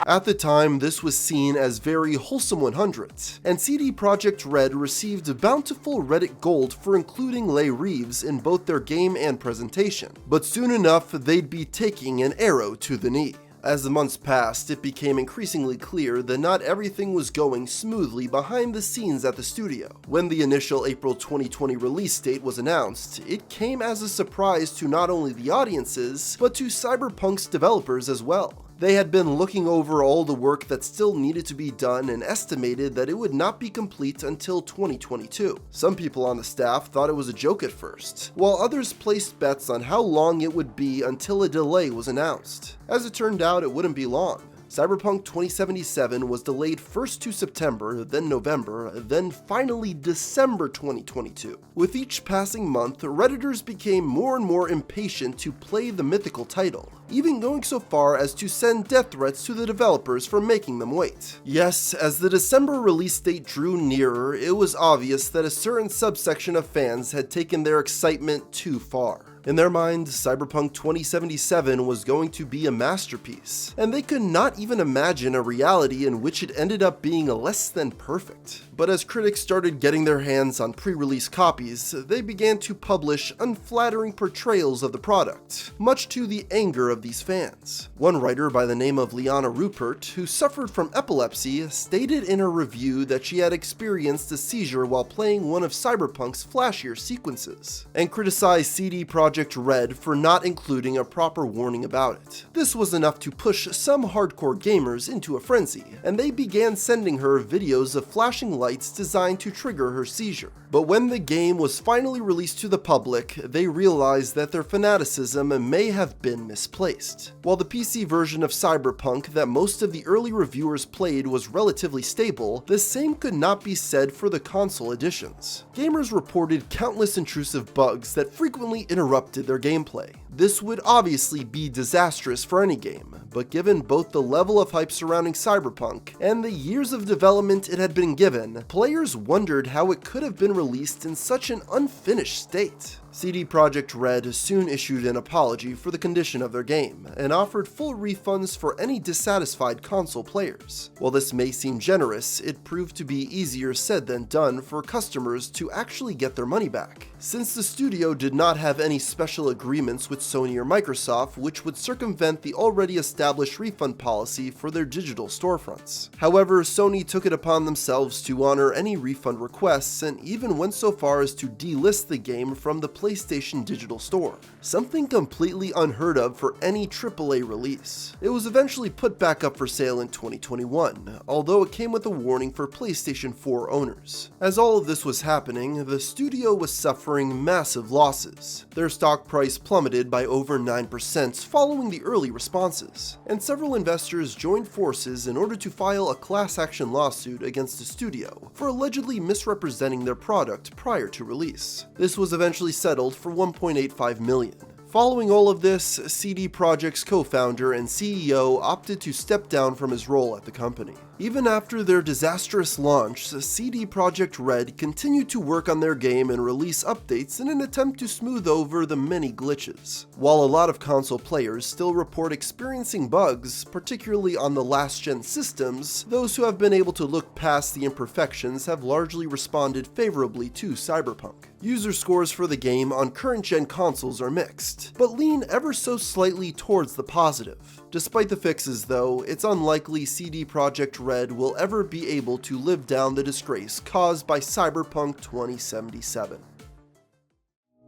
at the time, this was seen as very wholesome 100s, and CD Projekt Red received bountiful Reddit gold for including Leigh Reeves in both their game and presentation. But soon enough, they'd be taking an arrow to the knee. As the months passed, it became increasingly clear that not everything was going smoothly behind the scenes at the studio. When the initial April 2020 release date was announced, it came as a surprise to not only the audiences, but to Cyberpunk's developers as well. They had been looking over all the work that still needed to be done and estimated that it would not be complete until 2022. Some people on the staff thought it was a joke at first, while others placed bets on how long it would be until a delay was announced. As it turned out, it wouldn't be long. Cyberpunk 2077 was delayed first to September, then November, then finally December 2022. With each passing month, Redditors became more and more impatient to play the mythical title, even going so far as to send death threats to the developers for making them wait. Yes, as the December release date drew nearer, it was obvious that a certain subsection of fans had taken their excitement too far. In their mind, Cyberpunk 2077 was going to be a masterpiece, and they could not even imagine a reality in which it ended up being less than perfect. But as critics started getting their hands on pre-release copies, they began to publish unflattering portrayals of the product, much to the anger of these fans. One writer by the name of Liana Rupert, who suffered from epilepsy, stated in her review that she had experienced a seizure while playing one of Cyberpunk's flashier sequences, and criticized CD Projekt Red for not including a proper warning about it. This was enough to push some hardcore gamers into a frenzy, and they began sending her videos of flashing lights designed to trigger her seizure. But when the game was finally released to the public, they realized that their fanaticism may have been misplaced. While the PC version of Cyberpunk that most of the early reviewers played was relatively stable, the same could not be said for the console editions. Gamers reported countless intrusive bugs that frequently interrupted their gameplay. This would obviously be disastrous for any game, but given both the level of hype surrounding Cyberpunk and the years of development it had been given, players wondered how it could have been released in such an unfinished state. CD Projekt Red soon issued an apology for the condition of their game, and offered full refunds for any dissatisfied console players. While this may seem generous, it proved to be easier said than done for customers to actually get their money back, since the studio did not have any special agreements with Sony or Microsoft which would circumvent the already established refund policy for their digital storefronts. However, Sony took it upon themselves to honor any refund requests and even went so far as to delist the game from the PlayStation Digital Store, something completely unheard of for any AAA release. It was eventually put back up for sale in 2021, although it came with a warning for PlayStation 4 owners. As all of this was happening, the studio was suffering massive losses. Their stock price plummeted by over 9% following the early responses, and several investors joined forces in order to file a class action lawsuit against the studio for allegedly misrepresenting their product prior to release. This was eventually settled for $1.85 million. Following all of this, CD Projekt's co-founder and CEO opted to step down from his role at the company. Even after their disastrous launch, CD Projekt Red continued to work on their game and release updates in an attempt to smooth over the many glitches. While a lot of console players still report experiencing bugs, particularly on the last-gen systems, those who have been able to look past the imperfections have largely responded favorably to Cyberpunk. User scores for the game on current-gen consoles are mixed, but lean ever so slightly towards the positive. Despite the fixes though, it's unlikely CD Projekt Red will ever be able to live down the disgrace caused by Cyberpunk 2077.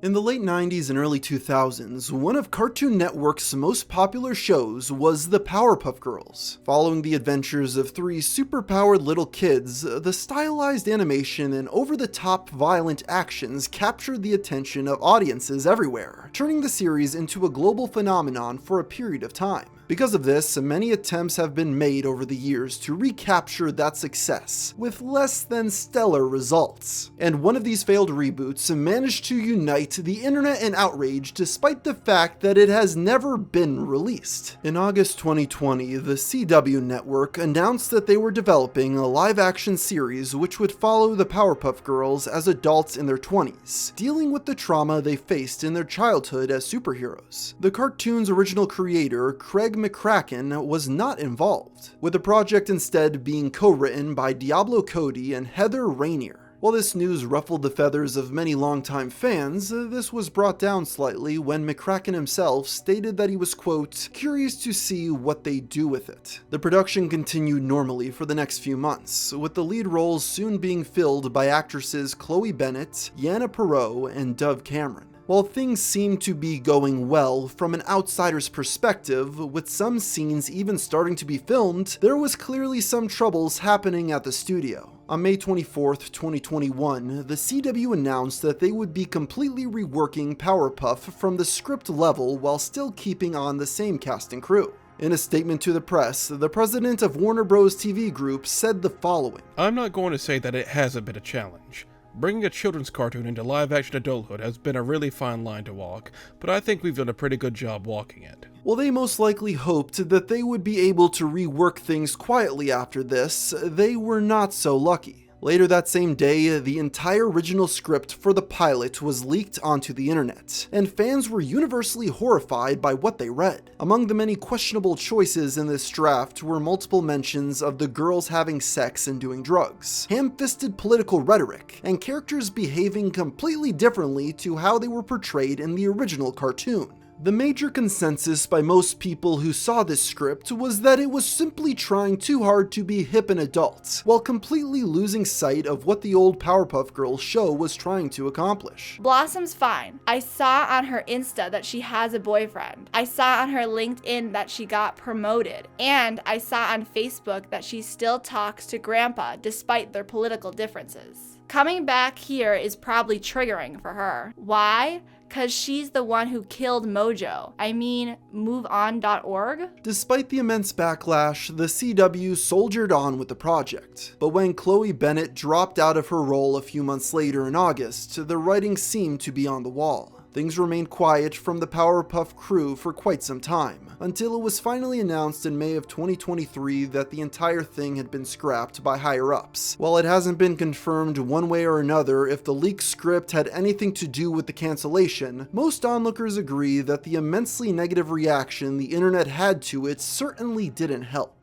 In the late 90s and early 2000s, one of Cartoon Network's most popular shows was the Powerpuff Girls. Following the adventures of three superpowered little kids, the stylized animation and over-the-top violent actions captured the attention of audiences everywhere, turning the series into a global phenomenon for a period of time. Because of this, many attempts have been made over the years to recapture that success, with less than stellar results. And one of these failed reboots managed to unite the internet in outrage despite the fact that it has never been released. In August 2020, the CW network announced that they were developing a live-action series which would follow the Powerpuff Girls as adults in their 20s, dealing with the trauma they faced in their childhood as superheroes. The cartoon's original creator, Craig McCracken, was not involved, with the project instead being co-written by Diablo Cody and Heather Rainier. While this news ruffled the feathers of many longtime fans, this was brought down slightly when McCracken himself stated that he was, quote, curious to see what they do with it. The production continued normally for the next few months, with the lead roles soon being filled by actresses Chloe Bennett, Yana Perot, and Dove Cameron. While things seemed to be going well from an outsider's perspective, with some scenes even starting to be filmed, there was clearly some troubles happening at the studio. On May 24th, 2021, the CW announced that they would be completely reworking Powerpuff from the script level while still keeping on the same cast and crew. In a statement to the press, the president of Warner Bros. TV Group said the following: I'm not going to say that it hasn't been a challenge. Bringing a children's cartoon into live-action adulthood has been a really fine line to walk, but I think we've done a pretty good job walking it. While they most likely hoped that they would be able to rework things quietly after this, they were not so lucky. Later that same day, the entire original script for the pilot was leaked onto the internet, and fans were universally horrified by what they read. Among the many questionable choices in this draft were multiple mentions of the girls having sex and doing drugs, ham-fisted political rhetoric, and characters behaving completely differently to how they were portrayed in the original cartoon. The major consensus by most people who saw this script was that it was simply trying too hard to be hip and adult, while completely losing sight of what the old Powerpuff Girls show was trying to accomplish. Blossom's fine. I saw on her Insta that she has a boyfriend. I saw on her LinkedIn that she got promoted. And I saw on Facebook that she still talks to Grandpa despite their political differences. Coming back here is probably triggering for her. Why? Because she's the one who killed Mojo. I mean, MoveOn.org? Despite the immense backlash, the CW soldiered on with the project. But when Chloe Bennett dropped out of her role a few months later in August, the writing seemed to be on the wall. Things remained quiet from the Powerpuff crew for quite some time, until it was finally announced in May of 2023 that the entire thing had been scrapped by higher-ups. While it hasn't been confirmed one way or another if the leaked script had anything to do with the cancellation, most onlookers agree that the immensely negative reaction the internet had to it certainly didn't help.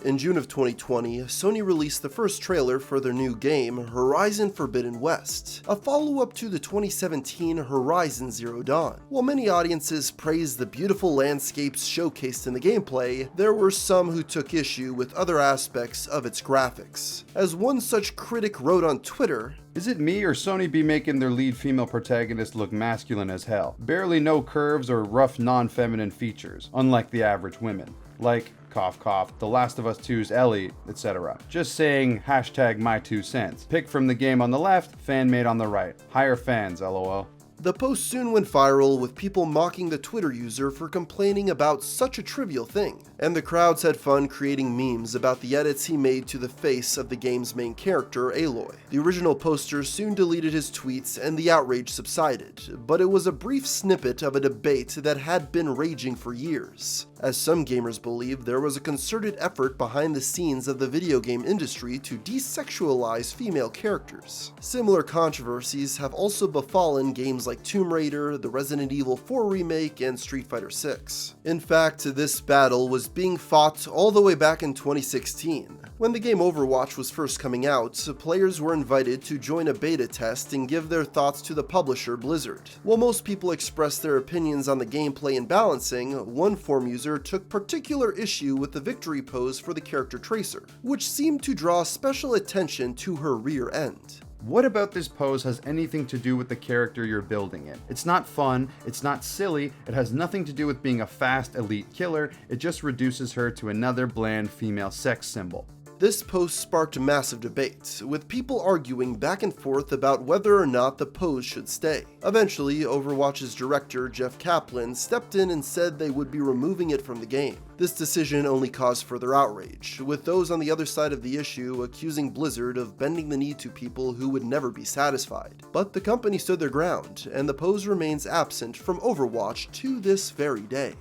In June of 2020, Sony released the first trailer for their new game, Horizon Forbidden West, a follow-up to the 2017 Horizon Zero Dawn. While many audiences praised the beautiful landscapes showcased in the gameplay, there were some who took issue with other aspects of its graphics. As one such critic wrote on Twitter, "Is it me or Sony be making their lead female protagonist look masculine as hell? Barely no curves or rough non-feminine features, unlike the average women. Like, cough cough, The Last of Us 2's Ellie, etc. Just saying hashtag my 2 cents. Pick from the game on the left, fan made on the right. Higher fans, lol." The post soon went viral, with people mocking the Twitter user for complaining about such a trivial thing, and the crowds had fun creating memes about the edits he made to the face of the game's main character, Aloy. The original poster soon deleted his tweets and the outrage subsided, but it was a brief snippet of a debate that had been raging for years. As some gamers believe, there was a concerted effort behind the scenes of the video game industry to desexualize female characters. Similar controversies have also befallen games like Tomb Raider, the Resident Evil 4 remake, and Street Fighter 6. In fact, this battle was being fought all the way back in 2016. When the game Overwatch was first coming out, players were invited to join a beta test and give their thoughts to the publisher Blizzard. While most people expressed their opinions on the gameplay and balancing, one forum user took particular issue with the victory pose for the character Tracer, which seemed to draw special attention to her rear end. What about this pose has anything to do with the character you're building in? It's not fun, it's not silly, it has nothing to do with being a fast elite killer, it just reduces her to another bland female sex symbol. This post sparked massive debate, with people arguing back and forth about whether or not the pose should stay. Eventually, Overwatch's director, Jeff Kaplan, stepped in and said they would be removing it from the game. This decision only caused further outrage, with those on the other side of the issue accusing Blizzard of bending the knee to people who would never be satisfied. But the company stood their ground, and the pose remains absent from Overwatch to this very day.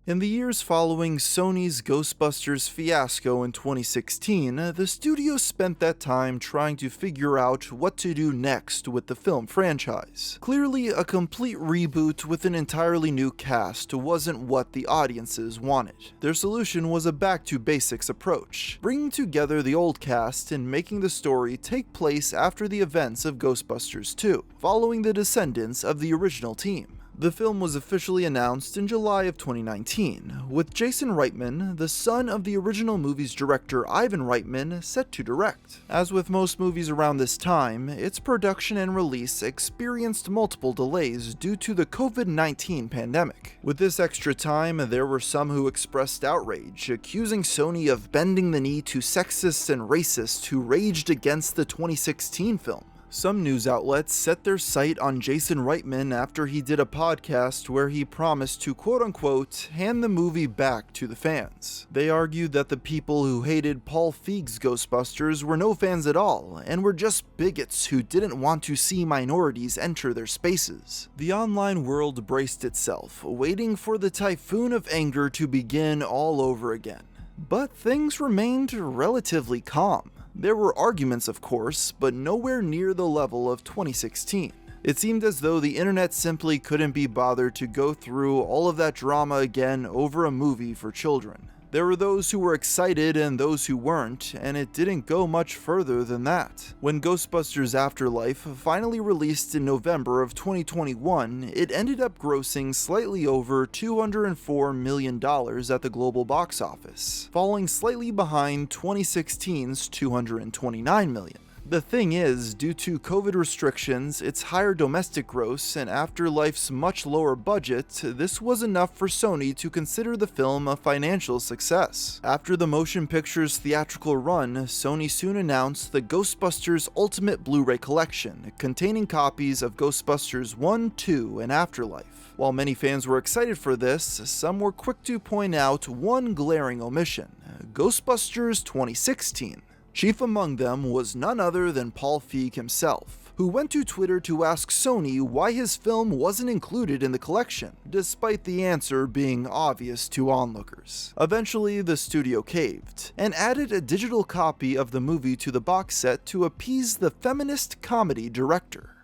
In the years following Sony's Ghostbusters fiasco in 2016, the studio spent that time trying to figure out what to do next with the film franchise. Clearly, a complete reboot with an entirely new cast wasn't what the audiences wanted. Their solution was a back-to-basics approach, bringing together the old cast and making the story take place after the events of Ghostbusters 2, following the descendants of the original team. The film was officially announced in July of 2019, with Jason Reitman, the son of the original movie's director Ivan Reitman, set to direct. As with most movies around this time, its production and release experienced multiple delays due to the COVID-19 pandemic. With this extra time, there were some who expressed outrage, accusing Sony of bending the knee to sexists and racists who raged against the 2016 film. Some news outlets set their sight on Jason Reitman after he did a podcast where he promised to quote-unquote hand the movie back to the fans. They argued that the people who hated Paul Feig's Ghostbusters were no fans at all, and were just bigots who didn't want to see minorities enter their spaces. The online world braced itself, waiting for the typhoon of anger to begin all over again. But things remained relatively calm. There were arguments, of course, but nowhere near the level of 2016. It seemed as though the internet simply couldn't be bothered to go through all of that drama again over a movie for children. There were those who were excited and those who weren't, and it didn't go much further than that. When Ghostbusters Afterlife finally released in November of 2021, it ended up grossing slightly over $204 million at the global box office, falling slightly behind 2016's $229 million. The thing is, due to COVID restrictions, its higher domestic gross, and Afterlife's much lower budget, this was enough for Sony to consider the film a financial success. After the motion picture's theatrical run, Sony soon announced the Ghostbusters Ultimate Blu-ray Collection, containing copies of Ghostbusters 1, 2, and Afterlife. While many fans were excited for this, some were quick to point out one glaring omission: Ghostbusters 2016. Chief among them was none other than Paul Feig himself, who went to Twitter to ask Sony why his film wasn't included in the collection, despite the answer being obvious to onlookers. Eventually, the studio caved, and added a digital copy of the movie to the box set to appease the feminist comedy director.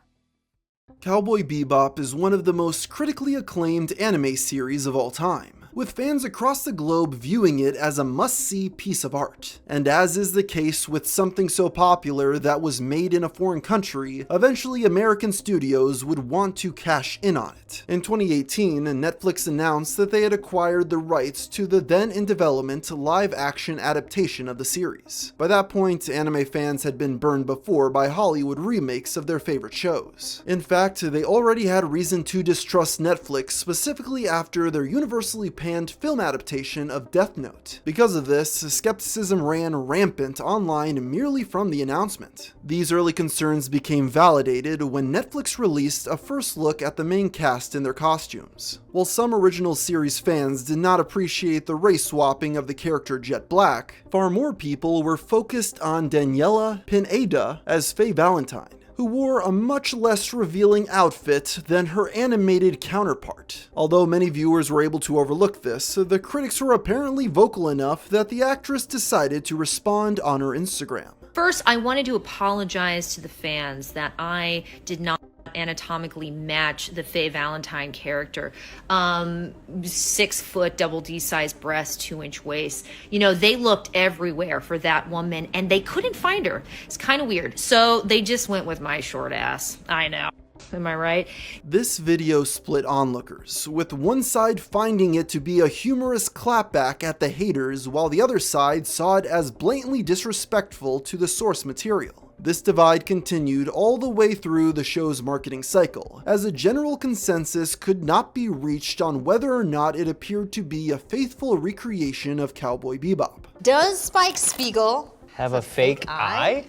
Cowboy Bebop is one of the most critically acclaimed anime series of all time, with fans across the globe viewing it as a must-see piece of art. And as is the case with something so popular that was made in a foreign country, eventually American studios would want to cash in on it. In 2018, Netflix announced that they had acquired the rights to the then-in-development live-action adaptation of the series. By that point, anime fans had been burned before by Hollywood remakes of their favorite shows. In fact, they already had reason to distrust Netflix, specifically after their universally panned film adaptation of Death Note. Because of this, skepticism ran rampant online merely from the announcement. These early concerns became validated when Netflix released a first look at the main cast in their costumes. While some original series fans did not appreciate the race swapping of the character Jet Black, far more people were focused on Daniela Pineda as Faye Valentine, who wore a much less revealing outfit than her animated counterpart. Although many viewers were able to overlook this, the critics were apparently vocal enough that the actress decided to respond on her Instagram. First, I wanted to apologize to the fans that I did not anatomically match the Faye Valentine character. 6 foot, double D size breast, 2-inch waist. You know, they looked everywhere for that woman and they couldn't find her. It's kind of weird. So they just went with my short ass. I know. Am I right? This video split onlookers, with one side finding it to be a humorous clapback at the haters, while the other side saw it as blatantly disrespectful to the source material. This divide continued all the way through the show's marketing cycle, as a general consensus could not be reached on whether or not it appeared to be a faithful recreation of Cowboy Bebop. Does Spike Spiegel have a fake eye?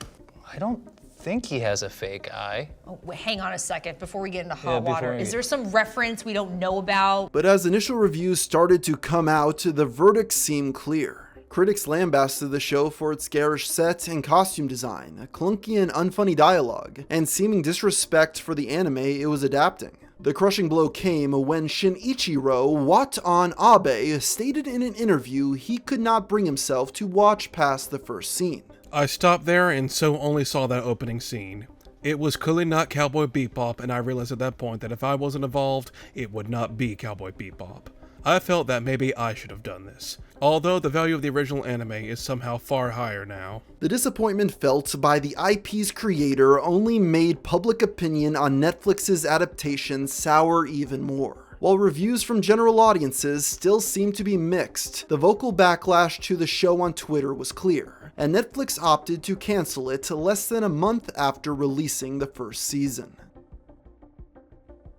I don't think he has a fake eye. Oh, wait, hang on a second before we get into hot water. Is there some reference we don't know about? But as initial reviews started to come out, the verdict seemed clear. Critics lambasted the show for its garish set and costume design, clunky and unfunny dialogue, and seeming disrespect for the anime it was adapting. The crushing blow came when Shinichiro Watanabe stated in an interview he could not bring himself to watch past the first scene. I stopped there and so only saw that opening scene. It was clearly not Cowboy Bebop, and I realized at that point that if I wasn't involved, it would not be Cowboy Bebop. I felt that maybe I should have done this, although the value of the original anime is somehow far higher now. The disappointment felt by the IP's creator only made public opinion on Netflix's adaptation sour even more. While reviews from general audiences still seem to be mixed, the vocal backlash to the show on Twitter was clear, and Netflix opted to cancel it less than a month after releasing the first season.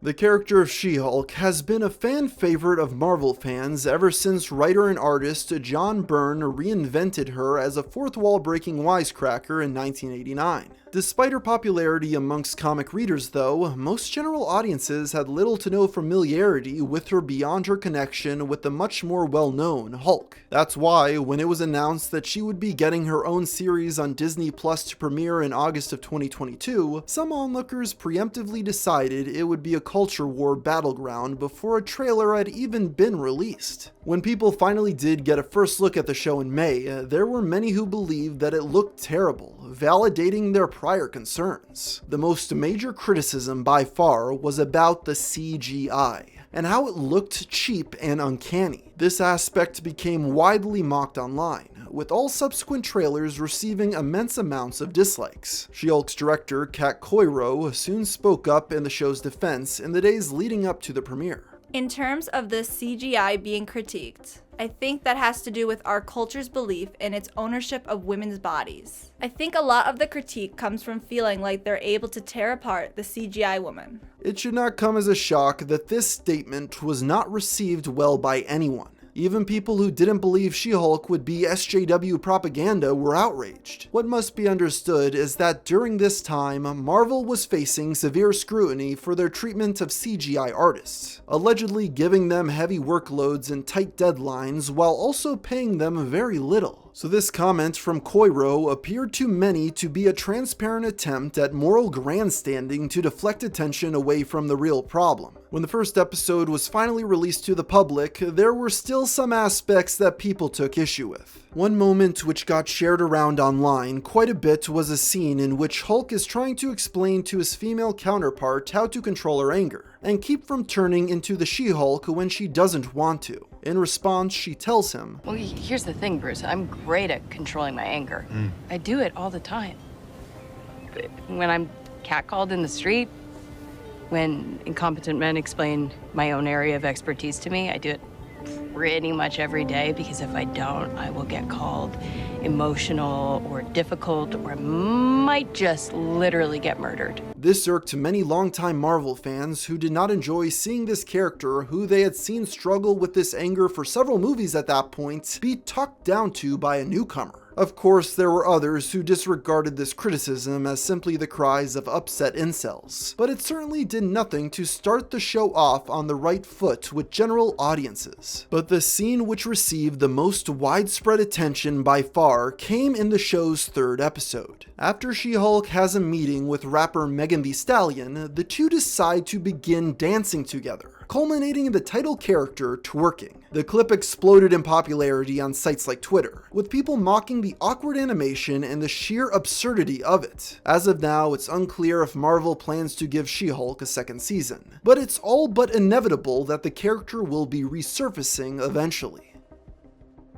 The character of She-Hulk has been a fan favorite of Marvel fans ever since writer and artist John Byrne reinvented her as a fourth-wall breaking wisecracker in 1989. Despite her popularity amongst comic readers though, most general audiences had little to no familiarity with her beyond her connection with the much more well-known Hulk. That's why, when it was announced that she would be getting her own series on Disney Plus to premiere in August of 2022, some onlookers preemptively decided it would be a culture war battleground before a trailer had even been released. When people finally did get a first look at the show in May, there were many who believed that it looked terrible, validating their prior concerns. The most major criticism by far was about the CGI, and how it looked cheap and uncanny. This aspect became widely mocked online, with all subsequent trailers receiving immense amounts of dislikes. She-Hulk's director, Kat Coiro, soon spoke up in the show's defense in the days leading up to the premiere. In terms of the CGI being critiqued, I think that has to do with our culture's belief in its ownership of women's bodies. I think a lot of the critique comes from feeling like they're able to tear apart the CGI woman. It should not come as a shock that this statement was not received well by anyone. Even people who didn't believe She-Hulk would be SJW propaganda were outraged. What must be understood is that during this time, Marvel was facing severe scrutiny for their treatment of CGI artists, allegedly giving them heavy workloads and tight deadlines while also paying them very little. So this comment from Coiro appeared to many to be a transparent attempt at moral grandstanding to deflect attention away from the real problem. When the first episode was finally released to the public, there were still some aspects that people took issue with. One moment which got shared around online quite a bit was a scene in which Hulk is trying to explain to his female counterpart how to control her anger, and keep from turning into the She-Hulk when she doesn't want to. In response, she tells him, Well, here's the thing, Bruce. I'm great at controlling my anger. I do it all the time. When I'm catcalled in the street, when incompetent men explain my own area of expertise to me, I do it pretty much every day, because if I don't, I will get called emotional or difficult, or I might just literally get murdered. This irked many longtime Marvel fans who did not enjoy seeing this character, who they had seen struggle with this anger for several movies at that point, be talked down to by a newcomer. Of course, there were others who disregarded this criticism as simply the cries of upset incels, but it certainly did nothing to start the show off on the right foot with general audiences. But the scene which received the most widespread attention by far came in the show's third episode. After She-Hulk has a meeting with rapper Megan Thee Stallion, the two decide to begin dancing together, culminating in the title character twerking. The clip exploded in popularity on sites like Twitter, with people mocking the awkward animation and the sheer absurdity of it. As of now, it's unclear if Marvel plans to give She-Hulk a second season, but it's all but inevitable that the character will be resurfacing eventually.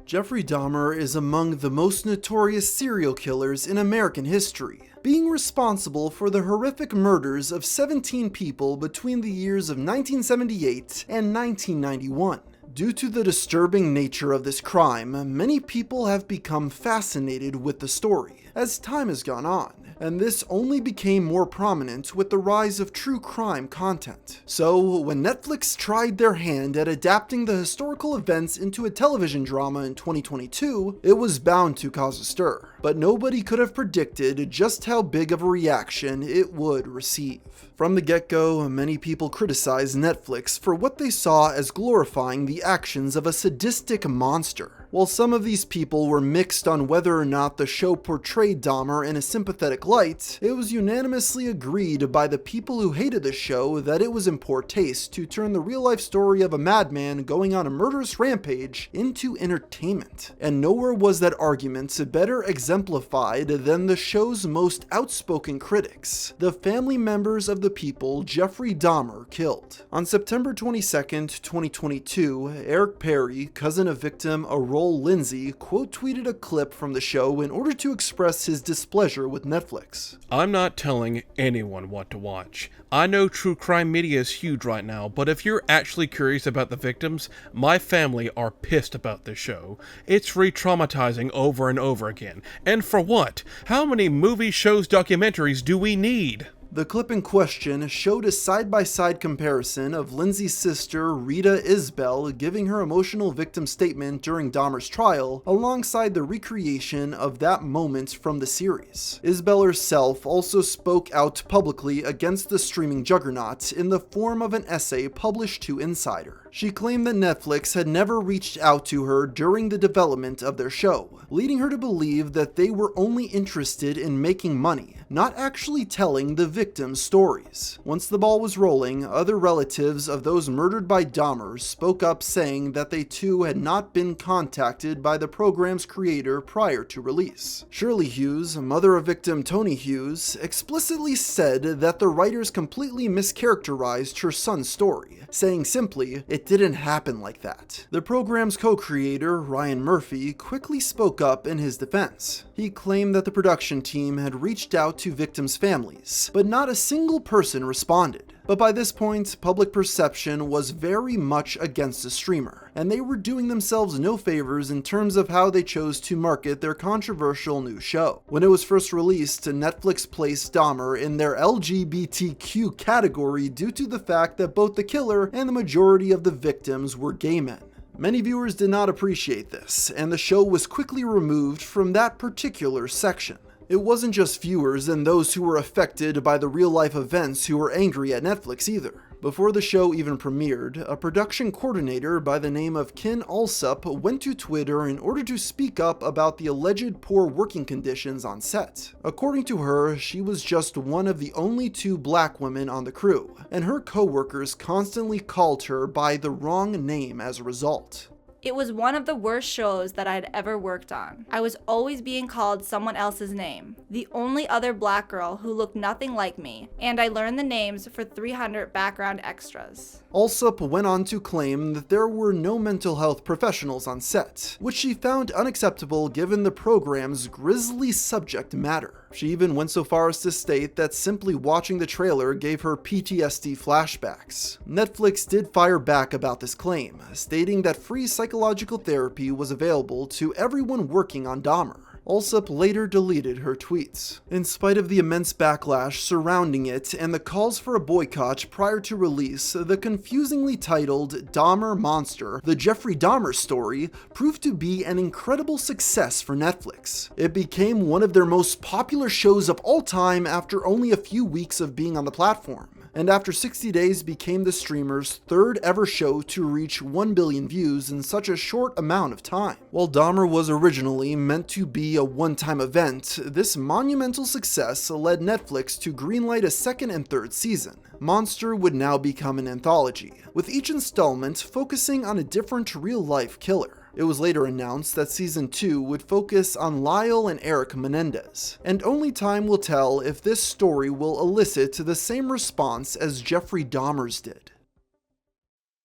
Jeffrey Dahmer is among the most notorious serial killers in American history, being responsible for the horrific murders of 17 people between the years of 1978 and 1991. Due to the disturbing nature of this crime, many people have become fascinated with the story as time has gone on, and this only became more prominent with the rise of true crime content. So, when Netflix tried their hand at adapting the historical events into a television drama in 2022, it was bound to cause a stir. But nobody could have predicted just how big of a reaction it would receive. From the get-go, many people criticized Netflix for what they saw as glorifying the actions of a sadistic monster. While some of these people were mixed on whether or not the show portrayed Dahmer in a sympathetic light, it was unanimously agreed by the people who hated the show that it was in poor taste to turn the real-life story of a madman going on a murderous rampage into entertainment. And nowhere was that argument better exemplified than the show's most outspoken critics, the family members of the people Jeffrey Dahmer killed. On September 22nd, 2022, Eric Perry, cousin of victim Aurora Lindsay, quote-tweeted a clip from the show in order to express his displeasure with Netflix. I'm not telling anyone what to watch. I know true crime media is huge right now, but if you're actually curious about the victims, my family are pissed about this show. It's re-traumatizing over and over again. And for what? How many movies, shows, documentaries do we need? The clip in question showed a side-by-side comparison of Lindsay's sister, Rita Isbell, giving her emotional victim statement during Dahmer's trial, alongside the recreation of that moment from the series. Isbell herself also spoke out publicly against the streaming juggernaut in the form of an essay published to Insider. She claimed that Netflix had never reached out to her during the development of their show, leading her to believe that they were only interested in making money, not actually telling the victims' stories. Once the ball was rolling, other relatives of those murdered by Dahmer spoke up saying that they too had not been contacted by the program's creator prior to release. Shirley Hughes, mother of victim Tony Hughes, explicitly said that the writers completely mischaracterized her son's story, saying simply, "It didn't happen like that." The program's co-creator, Ryan Murphy, quickly spoke up in his defense. He claimed that the production team had reached out to victims' families, but not a single person responded. But by this point, public perception was very much against the streamer, and they were doing themselves no favors in terms of how they chose to market their controversial new show. When it was first released, Netflix placed Dahmer in their LGBTQ category due to the fact that both the killer and the majority of the victims were gay men. Many viewers did not appreciate this, and the show was quickly removed from that particular section. It wasn't just viewers and those who were affected by the real-life events who were angry at Netflix either. Before the show even premiered, a production coordinator by the name of Ken Alsup went to Twitter in order to speak up about the alleged poor working conditions on set. According to her, she was just one of the only 2 black women on the crew, and her co-workers constantly called her by the wrong name as a result. It was one of the worst shows that I had ever worked on. I was always being called someone else's name, the only other black girl who looked nothing like me, and I learned the names for 300 background extras. Alsup went on to claim that there were no mental health professionals on set, which she found unacceptable given the program's grisly subject matter. She even went so far as to state that simply watching the trailer gave her PTSD flashbacks. Netflix did fire back about this claim, stating that free psychological therapy was available to everyone working on Dahmer. Alsup later deleted her tweets. In spite of the immense backlash surrounding it and the calls for a boycott prior to release, the confusingly titled Dahmer Monster, the Jeffrey Dahmer story, proved to be an incredible success for Netflix. It became one of their most popular shows of all time after only a few weeks of being on the platform, and after 60 days became the streamer's 3rd ever show to reach 1 billion views in such a short amount of time. While Dahmer was originally meant to be a one-time event, this monumental success led Netflix to greenlight a 2nd and 3rd season. Monster would now become an anthology, with each installment focusing on a different real-life killer. It was later announced that Season 2 would focus on Lyle and Eric Menendez, and only time will tell if this story will elicit the same response as Jeffrey Dahmer's did.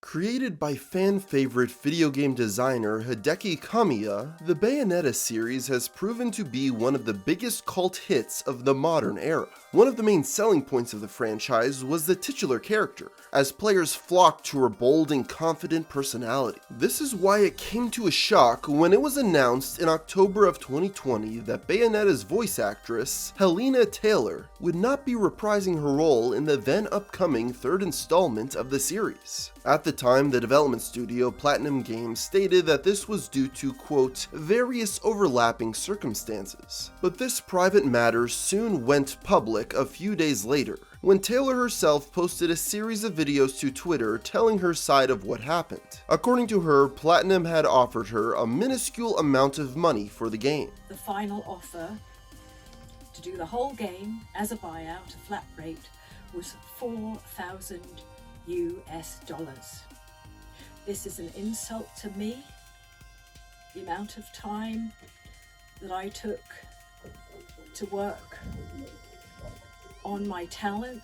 Created by fan-favorite video game designer Hideki Kamiya, the Bayonetta series has proven to be one of the biggest cult hits of the modern era. One of the main selling points of the franchise was the titular character, as players flocked to her bold and confident personality. This is why it came to a shock when it was announced in October of 2020 that Bayonetta's voice actress, Helena Taylor, would not be reprising her role in the then upcoming 3rd installment of the series. At the time, the development studio Platinum Games stated that this was due to, quote, various overlapping circumstances. But this private matter soon went public a few days later, when Taylor herself posted a series of videos to Twitter telling her side of what happened. According to her, Platinum had offered her a minuscule amount of money for the game. The final offer to do the whole game as a buyout, a flat rate, was $4,000 US. This is an insult to me. The amount of time that I took to work on my talent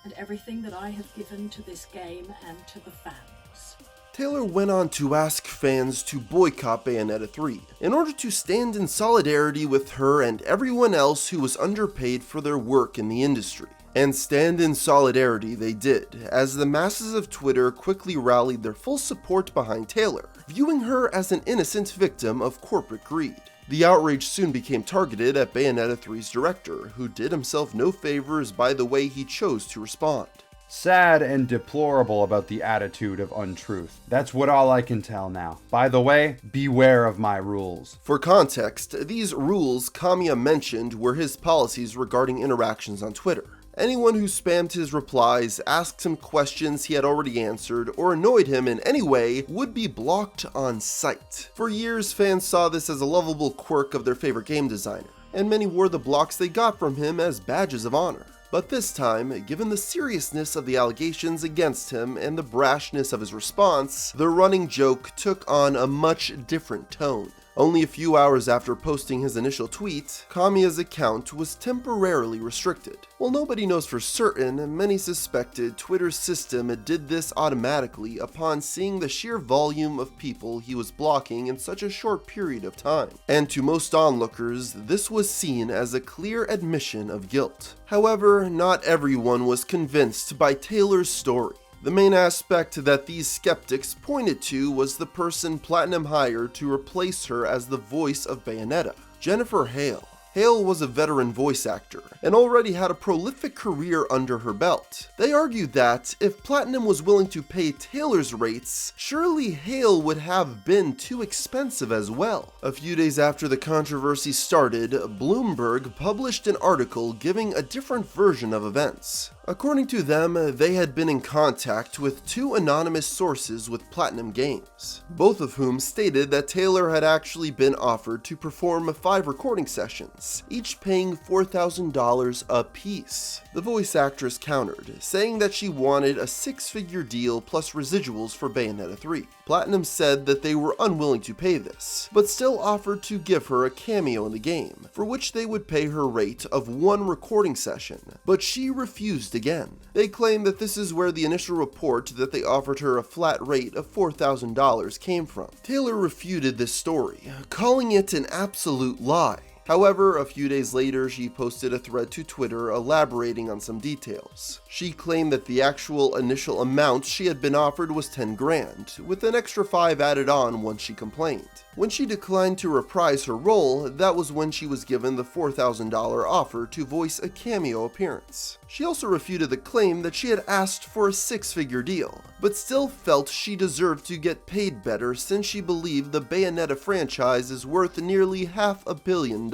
and everything that I have given to this game and to the fans. Taylor went on to ask fans to boycott Bayonetta 3 in order to stand in solidarity with her and everyone else who was underpaid for their work in the industry. And stand in solidarity they did, as the masses of Twitter quickly rallied their full support behind Taylor, viewing her as an innocent victim of corporate greed. The outrage soon became targeted at Bayonetta 3's director, who did himself no favors by the way he chose to respond. Sad and deplorable about the attitude of untruth. That's what all I can tell now. By the way, beware of my rules. For context, these rules Kamiya mentioned were his policies regarding interactions on Twitter. Anyone who spammed his replies, asked him questions he had already answered, or annoyed him in any way would be blocked on sight. For years, fans saw this as a lovable quirk of their favorite game designer. and many wore the blocks they got from him as badges of honor. But this time, given the seriousness of the allegations against him and the brashness of his response, the running joke took on a much different tone. Only a few hours after posting his initial tweet, Kamiya's account was temporarily restricted. While nobody knows for certain, many suspected Twitter's system did this automatically upon seeing the sheer volume of people he was blocking in such a short period of time. And to most onlookers, this was seen as a clear admission of guilt. However, not everyone was convinced by Taylor's story. The main aspect that these skeptics pointed to was the person Platinum hired to replace her as the voice of Bayonetta, Jennifer Hale. Hale was a veteran voice actor and already had a prolific career under her belt. They argued that if Platinum was willing to pay Taylor's rates, surely Hale would have been too expensive as well. A few days after the controversy started, Bloomberg published an article giving a different version of events. According to them, they had been in contact with two anonymous sources with Platinum Games, both of whom stated that Taylor had actually been offered to perform 5 recording sessions, each paying $4,000 a piece. The voice actress countered, saying that she wanted a 6-figure deal plus residuals for Bayonetta 3. Platinum said that they were unwilling to pay this, but still offered to give her a cameo in the game, for which they would pay her rate of 1 recording session, but she refused again. They claim that this is where the initial report that they offered her a flat rate of $4,000 came from. Taylor refuted this story, calling it an absolute lie. However, a few days later, she posted a thread to Twitter elaborating on some details. She claimed that the actual initial amount she had been offered was 10 grand, with an extra 5 added on once she complained. When she declined to reprise her role, that was when she was given the $4,000 offer to voice a cameo appearance. She also refuted the claim that she had asked for a 6-figure deal, but still felt she deserved to get paid better since she believed the Bayonetta franchise is worth nearly $500 million.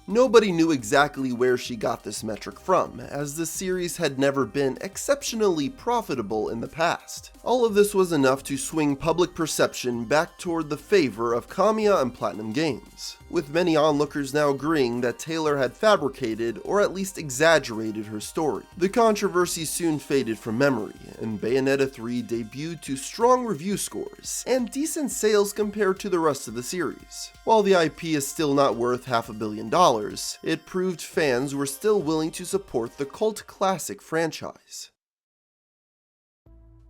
Nobody knew exactly where she got this metric from, as the series had never been exceptionally profitable in the past. All of this was enough to swing public perception back toward the favor of Kamiya and Platinum Games, with many onlookers now agreeing that Taylor had fabricated or at least exaggerated her story. The controversy soon faded from memory, and Bayonetta 3 debuted to strong review scores and decent sales compared to the rest of the series. While the IP is still not worth $500 million, it proved fans were still willing to support the cult classic franchise.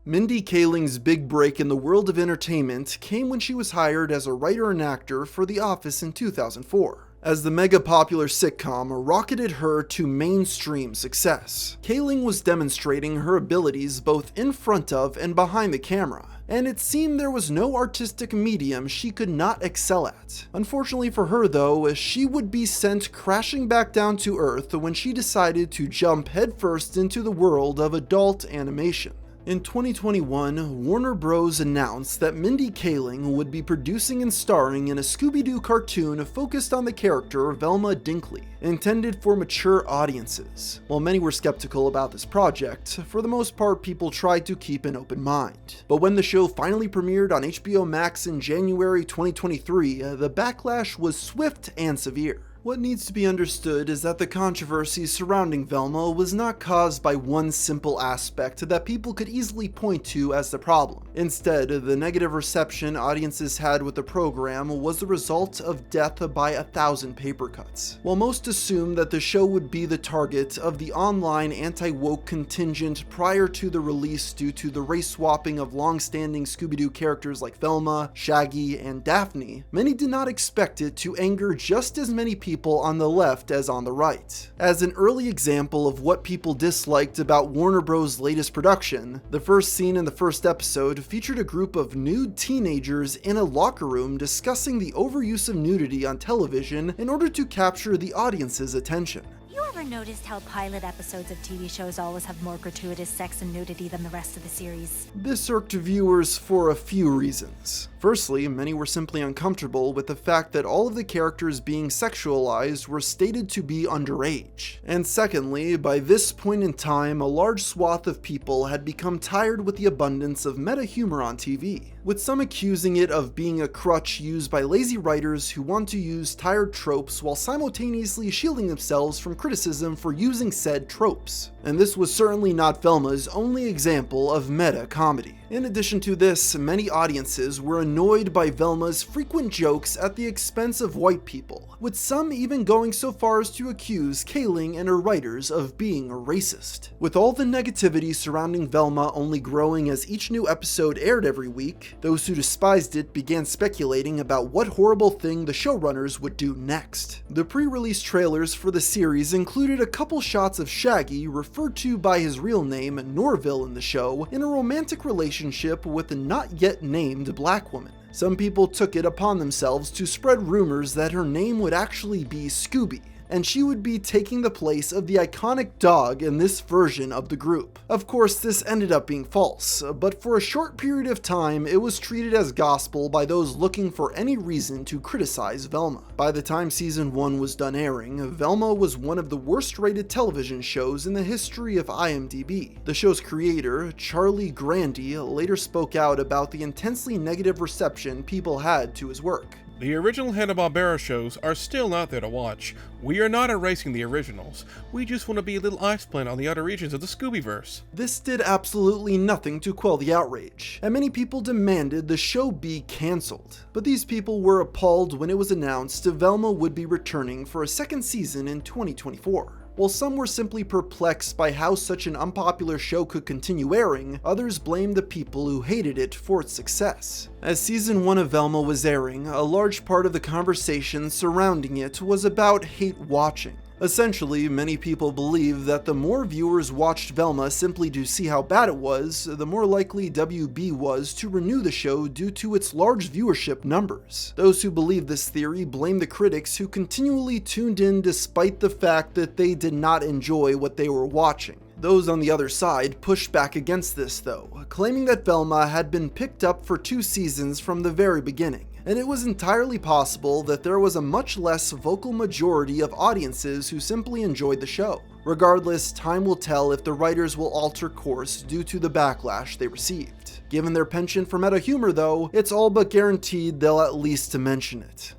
Mindy Kaling's big break in the world of entertainment came when she was hired as a writer and actor for The Office in 2004. As the mega popular sitcom rocketed her to mainstream success, Kaling was demonstrating her abilities both in front of and behind the camera, and it seemed there was no artistic medium she could not excel at. Unfortunately for her though, she would be sent crashing back down to earth when she decided to jump headfirst into the world of adult animation. In 2021, Warner Bros. Announced that Mindy Kaling would be producing and starring in a Scooby-Doo cartoon focused on the character Velma Dinkley, intended for mature audiences. While many were skeptical about this project, for the most part people tried to keep an open mind. But when the show finally premiered on HBO Max in January 2023, the backlash was swift and severe. What needs to be understood is that the controversy surrounding Velma was not caused by one simple aspect that people could easily point to as the problem. Instead, the negative reception audiences had with the program was the result of death by 1,000 paper cuts. While most assumed that the show would be the target of the online anti-woke contingent prior to the release due to the race swapping of long-standing Scooby-Doo characters like Velma, Shaggy, and Daphne, many did not expect it to anger just as many people on the left as on the right. As an early example of what people disliked about Warner Bros.' latest production, the first scene in the first episode featured a group of nude teenagers in a locker room discussing the overuse of nudity on television in order to capture the audience's attention. You ever ever noticed how pilot episodes of TV shows always have more gratuitous sex and nudity than the rest of the series? This irked viewers for a few reasons. Firstly, many were simply uncomfortable with the fact that all of the characters being sexualized were stated to be underage. And secondly, by this point in time, a large swath of people had become tired with the abundance of meta humor on TV, with some accusing it of being a crutch used by lazy writers who want to use tired tropes while simultaneously shielding themselves from criticism for using said tropes. And this was certainly not Velma's only example of meta comedy. In addition to this, many audiences were annoyed by Velma's frequent jokes at the expense of white people, with some even going so far as to accuse Kaling and her writers of being a racist. With all the negativity surrounding Velma only growing as each new episode aired every week, those who despised it began speculating about what horrible thing the showrunners would do next. The pre-release trailers for the series included a couple shots of Shaggy, referred to by his real name Norville in the show, in a romantic relationship with a not yet named black woman. Some people took it upon themselves to spread rumors that her name would actually be Scooby, and she would be taking the place of the iconic dog in this version of the group. Of course, this ended up being false, but for a short period of time, it was treated as gospel by those looking for any reason to criticize Velma. By the time season 1 was done airing, Velma was one of the worst rated television shows in the history of IMDb. The show's creator, Charlie Grandy, later spoke out about the intensely negative reception people had to his work. The original Hanna-Barbera shows are still out there to watch. We are not erasing the originals. We just want to be a little ice plant on the other regions of the Scoobyverse. This did absolutely nothing to quell the outrage, and many people demanded the show be cancelled. But these people were appalled when it was announced Velma would be returning for a second season in 2024. While some were simply perplexed by how such an unpopular show could continue airing, others blamed the people who hated it for its success. As season 1 of Velma was airing, a large part of the conversation surrounding it was about hate watching. Essentially, many people believe that the more viewers watched Velma simply to see how bad it was, the more likely WB was to renew the show due to its large viewership numbers. Those who believe this theory blame the critics who continually tuned in despite the fact that they did not enjoy what they were watching. Those on the other side pushed back against this though, claiming that Velma had been picked up for 2 seasons from the very beginning, and it was entirely possible that there was a much less vocal majority of audiences who simply enjoyed the show. Regardless, time will tell if the writers will alter course due to the backlash they received. Given their penchant for meta humor though, it's all but guaranteed they'll at least mention it.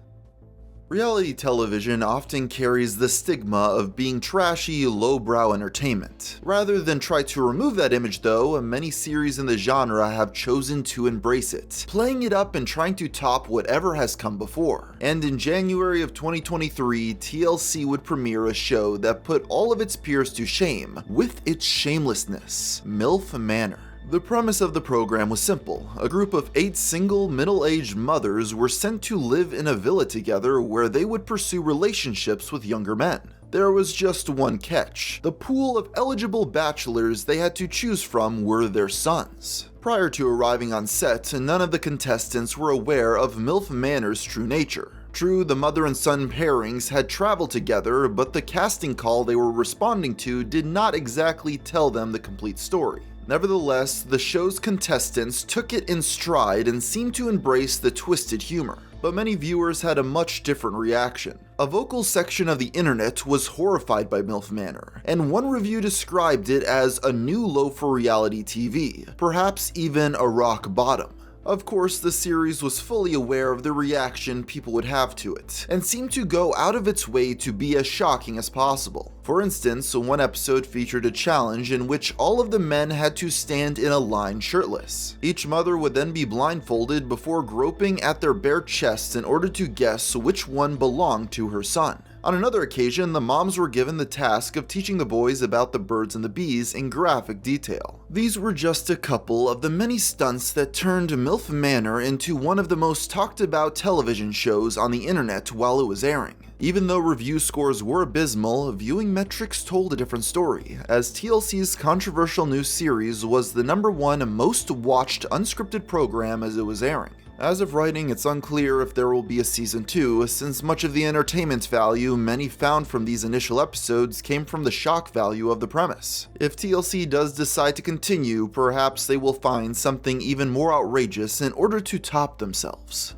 Reality television often carries the stigma of being trashy, lowbrow entertainment. Rather than try to remove that image though, many series in the genre have chosen to embrace it, playing it up and trying to top whatever has come before. And in January of 2023, TLC would premiere a show that put all of its peers to shame with its shamelessness, MILF Manor. The premise of the program was simple. A group of 8 single, middle-aged mothers were sent to live in a villa together where they would pursue relationships with younger men. There was just one catch. The pool of eligible bachelors they had to choose from were their sons. Prior to arriving on set, none of the contestants were aware of MILF Manor's true nature. True, the mother and son pairings had traveled together, but the casting call they were responding to did not exactly tell them the complete story. Nevertheless, the show's contestants took it in stride and seemed to embrace the twisted humor, but many viewers had a much different reaction. A vocal section of the internet was horrified by MILF Manor, and one review described it as a new low for reality TV, perhaps even a rock bottom. Of course, the series was fully aware of the reaction people would have to it, and seemed to go out of its way to be as shocking as possible. For instance, one episode featured a challenge in which all of the men had to stand in a line shirtless. Each mother would then be blindfolded before groping at their bare chests in order to guess which one belonged to her son. On another occasion, the moms were given the task of teaching the boys about the birds and the bees in graphic detail. These were just a couple of the many stunts that turned MILF Manor into one of the most talked about television shows on the internet while it was airing. Even though review scores were abysmal, viewing metrics told a different story, as TLC's controversial new series was the #1 most watched unscripted program as it was airing. As of writing, it's unclear if there will be a season 2, since much of the entertainment value many found from these initial episodes came from the shock value of the premise. If TLC does decide to continue, perhaps they will find something even more outrageous in order to top themselves.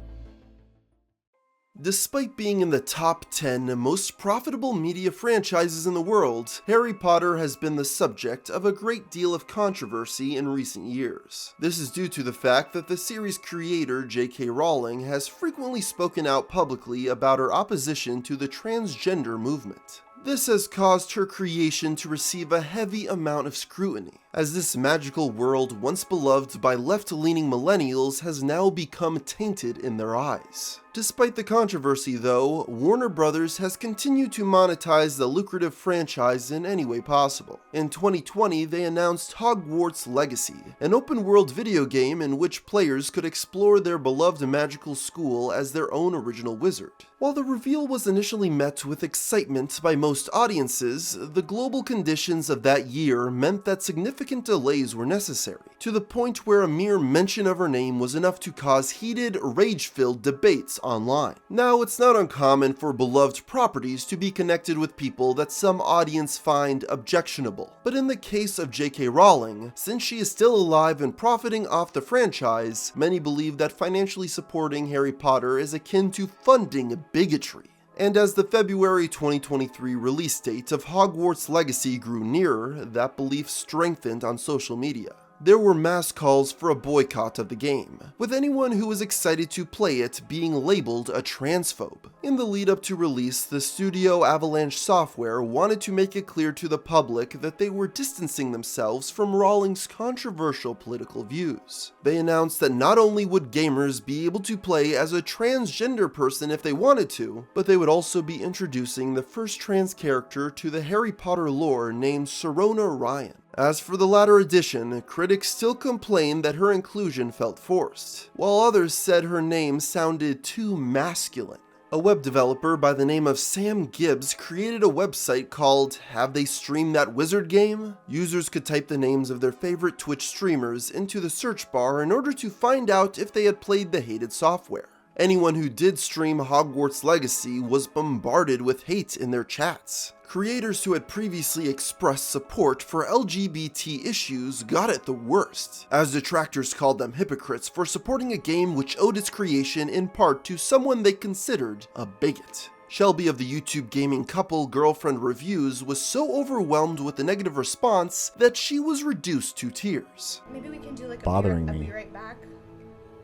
Despite being in the top 10 most profitable media franchises in the world, Harry Potter has been the subject of a great deal of controversy in recent years. This is due to the fact that the series creator J.K. Rowling has frequently spoken out publicly about her opposition to the transgender movement. This has caused her creation to receive a heavy amount of scrutiny, as this magical world once beloved by left-leaning millennials has now become tainted in their eyes. Despite the controversy though, Warner Bros. Has continued to monetize the lucrative franchise in any way possible. In 2020, they announced Hogwarts Legacy, an open-world video game in which players could explore their beloved magical school as their own original wizard. While the reveal was initially met with excitement by most audiences, the global conditions of that year meant that significant delays were necessary, to the point where a mere mention of her name was enough to cause heated, rage-filled debates online. Now, it's not uncommon for beloved properties to be connected with people that some audience find objectionable, but in the case of J.K. Rowling, since she is still alive and profiting off the franchise, many believe that financially supporting Harry Potter is akin to funding bigotry. And as the February 2023 release date of Hogwarts Legacy grew nearer, that belief strengthened on social media. There were mass calls for a boycott of the game, with anyone who was excited to play it being labeled a transphobe. In the lead up to release, the studio Avalanche Software wanted to make it clear to the public that they were distancing themselves from Rowling's controversial political views. They announced that not only would gamers be able to play as a transgender person if they wanted to, but they would also be introducing the first trans character to the Harry Potter lore named Serona Ryan. As for the latter edition, critics still complained that her inclusion felt forced, while others said her name sounded too masculine. A web developer by the name of Sam Gibbs created a website called Have They Streamed That Wizard Game? Users could type the names of their favorite Twitch streamers into the search bar in order to find out if they had played the hated software. Anyone who did stream Hogwarts Legacy was bombarded with hate in their chats. Creators who had previously expressed support for LGBT issues got it the worst, as detractors called them hypocrites for supporting a game which owed its creation in part to someone they considered a bigot. Shelby of the YouTube gaming couple Girlfriend Reviews was so overwhelmed with the negative response that she was reduced to tears. Maybe we can do like Bothering a me. be right back,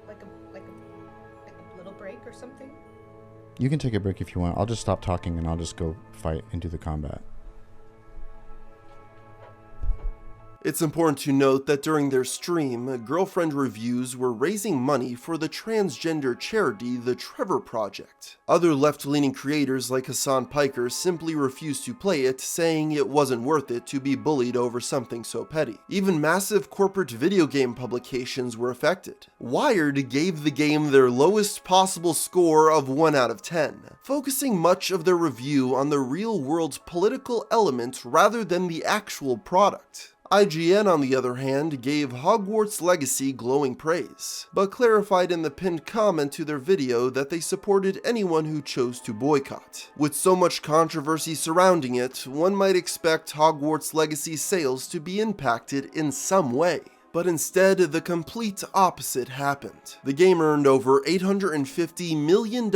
like a little break or something. You can take a break if you want. I'll just stop talking and I'll just go fight and do the combat. It's important to note that during their stream, Girlfriend Reviews were raising money for the transgender charity The Trevor Project. Other left-leaning creators like Hassan Piker simply refused to play it, saying it wasn't worth it to be bullied over something so petty. Even massive corporate video game publications were affected. Wired gave the game their lowest possible score of 1 out of 10, focusing much of their review on the real-world political element rather than the actual product. IGN, on the other hand, gave Hogwarts Legacy glowing praise, but clarified in the pinned comment to their video that they supported anyone who chose to boycott. With so much controversy surrounding it, one might expect Hogwarts Legacy sales to be impacted in some way. But instead, the complete opposite happened. The game earned over $850 million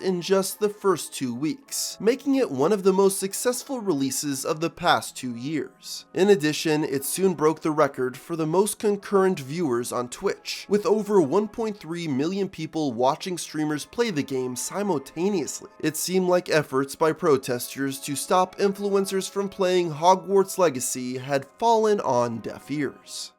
in just the first 2 weeks, making it one of the most successful releases of the past 2 years. In addition, it soon broke the record for the most concurrent viewers on Twitch, with over 1.3 million people watching streamers play the game simultaneously. It seemed like efforts by protesters to stop influencers from playing Hogwarts Legacy had fallen on deaf ears.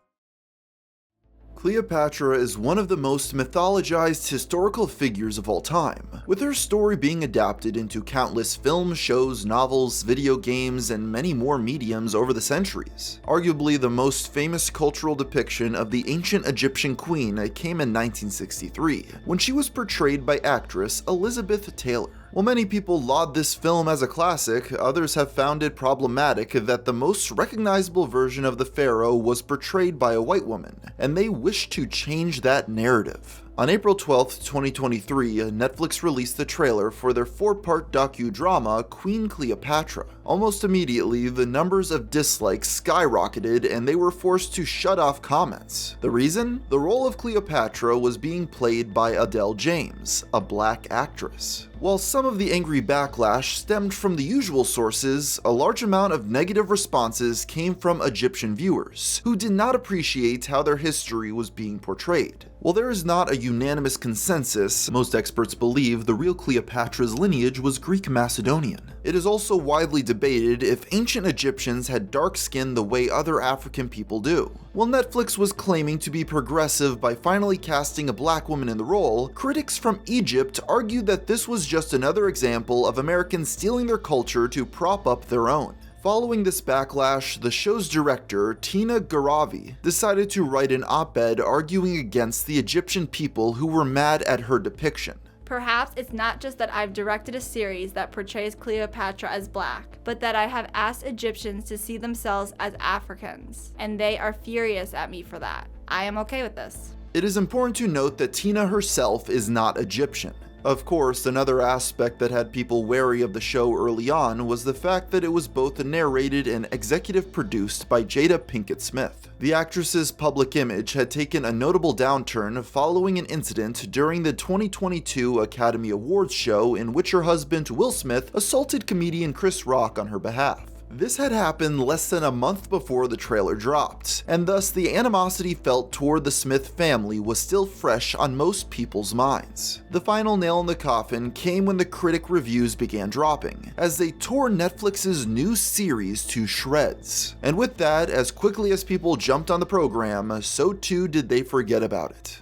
Cleopatra is one of the most mythologized historical figures of all time, with her story being adapted into countless films, shows, novels, video games, and many more mediums over the centuries. Arguably the most famous cultural depiction of the ancient Egyptian queen came in 1963, when she was portrayed by actress Elizabeth Taylor. While many people laud this film as a classic, others have found it problematic that the most recognizable version of the pharaoh was portrayed by a white woman, and they wish to change that narrative. On April 12, 2023, Netflix released the trailer for their 4-part docudrama Queen Cleopatra. Almost immediately, the numbers of dislikes skyrocketed and they were forced to shut off comments. The reason? The role of Cleopatra was being played by Adele James, a black actress. While some of the angry backlash stemmed from the usual sources, a large amount of negative responses came from Egyptian viewers, who did not appreciate how their history was being portrayed. While there is not a unanimous consensus, most experts believe the real Cleopatra's lineage was Greek Macedonian. It is also widely debated if ancient Egyptians had dark skin the way other African people do. While Netflix was claiming to be progressive by finally casting a black woman in the role, critics from Egypt argued that this was just another example of Americans stealing their culture to prop up their own. Following this backlash, the show's director, Tina Garavi, decided to write an op-ed arguing against the Egyptian people who were mad at her depiction. Perhaps it's not just that I've directed a series that portrays Cleopatra as black, but that I have asked Egyptians to see themselves as Africans, and they are furious at me for that. I am okay with this. It is important to note that Tina herself is not Egyptian. Of course, another aspect that had people wary of the show early on was the fact that it was both narrated and executive produced by Jada Pinkett Smith. The actress's public image had taken a notable downturn following an incident during the 2022 Academy Awards show in which her husband Will Smith assaulted comedian Chris Rock on her behalf. This had happened less than a month before the trailer dropped, and thus the animosity felt toward the Smith family was still fresh on most people's minds. The final nail in the coffin came when the critic reviews began dropping, as they tore Netflix's new series to shreds. And with that, as quickly as people jumped on the program, so too did they forget about it.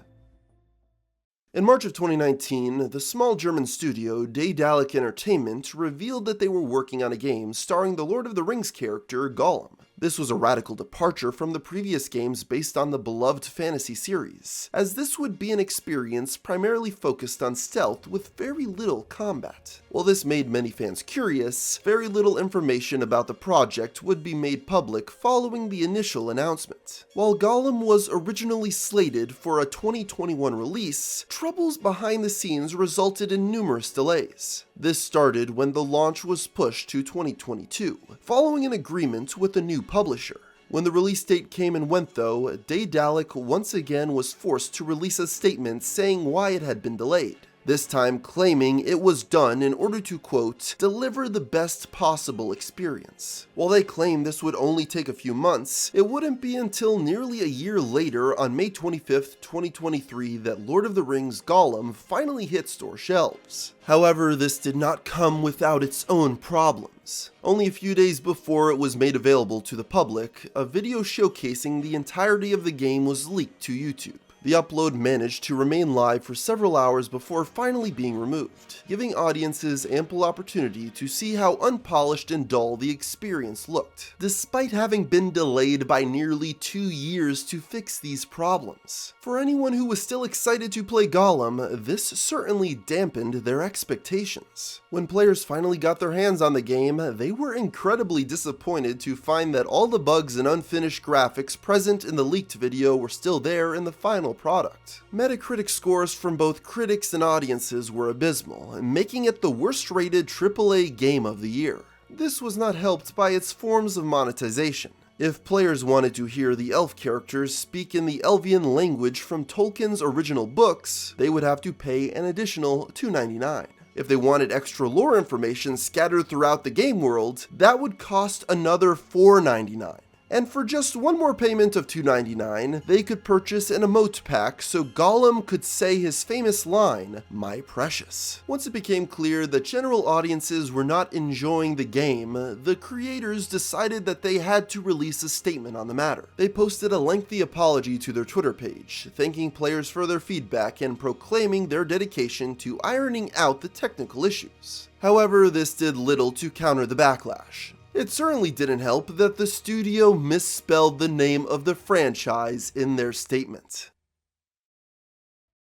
In March of 2019, the small German studio Daedalic Entertainment revealed that they were working on a game starring the Lord of the Rings character Gollum. This was a radical departure from the previous games based on the beloved fantasy series, as this would be an experience primarily focused on stealth with very little combat. While this made many fans curious, very little information about the project would be made public following the initial announcement. While Gollum was originally slated for a 2021 release, troubles behind the scenes resulted in numerous delays. This started when the launch was pushed to 2022, following an agreement with a new publisher. When the release date came and went though, Daedalic once again was forced to release a statement saying why it had been delayed. This time claiming it was done in order to, quote, deliver the best possible experience. While they claimed this would only take a few months, it wouldn't be until nearly a year later on May 25th, 2023 that Lord of the Rings Gollum finally hit store shelves. However, this did not come without its own problems. Only a few days before it was made available to the public, a video showcasing the entirety of the game was leaked to YouTube. The upload managed to remain live for several hours before finally being removed, giving audiences ample opportunity to see how unpolished and dull the experience looked, despite having been delayed by nearly 2 years to fix these problems. For anyone who was still excited to play Gollum, this certainly dampened their expectations. When players finally got their hands on the game, they were incredibly disappointed to find that all the bugs and unfinished graphics present in the leaked video were still there in the final product. Metacritic scores from both critics and audiences were abysmal, making it the worst rated AAA game of the year. This was not helped by its forms of monetization. If players wanted to hear the elf characters speak in the Elvian language from Tolkien's original books, they would have to pay an additional $2.99. If they wanted extra lore information scattered throughout the game world, that would cost another $4.99. And for just one more payment of $2.99, they could purchase an emote pack so Gollum could say his famous line, "My precious." Once it became clear that general audiences were not enjoying the game, the creators decided that they had to release a statement on the matter. They posted a lengthy apology to their Twitter page, thanking players for their feedback and proclaiming their dedication to ironing out the technical issues. However, this did little to counter the backlash. It certainly didn't help that the studio misspelled the name of the franchise in their statement.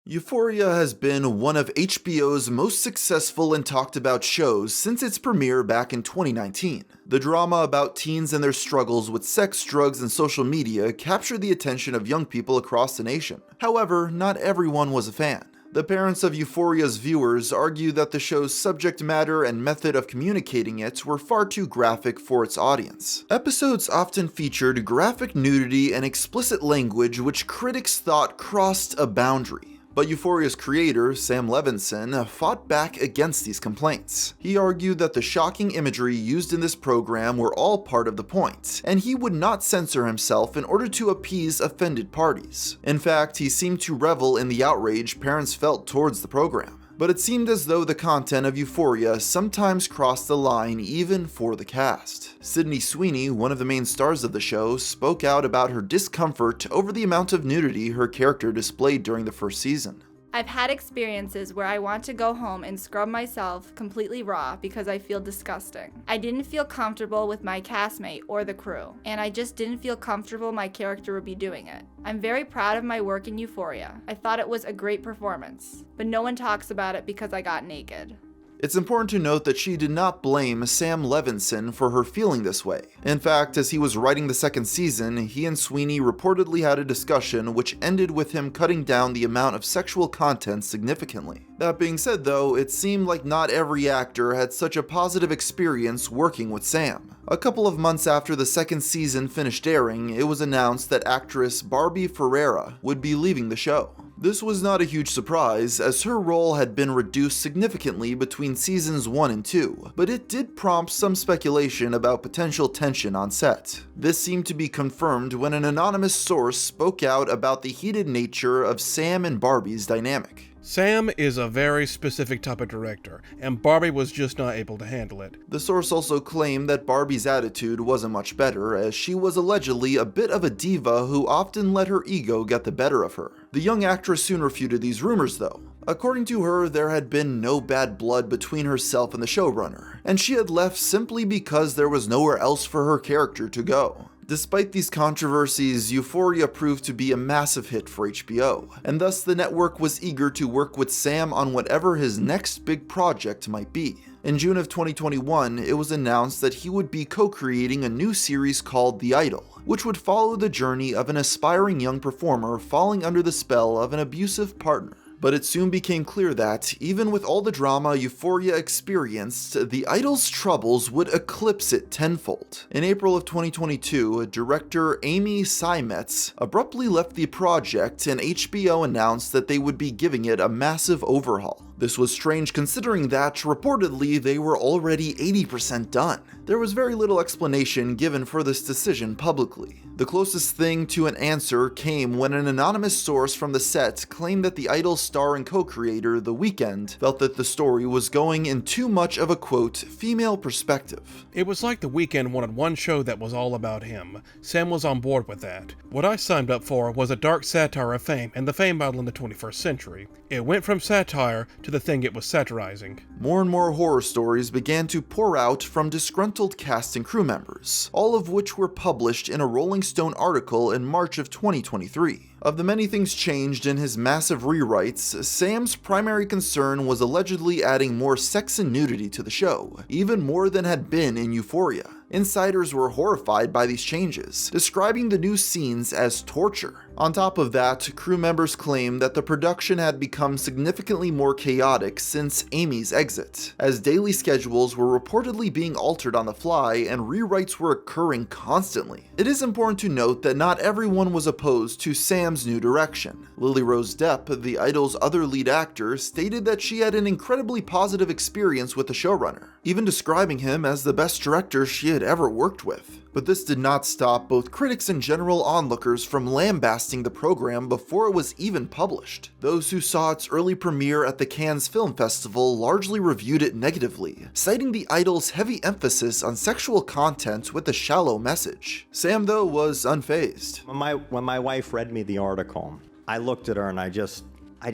Euphoria has been one of HBO's most successful and talked about shows since its premiere back in 2019. The drama about teens and their struggles with sex, drugs, and social media captured the attention of young people across the nation. However, not everyone was a fan. The parents of Euphoria's viewers argue that the show's subject matter and method of communicating it were far too graphic for its audience. Episodes often featured graphic nudity and explicit language which critics thought crossed a boundary. But Euphoria's creator, Sam Levinson, fought back against these complaints. He argued that the shocking imagery used in this program were all part of the point, and he would not censor himself in order to appease offended parties. In fact, he seemed to revel in the outrage parents felt towards the program. But it seemed as though the content of Euphoria sometimes crossed the line even for the cast. Sydney Sweeney, one of the main stars of the show, spoke out about her discomfort over the amount of nudity her character displayed during the first season. I've had experiences where I want to go home and scrub myself completely raw because I feel disgusting. I didn't feel comfortable with my castmate or the crew, and I just didn't feel comfortable my character would be doing it. I'm very proud of my work in Euphoria. I thought it was a great performance, but no one talks about it because I got naked. It's important to note that she did not blame Sam Levinson for her feeling this way. In fact, as he was writing the second season, he and Sweeney reportedly had a discussion which ended with him cutting down the amount of sexual content significantly. That being said though, it seemed like not every actor had such a positive experience working with Sam. A couple of months after the second season finished airing, it was announced that actress Barbie Ferreira would be leaving the show. This was not a huge surprise, as her role had been reduced significantly between seasons 1 and 2, but it did prompt some speculation about potential tension on set. This seemed to be confirmed when an anonymous source spoke out about the heated nature of Sam and Barbie's dynamic. Sam is a very specific type of director, and Barbie was just not able to handle it. The source also claimed that Barbie's attitude wasn't much better, as she was allegedly a bit of a diva who often let her ego get the better of her. The young actress soon refuted these rumors though. According to her, there had been no bad blood between herself and the showrunner, and she had left simply because there was nowhere else for her character to go. Despite these controversies, Euphoria proved to be a massive hit for HBO, and thus the network was eager to work with Sam on whatever his next big project might be. In June of 2021, it was announced that he would be co-creating a new series called The Idol, which would follow the journey of an aspiring young performer falling under the spell of an abusive partner. But it soon became clear that, even with all the drama Euphoria experienced, The Idol's troubles would eclipse it tenfold. In April of 2022, director Amy Seimetz abruptly left the project, and HBO announced that they would be giving it a massive overhaul. This was strange considering that, reportedly, they were already 80% done. There was very little explanation given for this decision publicly. The closest thing to an answer came when an anonymous source from the set claimed that The Idol star and co-creator, The Weeknd, felt that the story was going in too much of a, quote, female perspective. It was like The Weeknd wanted one show that was all about him. Sam was on board with that. What I signed up for was a dark satire of fame and the fame battle in the 21st century. It went from satire to the thing it was satirizing. More and more horror stories began to pour out from disgruntled cast and crew members, all of which were published in a Rolling Stone article in March of 2023. Of the many things changed in his massive rewrites, Sam's primary concern was allegedly adding more sex and nudity to the show, even more than had been in Euphoria. Insiders were horrified by these changes, describing the new scenes as torture. On top of that, crew members claimed that the production had become significantly more chaotic since Amy's exit, as daily schedules were reportedly being altered on the fly and rewrites were occurring constantly. It is important to note that not everyone was opposed to Sam's new direction. Lily Rose Depp, The Idol's other lead actor, stated that she had an incredibly positive experience with the showrunner, even describing him as the best director she had ever worked with. But this did not stop both critics and general onlookers from lambasting the program before it was even published. Those who saw its early premiere at the Cannes Film Festival largely reviewed it negatively, citing The Idol's heavy emphasis on sexual content with a shallow message. Sam, though, was unfazed. When my wife read me the article, I looked at her and I just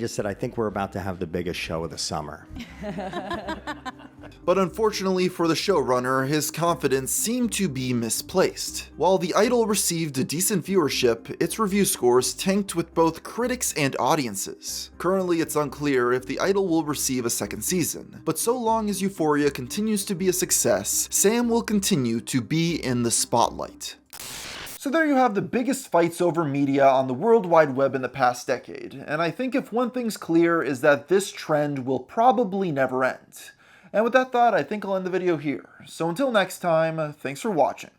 said, I think we're about to have the biggest show of the summer. But unfortunately for the showrunner, his confidence seemed to be misplaced. While The Idol received a decent viewership, its review scores tanked with both critics and audiences. Currently, it's unclear if The Idol will receive a second season, but so long as Euphoria continues to be a success, Sam will continue to be in the spotlight. So there you have the biggest fights over media on the World Wide Web in the past decade, and I think if one thing's clear is that this trend will probably never end. And with that thought, I think I'll end the video here. So until next time, thanks for watching.